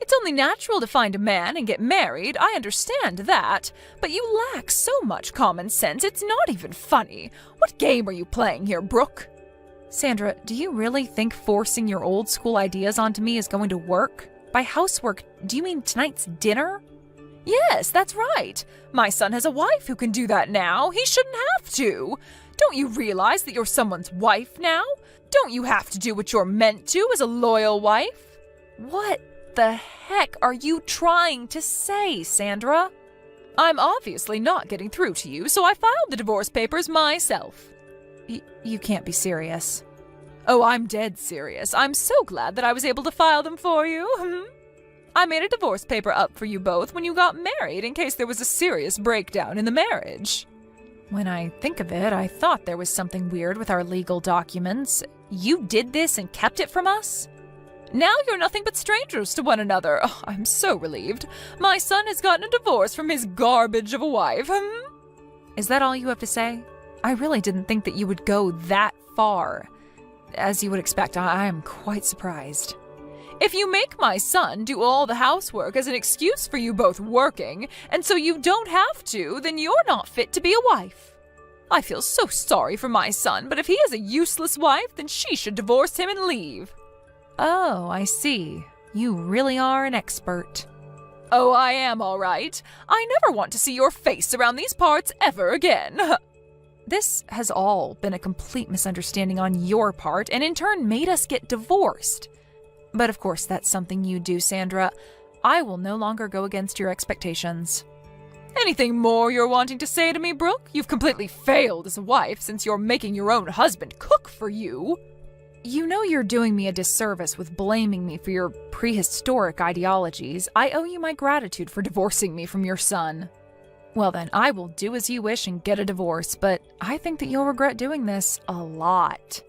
Speaker 2: It's only natural to find a man and get married, I understand that. But you lack so much common sense, it's not even funny. What game are you playing here, Brooke? Sandra, do you really think forcing your old school ideas onto me is going to work? By housework, do you mean tonight's dinner? Yes, that's right. My son has a wife who can do that now. He shouldn't have to. Don't you realize that you're someone's wife now? Don't you have to do what you're meant to as a loyal wife? What the heck are you trying to say, Sandra? I'm obviously not getting through to you, so I filed the divorce papers myself. You can't be serious. Oh, I'm dead serious. I'm so glad that I was able to file them for you. I made a divorce paper up for you both when you got married in case there was a serious breakdown in the marriage. When I think of it, I thought there was something weird with our legal documents. You did this and kept it from us? Now you're nothing but strangers to one another. Oh, I'm so relieved. My son has gotten a divorce from his garbage of a wife. Is that all you have to say? I really didn't think that you would go that far. As you would expect, I am quite surprised. If you make my son do all the housework as an excuse for you both working, and so you don't have to, then you're not fit to be a wife. I feel so sorry for my son, but if he has a useless wife, then she should divorce him and leave. Oh, I see. You really are an expert. Oh, I am all right. I never want to see your face around these parts ever again. This has all been a complete misunderstanding on your part, and in turn made us get divorced. But of course, that's something you do, Sandra. I will no longer go against your expectations. Anything more you're wanting to say to me, Brooke? You've completely failed as a wife since you're making your own husband cook for you. You know you're doing me a disservice with blaming me for your prehistoric ideologies. I owe you my gratitude for divorcing me from your son. Well then, I will do as you wish and get a divorce, but I think that you'll regret doing this a lot.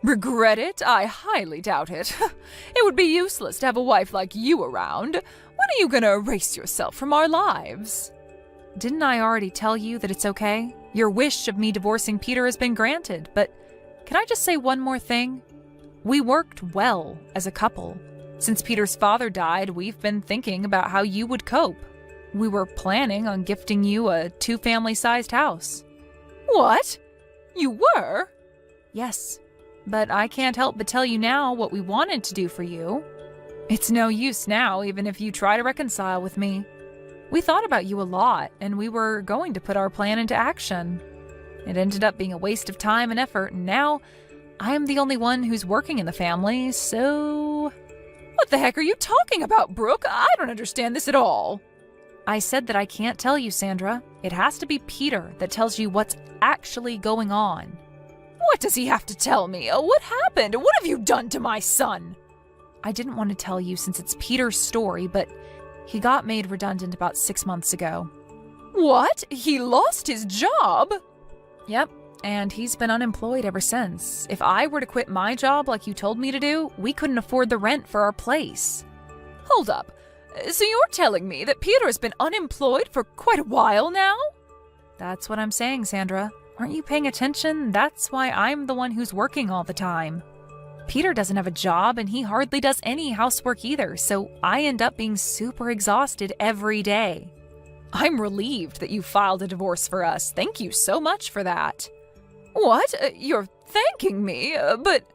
Speaker 2: Regret it? I highly doubt it. It would be useless to have a wife like you around. When are you gonna erase yourself from our lives? Didn't I already tell you that it's okay? Your wish of me divorcing Peter has been granted, but can I just say one more thing? We worked well as a couple. Since Peter's father died, we've been thinking about how you would cope. We were planning on gifting you a 2-family-sized house. What? You were? Yes. But I can't help but tell you now what we wanted to do for you. It's no use now, even if you try to reconcile with me. We thought about you a lot, and we were going to put our plan into action. It ended up being a waste of time and effort, and now I am the only one who's working in the family, so... What the heck are you talking about, Brooke? I don't understand this at all. I said that I can't tell you, Sandra. It has to be Peter that tells you what's actually going on. What does he have to tell me? What happened? What have you done to my son? I didn't want to tell you since it's Peter's story, but he got made redundant about 6 months ago. What? He lost his job? Yep, and he's been unemployed ever since. If I were to quit my job like you told me to do, we couldn't afford the rent for our place. Hold up. So you're telling me that Peter has been unemployed for quite a while now? That's what I'm saying, Sandra. Aren't you paying attention? That's why I'm the one who's working all the time. Peter doesn't have a job, and he hardly does any housework either, so I end up being super exhausted every day. I'm relieved that you filed a divorce for us. Thank you so much for that. What? You're thanking me? But...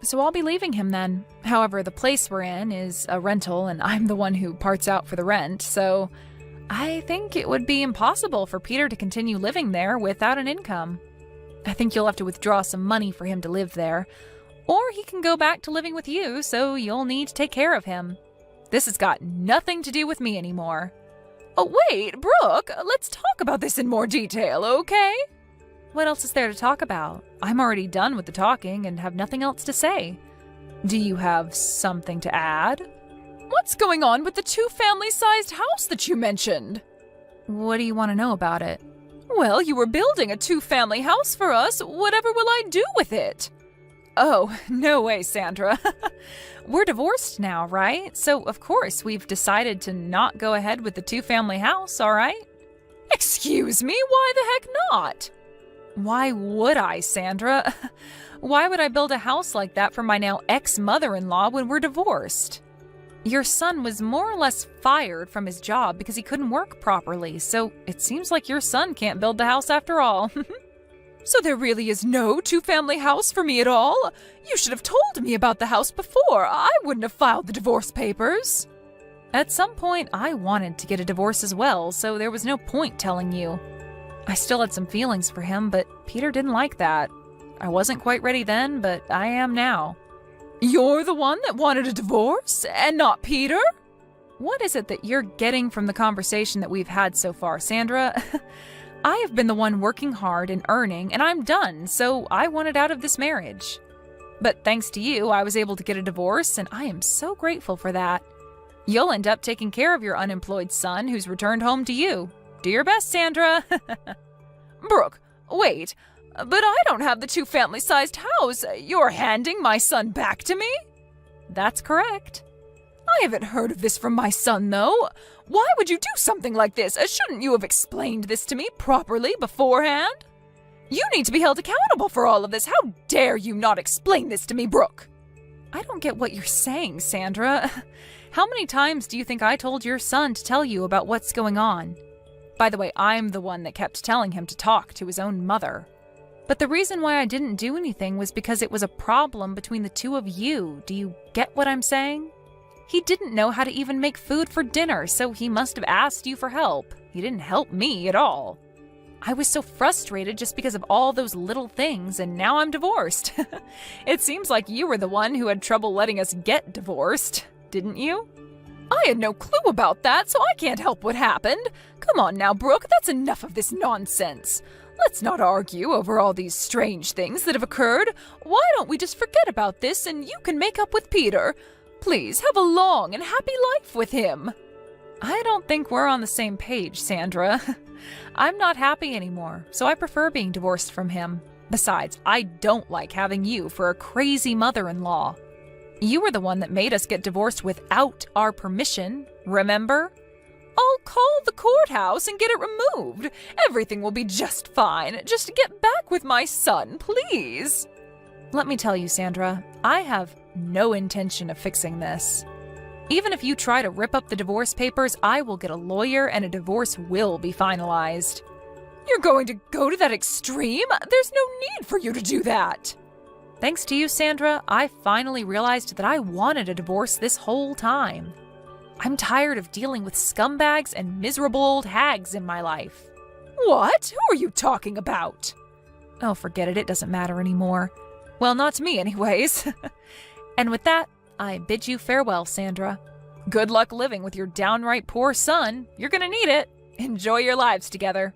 Speaker 2: So I'll be leaving him then. However, the place we're in is a rental, and I'm the one who parts out for the rent, so I think it would be impossible for Peter to continue living there without an income. I think you'll have to withdraw some money for him to live there, or he can go back to living with you, so you'll need to take care of him. This has got nothing to do with me anymore. Oh, wait, Brooke, let's talk about this in more detail, okay? What else is there to talk about? I'm already done with the talking and have nothing else to say. Do you have something to add? What's going on with the 2 family-sized house that you mentioned? What do you want to know about it? Well, you were building a 2-family house for us. Whatever will I do with it? Oh, no way, Sandra. We're divorced now, right? So, of course, we've decided to not go ahead with the 2-family house, all right? Excuse me? Why the heck not? Why would I, Sandra? Why would I build a house like that for my now ex-mother-in-law when we're divorced? Your son was more or less fired from his job because he couldn't work properly, so it seems like your son can't build the house after all. So there really is no 2-family house for me at all? You should have told me about the house before. I wouldn't have filed the divorce papers. At some point, I wanted to get a divorce as well, so there was no point telling you. I still had some feelings for him, but Peter didn't like that. I wasn't quite ready then, but I am now. You're the one that wanted a divorce, and not Peter? What is it that you're getting from the conversation that we've had so far, Sandra? I have been the one working hard and earning, and I'm done, so I wanted out of this marriage. But thanks to you, I was able to get a divorce, and I am so grateful for that. You'll end up taking care of your unemployed son who's returned home to you. Do your best, Sandra. Brooke, wait, but I don't have the 2-family-sized house. You're handing my son back to me? That's correct. I haven't heard of this from my son, though. Why would you do something like this? Shouldn't you have explained this to me properly beforehand? You need to be held accountable for all of this. How dare you not explain this to me, Brooke? I don't get what you're saying, Sandra. How many times do you think I told your son to tell you about what's going on? By the way, I'm the one that kept telling him to talk to his own mother. But the reason why I didn't do anything was because it was a problem between the 2 of you. Do you get what I'm saying? He didn't know how to even make food for dinner, so he must have asked you for help. He didn't help me at all. I was so frustrated just because of all those little things, and now I'm divorced. It seems like you were the one who had trouble letting us get divorced, didn't you? I had no clue about that, so I can't help what happened. Come on now, Brooke, that's enough of this nonsense. Let's not argue over all these strange things that have occurred. Why don't we just forget about this and you can make up with Peter? Please, have a long and happy life with him. I don't think we're on the same page, Sandra. I'm not happy anymore, so I prefer being divorced from him. Besides, I don't like having you for a crazy mother-in-law. You were the one that made us get divorced without our permission, remember? I'll call the courthouse and get it removed. Everything will be just fine. Just get back with my son, please. Let me tell you, Sandra, I have no intention of fixing this. Even if you try to rip up the divorce papers, I will get a lawyer and a divorce will be finalized. You're going to go to that extreme? There's no need for you to do that. Thanks to you, Sandra, I finally realized that I wanted a divorce this whole time. I'm tired of dealing with scumbags and miserable old hags in my life. What? Who are you talking about? Oh, forget it. It doesn't matter anymore. Well, not to me anyways. And with that, I bid you farewell, Sandra. Good luck living with your downright poor son. You're gonna need it. Enjoy your lives together.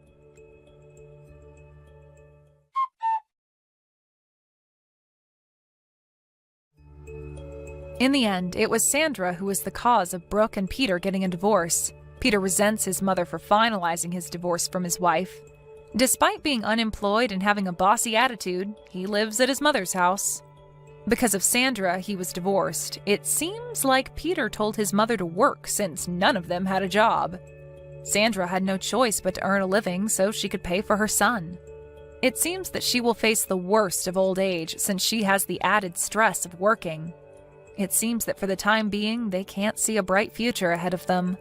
Speaker 2: In the end, it was Sandra who was the cause of Brooke and Peter getting a divorce. Peter resents his mother for finalizing his divorce from his wife. Despite being unemployed and having a bossy attitude, he lives at his mother's house. Because of Sandra, he was divorced. It seems like Peter told his mother to work since none of them had a job. Sandra had no choice but to earn a living so she could pay for her son. It seems that she will face the worst of old age since she has the added stress of working. It seems that for the time being, they can't see a bright future ahead of them.